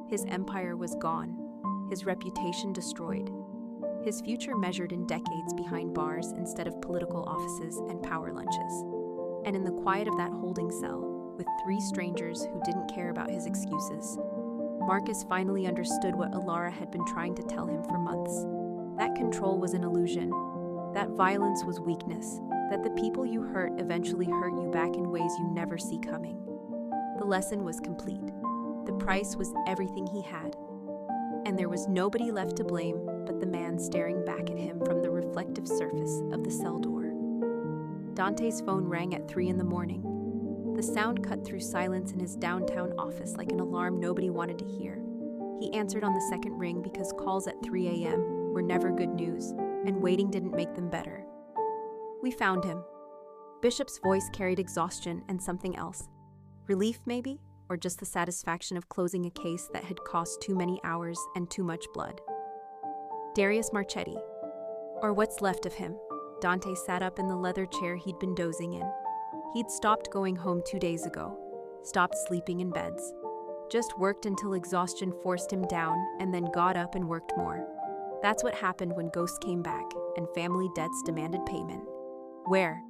His empire was gone, his reputation destroyed. His future measured in decades behind bars instead of political offices and power lunches. And in the quiet of that holding cell, with 3 strangers who didn't care about his excuses, Marcus finally understood what Alara had been trying to tell him for months. That control was an illusion. That violence was weakness. That the people you hurt eventually hurt you back in ways you never see coming. The lesson was complete. The price was everything he had. And there was nobody left to blame but the man staring back at him from the reflective surface of the cell door. Dante's phone rang at 3 a.m. The sound cut through silence in his downtown office like an alarm nobody wanted to hear. He answered on the second ring because calls at 3 a.m. were never good news, and waiting didn't make them better. We found him. Bishop's voice carried exhaustion and something else. Relief, maybe? Or just the satisfaction of closing a case that had cost too many hours and too much blood. Darius Marchetti. Or what's left of him. Dante sat up in the leather chair he'd been dozing in. He'd stopped going home 2 days ago, stopped sleeping in beds. Just worked until exhaustion forced him down and then got up and worked more. That's what happened when ghosts came back and family debts demanded payment. Where?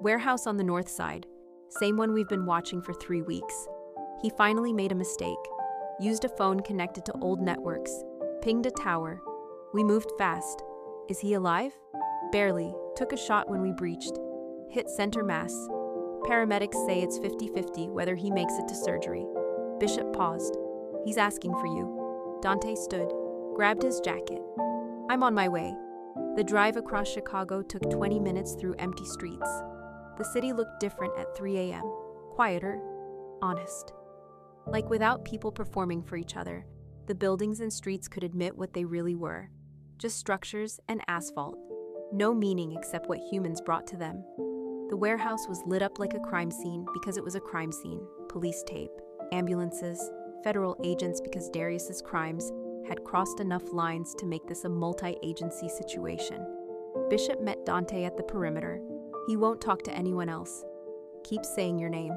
Warehouse on the north side. Same one we've been watching for 3 weeks. He finally made a mistake. Used a phone connected to old networks. Pinged a tower. We moved fast. Is he alive? Barely. Took a shot when we breached. Hit center mass. Paramedics say it's 50-50 whether he makes it to surgery. Bishop paused. He's asking for you. Dante stood, grabbed his jacket. I'm on my way. The drive across Chicago took 20 minutes through empty streets. The city looked different at 3 a.m. Quieter, honest. Like without people performing for each other, the buildings and streets could admit what they really were. Just structures and asphalt. No meaning except what humans brought to them. The warehouse was lit up like a crime scene because it was a crime scene. Police tape, ambulances, federal agents because Darius's crimes had crossed enough lines to make this a multi-agency situation. Bishop met Dante at the perimeter. He won't talk to anyone else. Keep saying your name,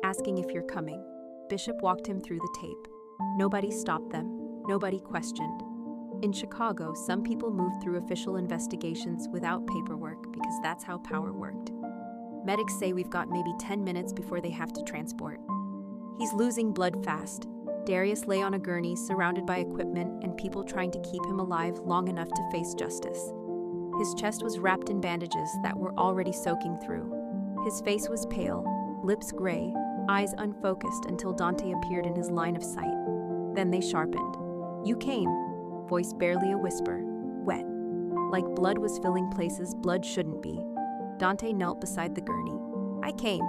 asking if you're coming. Bishop walked him through the tape. Nobody stopped them. Nobody questioned. In Chicago, some people moved through official investigations without paperwork because that's how power worked. Medics say we've got maybe 10 minutes before they have to transport. He's losing blood fast. Darius lay on a gurney surrounded by equipment and people trying to keep him alive long enough to face justice. His chest was wrapped in bandages that were already soaking through. His face was pale, lips gray, eyes unfocused until Dante appeared in his line of sight. Then they sharpened. You came. Voice barely a whisper. Wet. Like blood was filling places blood shouldn't be. Dante knelt beside the gurney. I came.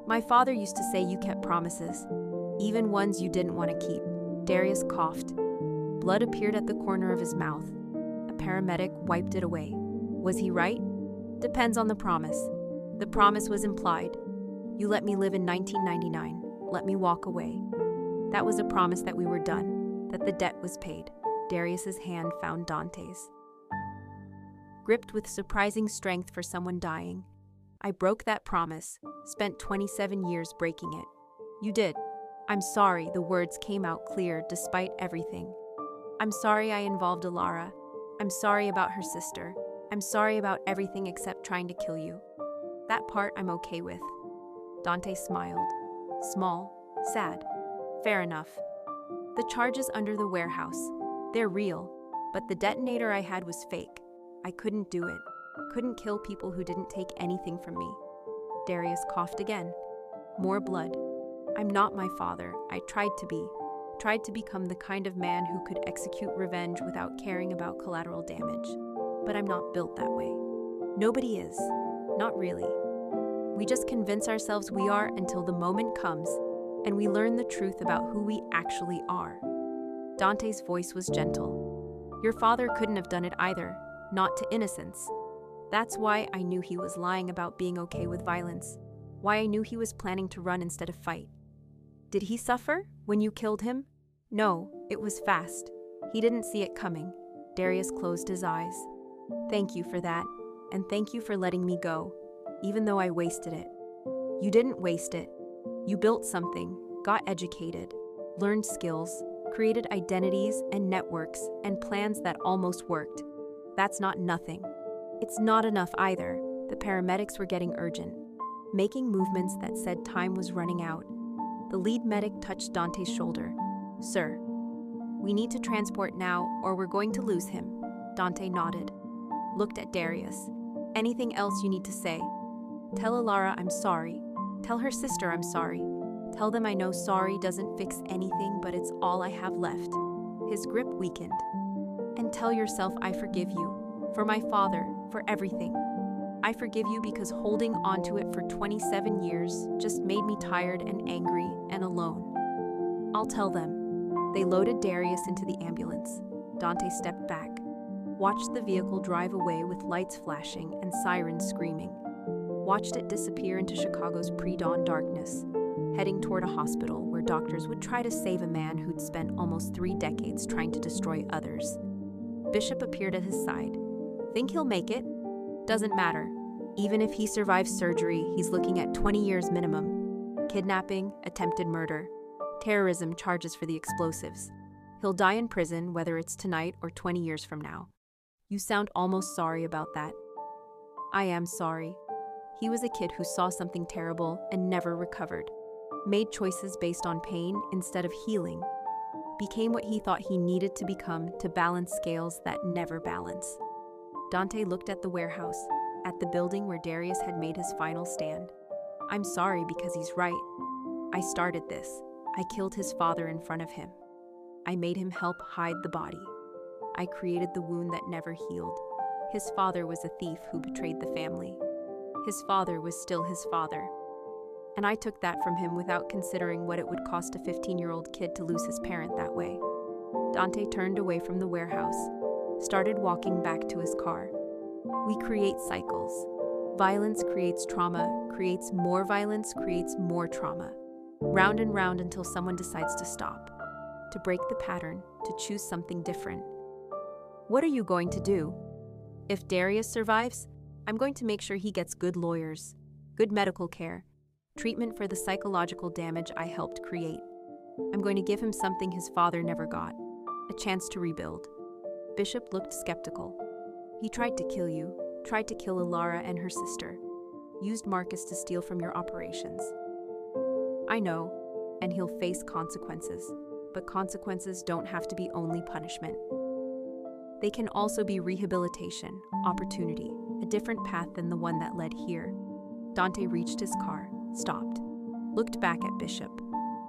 My father used to say you kept promises, even ones you didn't want to keep. Darius coughed. Blood appeared at the corner of his mouth. A paramedic wiped it away. Was he right? Depends on the promise. The promise was implied. You let me live in 1999. Let me walk away. That was a promise that we were done, that the debt was paid. Darius's hand found Dante's. Gripped with surprising strength for someone dying. I broke that promise, spent 27 years breaking it. You did. I'm sorry, the words came out clear despite everything. I'm sorry I involved Alara. I'm sorry about her sister. I'm sorry about everything except trying to kill you. That part I'm okay with. Dante smiled. Small, sad. Fair enough. The charges under the warehouse, they're real, but the detonator I had was fake. I couldn't do it. Couldn't kill people who didn't take anything from me. Darius coughed again. More blood. I'm not my father. I tried to become the kind of man who could execute revenge without caring about collateral damage. But I'm not built that way. Nobody is. Not really. We just convince ourselves we are until the moment comes, and we learn the truth about who we actually are. Dante's voice was gentle. Your father couldn't have done it either, not to innocence. That's why I knew he was lying about being okay with violence, why I knew he was planning to run instead of fight. Did he suffer when you killed him? No, it was fast. He didn't see it coming. Darius closed his eyes. Thank you for that, and thank you for letting me go, even though I wasted it. You didn't waste it. You built something, got educated, learned skills, created identities and networks and plans that almost worked. That's not nothing. It's not enough either. The paramedics were getting urgent, making movements that said time was running out. The lead medic touched Dante's shoulder. Sir, we need to transport now or we're going to lose him. Dante nodded, looked at Darius. Anything else you need to say? Tell Alara I'm sorry. Tell her sister I'm sorry. Tell them I know sorry doesn't fix anything, but it's all I have left. His grip weakened. And tell yourself I forgive you. For my father, for everything. I forgive you because holding onto it for 27 years just made me tired and angry and alone. I'll tell them. They loaded Darius into the ambulance. Dante stepped back. Watched the vehicle drive away with lights flashing and sirens screaming. Watched it disappear into Chicago's pre-dawn darkness, heading toward a hospital where doctors would try to save a man who'd spent almost 3 decades trying to destroy others. Bishop appeared at his side. Think he'll make it? Doesn't matter. Even if he survives surgery, he's looking at 20 years minimum. Kidnapping, attempted murder, terrorism charges for the explosives. He'll die in prison, whether it's tonight or 20 years from now. You sound almost sorry about that. I am sorry. He was a kid who saw something terrible and never recovered. Made choices based on pain instead of healing. Became what he thought he needed to become to balance scales that never balance. Dante looked at the warehouse, at the building where Darius had made his final stand. I'm sorry because he's right. I started this. I killed his father in front of him. I made him help hide the body. I created the wound that never healed. His father was a thief who betrayed the family. His father was still his father. And I took that from him without considering what it would cost a 15-year-old kid to lose his parent that way. Dante turned away from the warehouse, started walking back to his car. We create cycles. Violence creates trauma, creates more violence, creates more trauma. Round and round until someone decides to stop, to break the pattern, to choose something different. What are you going to do? If Darius survives, I'm going to make sure he gets good lawyers, good medical care, treatment for the psychological damage I helped create. I'm going to give him something his father never got, a chance to rebuild. Bishop looked skeptical. He tried to kill you, tried to kill Alara and her sister, used Marcus to steal from your operations. I know, and he'll face consequences, but consequences don't have to be only punishment. They can also be rehabilitation, opportunity, a different path than the one that led here. Dante reached his car, stopped, looked back at Bishop.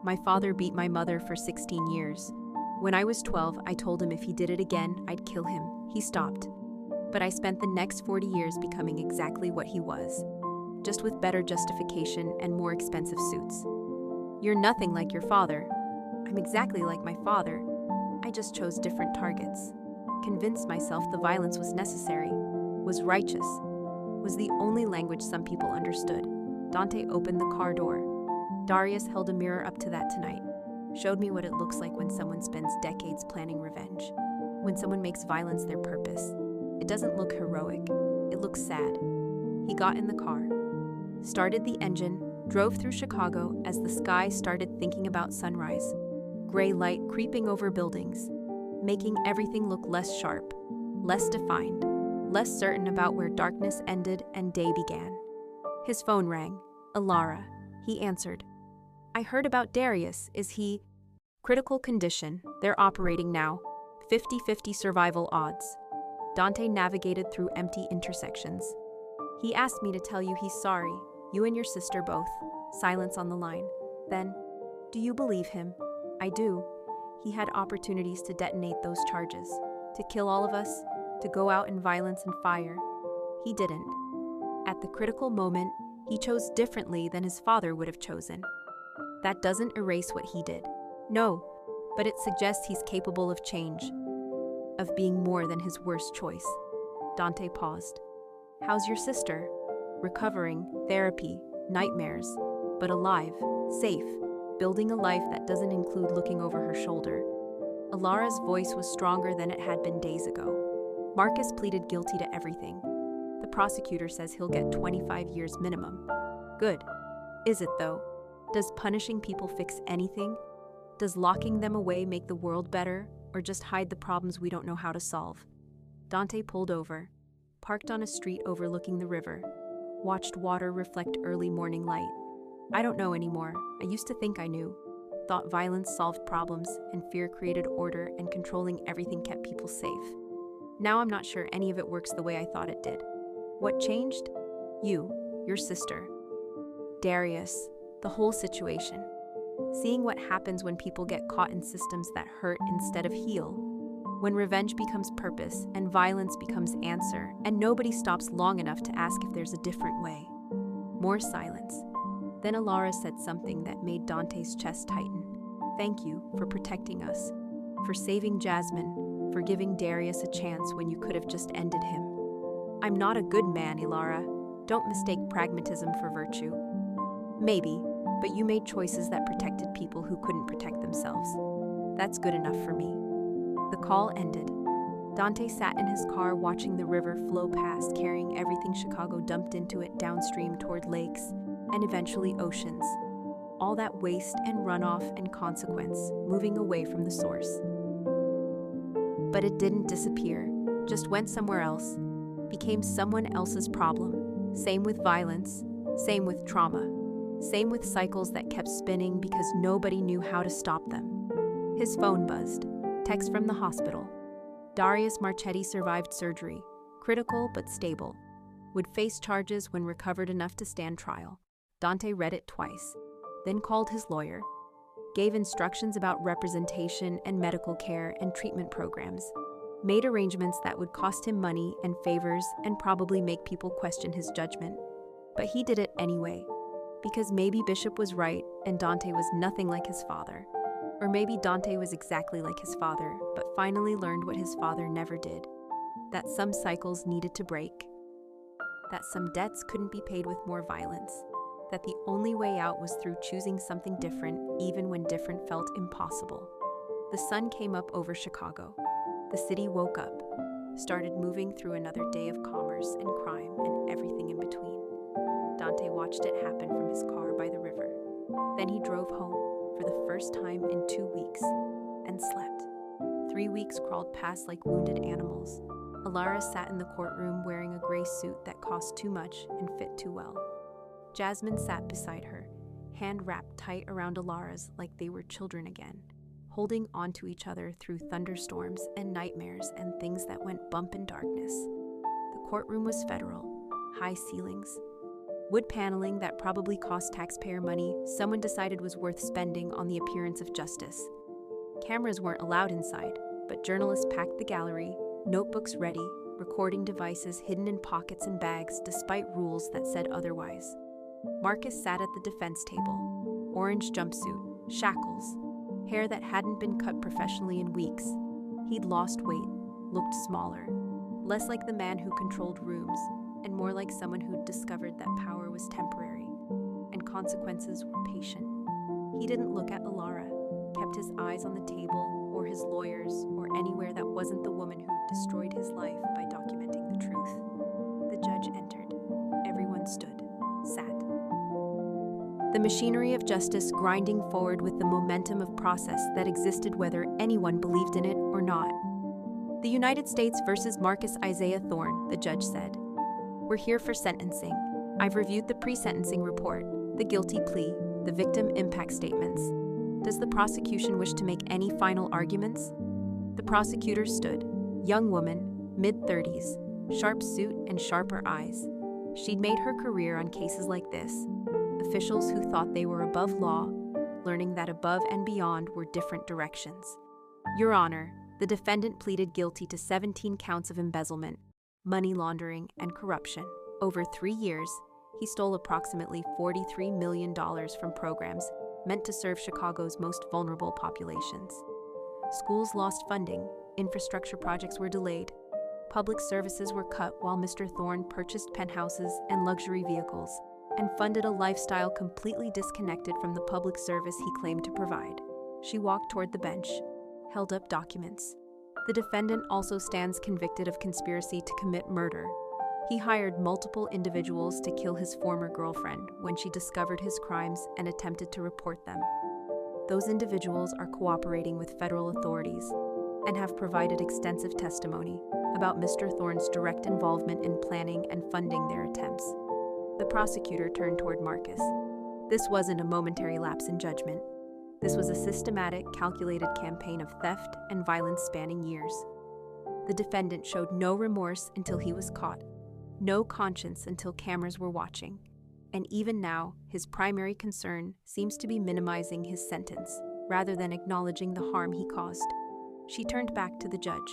My father beat my mother for 16 years. When I was 12, I told him if he did it again, I'd kill him. He stopped. But I spent the next 40 years becoming exactly what he was, just with better justification and more expensive suits. You're nothing like your father. I'm exactly like my father. I just chose different targets. Convinced myself the violence was necessary, was righteous, was the only language some people understood. Dante opened the car door. Darius held a mirror up to that tonight. Showed me what it looks like when someone spends decades planning revenge. When someone makes violence their purpose. It doesn't look heroic. It looks sad. He got in the car, started the engine, drove through Chicago as the sky started thinking about sunrise. Gray light creeping over buildings, making everything look less sharp, less defined, less certain about where darkness ended and day began. His phone rang. Alara. He answered. I heard about Darius. Is he? Critical condition. They're operating now. 50-50 survival odds. Dante navigated through empty intersections. He asked me to tell you he's sorry. You and your sister both. Silence on the line. Then, do you believe him? I do. He had opportunities to detonate those charges, to kill all of us, to go out in violence and fire. He didn't. At the critical moment, he chose differently than his father would have chosen. That doesn't erase what he did. No, but it suggests he's capable of change, of being more than his worst choice. Dante paused. How's your sister? Recovering, therapy, nightmares, but alive, safe, building a life that doesn't include looking over her shoulder. Alara's voice was stronger than it had been days ago. Marcus pleaded guilty to everything. The prosecutor says he'll get 25 years minimum. Good. Is it though? Does punishing people fix anything? Does locking them away make the world better, or just hide the problems we don't know how to solve? Dante pulled over, parked on a street overlooking the river, watched water reflect early morning light. I don't know anymore. I used to think I knew. Thought violence solved problems and fear created order and controlling everything kept people safe. Now I'm not sure any of it works the way I thought it did. What changed? You, your sister, Darius, the whole situation. Seeing what happens when people get caught in systems that hurt instead of heal. When revenge becomes purpose and violence becomes answer, and nobody stops long enough to ask if there's a different way. More silence. Then Alara said something that made Dante's chest tighten. Thank you for protecting us, for saving Jasmine, for giving Darius a chance when you could have just ended him. I'm not a good man, Ilara. Don't mistake pragmatism for virtue. Maybe, but you made choices that protected people who couldn't protect themselves. That's good enough for me. The call ended. Dante sat in his car watching the river flow past, carrying everything Chicago dumped into it downstream toward lakes and eventually oceans. All that waste and runoff and consequence, moving away from the source. But it didn't disappear, just went somewhere else, became someone else's problem. Same with violence, same with trauma, same with cycles that kept spinning because nobody knew how to stop them. His phone buzzed. Text from the hospital. Darius Marchetti survived surgery, critical but stable. Would face charges when recovered enough to stand trial. Dante read it twice, then called his lawyer, gave instructions about representation and medical care and treatment programs, made arrangements that would cost him money and favors and probably make people question his judgment. But he did it anyway, because maybe Bishop was right and Dante was nothing like his father. Or maybe Dante was exactly like his father, but finally learned what his father never did, that some cycles needed to break, that some debts couldn't be paid with more violence, that the only way out was through choosing something different even when different felt impossible. The sun came up over Chicago. The city woke up, started moving through another day of commerce and crime and everything in between. Dante watched it happen from his car by the river. Then he drove home for the first time in 2 weeks and slept. 3 weeks crawled past like wounded animals. Ilara sat in the courtroom wearing a gray suit that cost too much and fit too well. Jasmine sat beside her, hand wrapped tight around Ilara's like they were children again, holding onto each other through thunderstorms and nightmares and things that went bump in darkness. The courtroom was federal, high ceilings, wood paneling that probably cost taxpayer money someone decided was worth spending on the appearance of justice. Cameras weren't allowed inside, but journalists packed the gallery, notebooks ready, recording devices hidden in pockets and bags despite rules that said otherwise. Marcus sat at the defense table, orange jumpsuit, shackles, hair that hadn't been cut professionally in weeks. He'd lost weight, looked smaller, less like the man who controlled rooms, and more like someone who'd discovered that power was temporary, and consequences were patient. He didn't look at Ilara, kept his eyes on the table, or his lawyers, or anywhere that wasn't the woman who destroyed his life by documenting the truth. The judge entered. Everyone stood, sat. The machinery of justice grinding forward with the momentum of process that existed whether anyone believed in it or not. The United States versus Marcus Isaiah Thorne, the judge said. We're here for sentencing. I've reviewed the pre-sentencing report, the guilty plea, the victim impact statements. Does the prosecution wish to make any final arguments? The prosecutor stood, young woman, mid-30s, sharp suit and sharper eyes. She'd made her career on cases like this. Officials who thought they were above law, learning that above and beyond were different directions. Your Honor, the defendant pleaded guilty to 17 counts of embezzlement, money laundering, and corruption. Over 3 years, he stole approximately $43 million from programs meant to serve Chicago's most vulnerable populations. Schools lost funding, infrastructure projects were delayed, public services were cut while Mr. Thorne purchased penthouses and luxury vehicles, and funded a lifestyle completely disconnected from the public service he claimed to provide. She walked toward the bench, held up documents. The defendant also stands convicted of conspiracy to commit murder. He hired multiple individuals to kill his former girlfriend when she discovered his crimes and attempted to report them. Those individuals are cooperating with federal authorities and have provided extensive testimony about Mr. Thorne's direct involvement in planning and funding their attempts. The prosecutor turned toward Marcus. This wasn't a momentary lapse in judgment. This was a systematic, calculated campaign of theft and violence spanning years. The defendant showed no remorse until he was caught, no conscience until cameras were watching, and even now, his primary concern seems to be minimizing his sentence, rather than acknowledging the harm he caused. She turned back to the judge.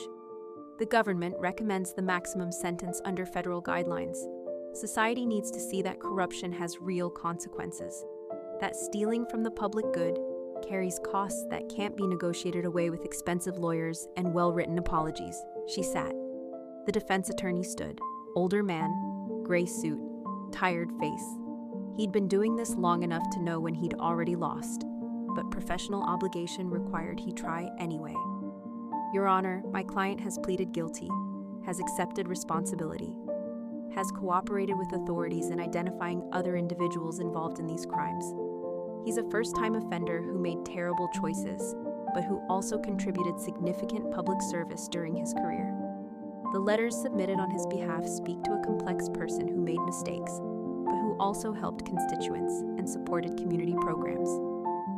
The government recommends the maximum sentence under federal guidelines. Society needs to see that corruption has real consequences, that stealing from the public good, carries costs that can't be negotiated away with expensive lawyers and well-written apologies. She sat. The defense attorney stood. Older man, gray suit, tired face. He'd been doing this long enough to know when he'd already lost, but professional obligation required he try anyway. Your Honor, my client has pleaded guilty, has accepted responsibility, has cooperated with authorities in identifying other individuals involved in these crimes. He's a first-time offender who made terrible choices, but who also contributed significant public service during his career. The letters submitted on his behalf speak to a complex person who made mistakes, but who also helped constituents and supported community programs.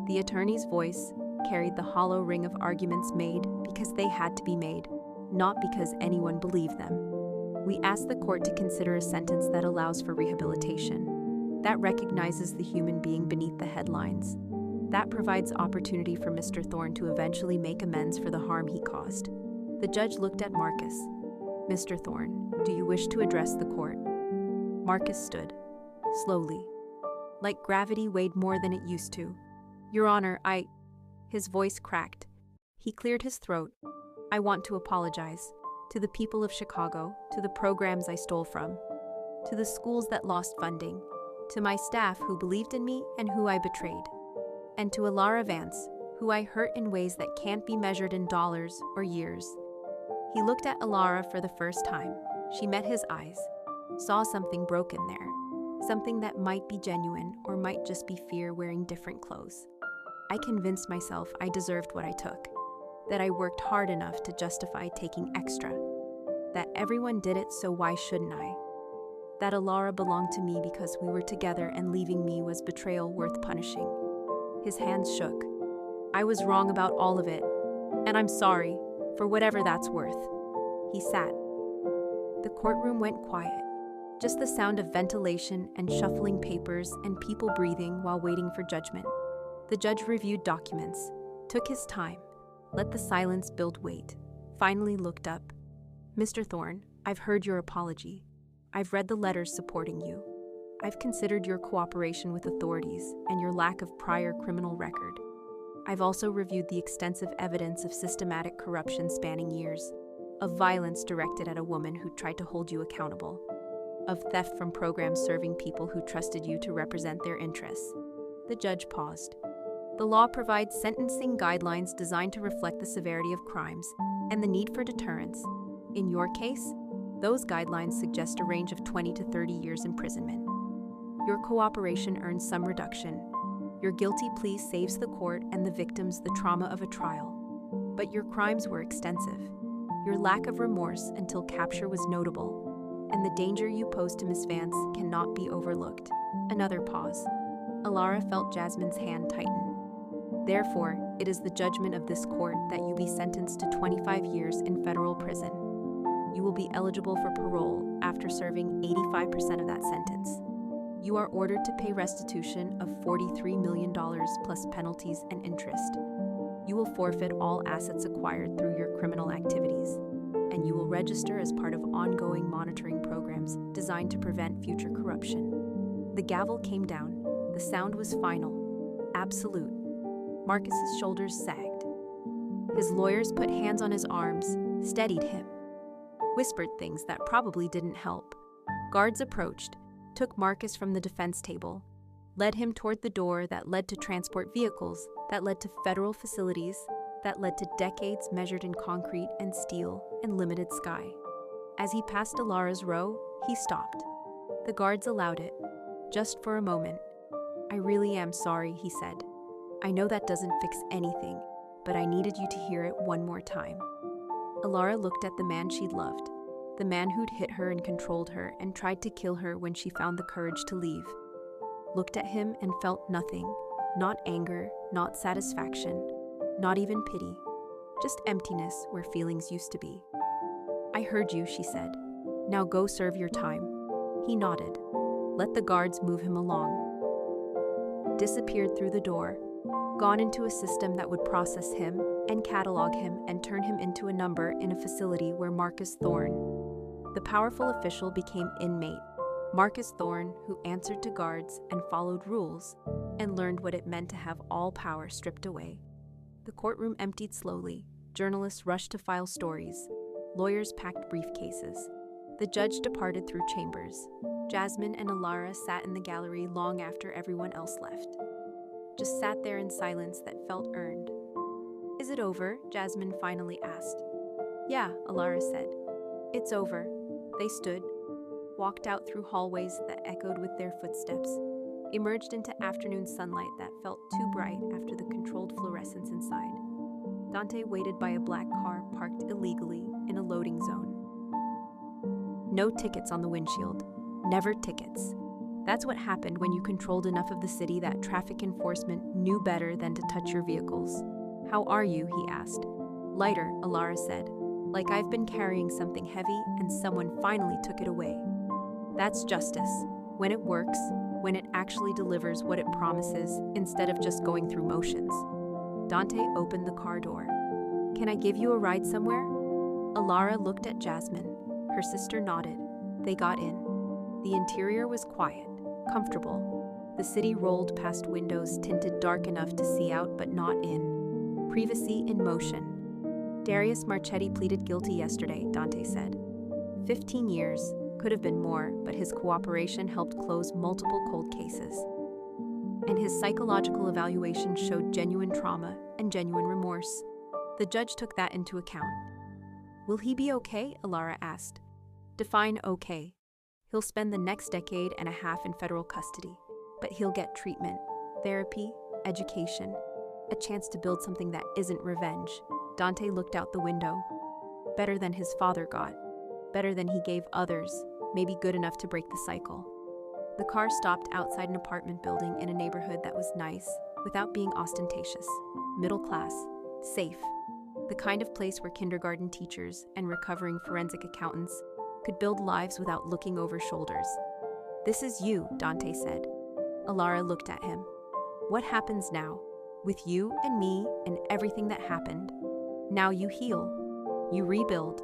The attorney's voice carried the hollow ring of arguments made because they had to be made, not because anyone believed them. We ask the court to consider a sentence that allows for rehabilitation, that recognizes the human being beneath the headlines, that provides opportunity for Mr. Thorne to eventually make amends for the harm he caused. The judge looked at Marcus. Mr. Thorne, do you wish to address the court? Marcus stood, slowly. Like gravity weighed more than it used to. Your Honor, His voice cracked. He cleared his throat. I want to apologize. To the people of Chicago, to the programs I stole from, to the schools that lost funding, to my staff who believed in me and who I betrayed, and to Alara Vance, who I hurt in ways that can't be measured in dollars or years. He looked at Alara for the first time. She met his eyes, saw something broken there, something that might be genuine or might just be fear wearing different clothes. I convinced myself I deserved what I took, that I worked hard enough to justify taking extra, that everyone did it, so why shouldn't I? That Alara belonged to me because we were together and leaving me was betrayal worth punishing. His hands shook. I was wrong about all of it, and I'm sorry, for whatever that's worth. He sat. The courtroom went quiet, just the sound of ventilation and shuffling papers and people breathing while waiting for judgment. The judge reviewed documents, took his time, let the silence build weight, finally looked up. Mr. Thorne, I've heard your apology. I've read the letters supporting you. I've considered your cooperation with authorities and your lack of prior criminal record. I've also reviewed the extensive evidence of systematic corruption spanning years, of violence directed at a woman who tried to hold you accountable, of theft from programs serving people who trusted you to represent their interests. The judge paused. The law provides sentencing guidelines designed to reflect the severity of crimes and the need for deterrence. In your case, those guidelines suggest a range of 20 to 30 years imprisonment. Your cooperation earns some reduction. Your guilty plea saves the court and the victims the trauma of a trial. But your crimes were extensive. Your lack of remorse until capture was notable, and the danger you posed to Miss Vance cannot be overlooked. Another pause. Alara felt Jasmine's hand tighten. Therefore, it is the judgment of this court that you be sentenced to 25 years in federal prison. You will be eligible for parole after serving 85% of that sentence. You are ordered to pay restitution of $43 million plus penalties and interest. You will forfeit all assets acquired through your criminal activities, and you will register as part of ongoing monitoring programs designed to prevent future corruption. The gavel came down. The sound was final, absolute. Marcus's shoulders sagged. His lawyers put hands on his arms, steadied him, whispered things that probably didn't help. Guards approached, took Marcus from the defense table, led him toward the door that led to transport vehicles, that led to federal facilities, that led to decades measured in concrete and steel and limited sky. As he passed Alara's row, he stopped. The guards allowed it, just for a moment. I really am sorry, he said. I know that doesn't fix anything, but I needed you to hear it one more time. Alara looked at the man she'd loved, the man who'd hit her and controlled her and tried to kill her when she found the courage to leave. Looked at him and felt nothing, not anger, not satisfaction, not even pity, just emptiness where feelings used to be. I heard you, she said. Now go serve your time. He nodded. Let the guards move him along. Disappeared through the door, gone into a system that would process him and catalog him and turn him into a number in a facility where Marcus Thorne. The powerful official became inmate. Marcus Thorne, who answered to guards and followed rules, and learned what it meant to have all power stripped away. The courtroom emptied slowly. Journalists rushed to file stories. Lawyers packed briefcases. The judge departed through chambers. Jasmine and Alara sat in the gallery long after everyone else left. Just sat there in silence that felt earned. "Is it over?" Jasmine finally asked. "Yeah," Alara said. "It's over." They stood, walked out through hallways that echoed with their footsteps, emerged into afternoon sunlight that felt too bright after the controlled fluorescence inside. Dante waited by a black car parked illegally in a loading zone. No tickets on the windshield. Never tickets. That's what happened when you controlled enough of the city that traffic enforcement knew better than to touch your vehicles. "How are you?" he asked. "Lighter," Alara said. "Like I've been carrying something heavy and someone finally took it away." That's justice. When it works, when it actually delivers what it promises instead of just going through motions. Dante opened the car door. "Can I give you a ride somewhere?" Alara looked at Jasmine. Her sister nodded. They got in. The interior was quiet, comfortable. The city rolled past windows tinted dark enough to see out but not in. Privacy in motion. Darius Marchetti pleaded guilty yesterday, Dante said. 15 years, could have been more, but his cooperation helped close multiple cold cases. And his psychological evaluation showed genuine trauma and genuine remorse. The judge took that into account. "Will he be okay?" Alara asked. "Define okay." "He'll spend the next decade and a half in federal custody, but he'll get treatment, therapy, education, a chance to build something that isn't revenge." Dante looked out the window. Better than his father got. Better than he gave others, maybe good enough to break the cycle. The car stopped outside an apartment building in a neighborhood that was nice, without being ostentatious, middle class, safe. The kind of place where kindergarten teachers and recovering forensic accountants could build lives without looking over shoulders. "This is you," Dante said. Alara looked at him. "What happens now? With you and me and everything that happened. Now you heal. You rebuild.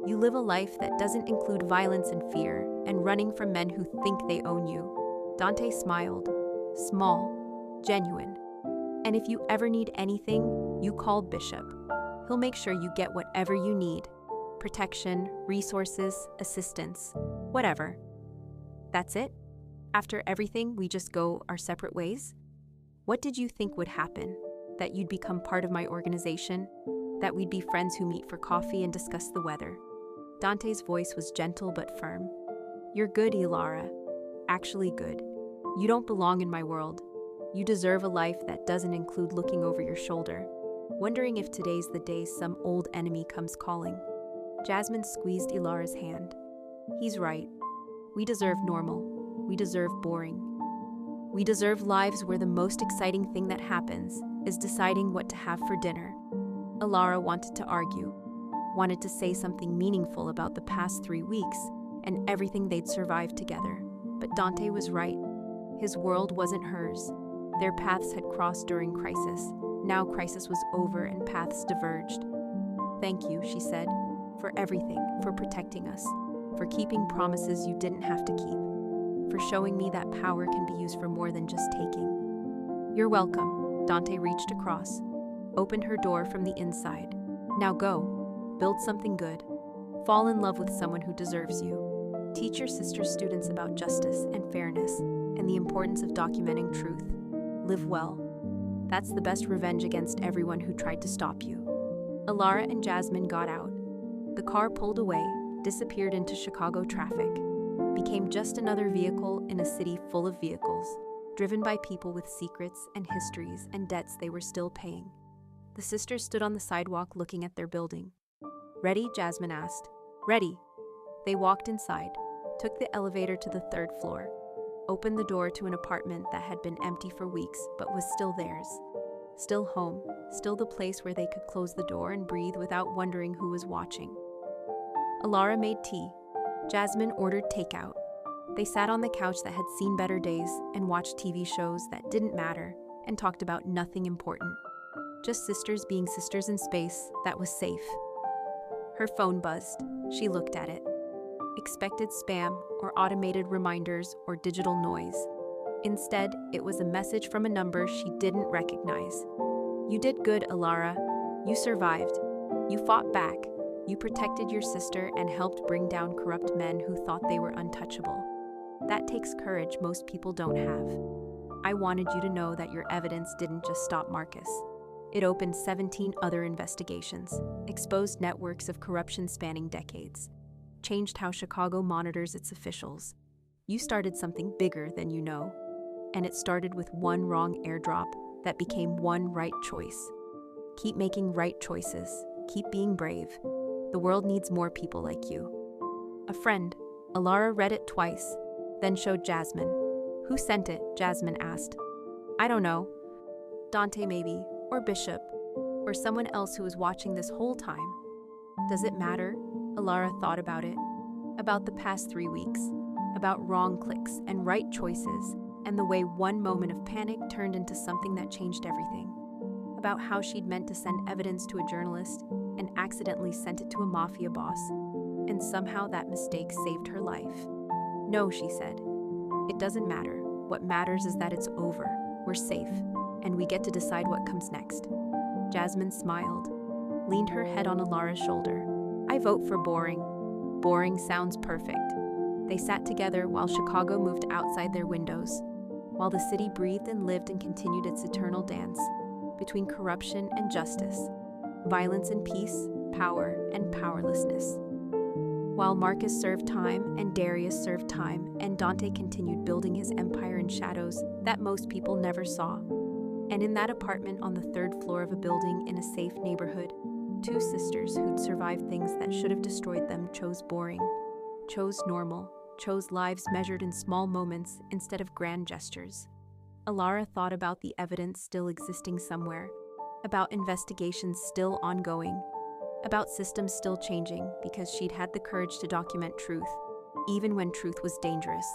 You live a life that doesn't include violence and fear and running from men who think they own you." Dante smiled. Small, genuine. "And if you ever need anything, you call Bishop. He'll make sure you get whatever you need. Protection, resources, assistance, whatever." "That's it? After everything, we just go our separate ways?" "What did you think would happen? That you'd become part of my organization? That we'd be friends who meet for coffee and discuss the weather?" Dante's voice was gentle but firm. "You're good, Alara. Actually good. You don't belong in my world. You deserve a life that doesn't include looking over your shoulder, wondering if today's the day some old enemy comes calling." Jasmine squeezed Ilara's hand. "He's right. We deserve normal. We deserve boring. We deserve lives where the most exciting thing that happens is deciding what to have for dinner." Alara wanted to argue, wanted to say something meaningful about the past 3 weeks and everything they'd survived together. But Dante was right. His world wasn't hers. Their paths had crossed during crisis. Now crisis was over and paths diverged. "Thank you," she said, "for everything, for protecting us, for keeping promises you didn't have to keep, for showing me that power can be used for more than just taking." "You're welcome." Dante reached across, opened her door from the inside. "Now go. Build something good. Fall in love with someone who deserves you. Teach your sister's students about justice and fairness and the importance of documenting truth. Live well. That's the best revenge against everyone who tried to stop you." Alara and Jasmine got out. The car pulled away, disappeared into Chicago traffic, became just another vehicle in a city full of vehicles, driven by people with secrets and histories and debts they were still paying. The sisters stood on the sidewalk looking at their building. "Ready?" Jasmine asked. "Ready." They walked inside, took the elevator to the 3rd floor, opened the door to an apartment that had been empty for weeks but was still theirs. Still home, still the place where they could close the door and breathe without wondering who was watching. Alara made tea. Jasmine ordered takeout. They sat on the couch that had seen better days and watched TV shows that didn't matter and talked about nothing important. Just sisters being sisters in space that was safe. Her phone buzzed. She looked at it. Expected spam or automated reminders or digital noise. Instead, it was a message from a number she didn't recognize. You did good, Alara. You survived. You fought back. You protected your sister and helped bring down corrupt men who thought they were untouchable. That takes courage most people don't have. I wanted you to know that your evidence didn't just stop Marcus. It opened 17 other investigations, exposed networks of corruption spanning decades, changed how Chicago monitors its officials. You started something bigger than you know, and it started with one wrong airdrop that became one right choice. Keep making right choices. Keep being brave. The world needs more people like you. A friend, Alara, read it twice, then showed Jasmine. Who sent it? Jasmine asked. I don't know. Dante maybe, or Bishop, or someone else who was watching this whole time. Does it matter? Alara thought about it. About the past 3 weeks. About wrong clicks and right choices, and the way one moment of panic turned into something that changed everything. About how she'd meant to send evidence to a journalist and accidentally sent it to a Mafia boss, and somehow that mistake saved her life. No, she said. It doesn't matter. What matters is that it's over. We're safe, and we get to decide what comes next. Jasmine smiled, leaned her head on Alara's shoulder. I vote for boring. Boring sounds perfect. They sat together while Chicago moved outside their windows, while the city breathed and lived and continued its eternal dance between corruption and justice, violence and peace, power and powerlessness. While Marcus served time and Darius served time, and Dante continued building his empire in shadows that most people never saw. And in that apartment on the 3rd floor of a building in a safe neighborhood, 2 sisters who'd survived things that should have destroyed them chose boring, chose normal, chose lives measured in small moments instead of grand gestures. Alara thought about the evidence still existing somewhere, about investigations still ongoing, about systems still changing because she'd had the courage to document truth, even when truth was dangerous.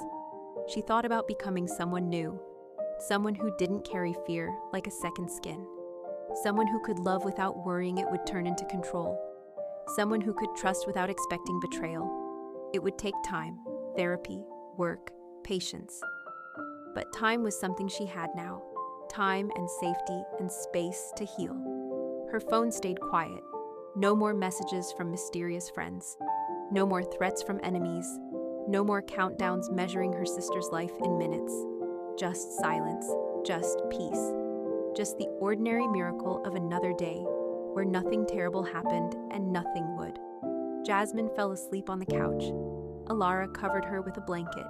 She thought about becoming someone new, someone who didn't carry fear like a second skin, someone who could love without worrying it would turn into control, someone who could trust without expecting betrayal. It would take time, therapy, work, patience. But time was something she had now, time and safety and space to heal. Her phone stayed quiet. No more messages from mysterious friends. No more threats from enemies. No more countdowns measuring her sister's life in minutes. Just silence. Just peace. Just the ordinary miracle of another day, where nothing terrible happened and nothing would. Jasmine fell asleep on the couch. Alara covered her with a blanket,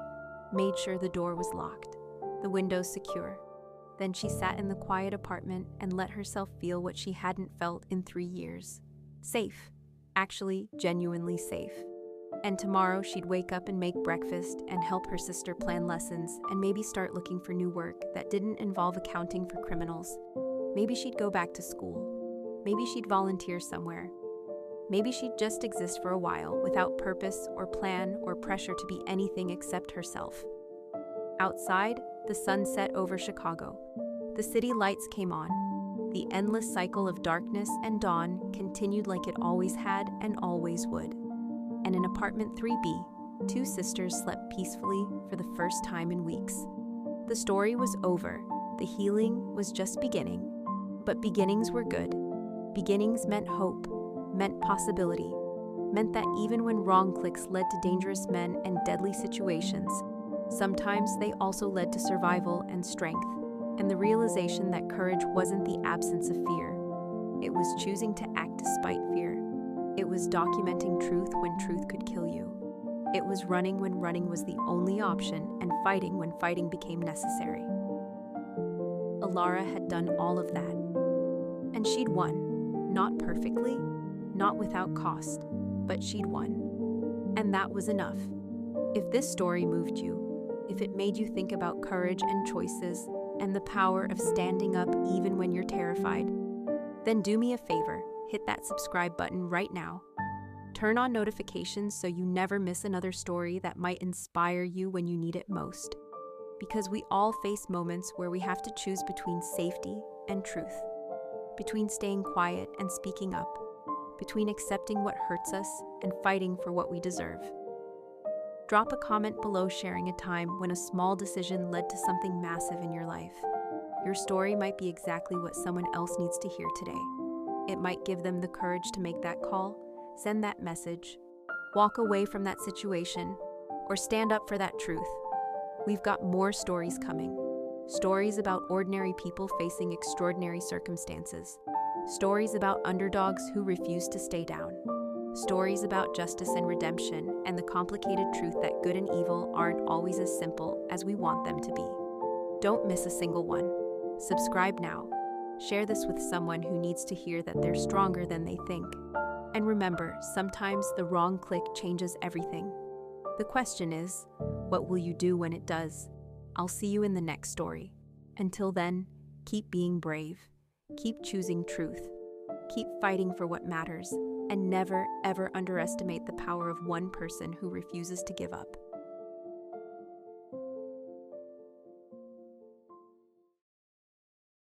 made sure the door was locked, the windows secure. Then she sat in the quiet apartment and let herself feel what she hadn't felt in 3 years. Safe. Actually, genuinely safe. And tomorrow she'd wake up and make breakfast and help her sister plan lessons and maybe start looking for new work that didn't involve accounting for criminals. Maybe she'd go back to school. Maybe she'd volunteer somewhere. Maybe she'd just exist for a while without purpose or plan or pressure to be anything except herself. Outside, the sun set over Chicago. The city lights came on. The endless cycle of darkness and dawn continued like it always had and always would. And in apartment 3B, 2 sisters slept peacefully for the first time in weeks. The story was over. The healing was just beginning. But beginnings were good. Beginnings meant hope, meant possibility, meant that even when wrong clicks led to dangerous men and deadly situations, sometimes they also led to survival and strength, and the realization that courage wasn't the absence of fear. It was choosing to act despite fear. It was documenting truth when truth could kill you. It was running when running was the only option and fighting when fighting became necessary. Alara had done all of that. And she'd won. Not perfectly, not without cost, but she'd won. And that was enough. If this story moved you, if it made you think about courage and choices and the power of standing up even when you're terrified, then do me a favor, hit that subscribe button right now. Turn on notifications so you never miss another story that might inspire you when you need it most. Because we all face moments where we have to choose between safety and truth, between staying quiet and speaking up, between accepting what hurts us and fighting for what we deserve. Drop a comment below sharing a time when a small decision led to something massive in your life. Your story might be exactly what someone else needs to hear today. It might give them the courage to make that call, send that message, walk away from that situation, or stand up for that truth. We've got more stories coming. Stories about ordinary people facing extraordinary circumstances. Stories about underdogs who refuse to stay down. Stories about justice and redemption and the complicated truth that good and evil aren't always as simple as we want them to be. Don't miss a single one. Subscribe now. Share this with someone who needs to hear that they're stronger than they think. And remember, sometimes the wrong click changes everything. The question is, what will you do when it does? I'll see you in the next story. Until then, keep being brave. Keep choosing truth. Keep fighting for what matters. And never, ever underestimate the power of one person who refuses to give up.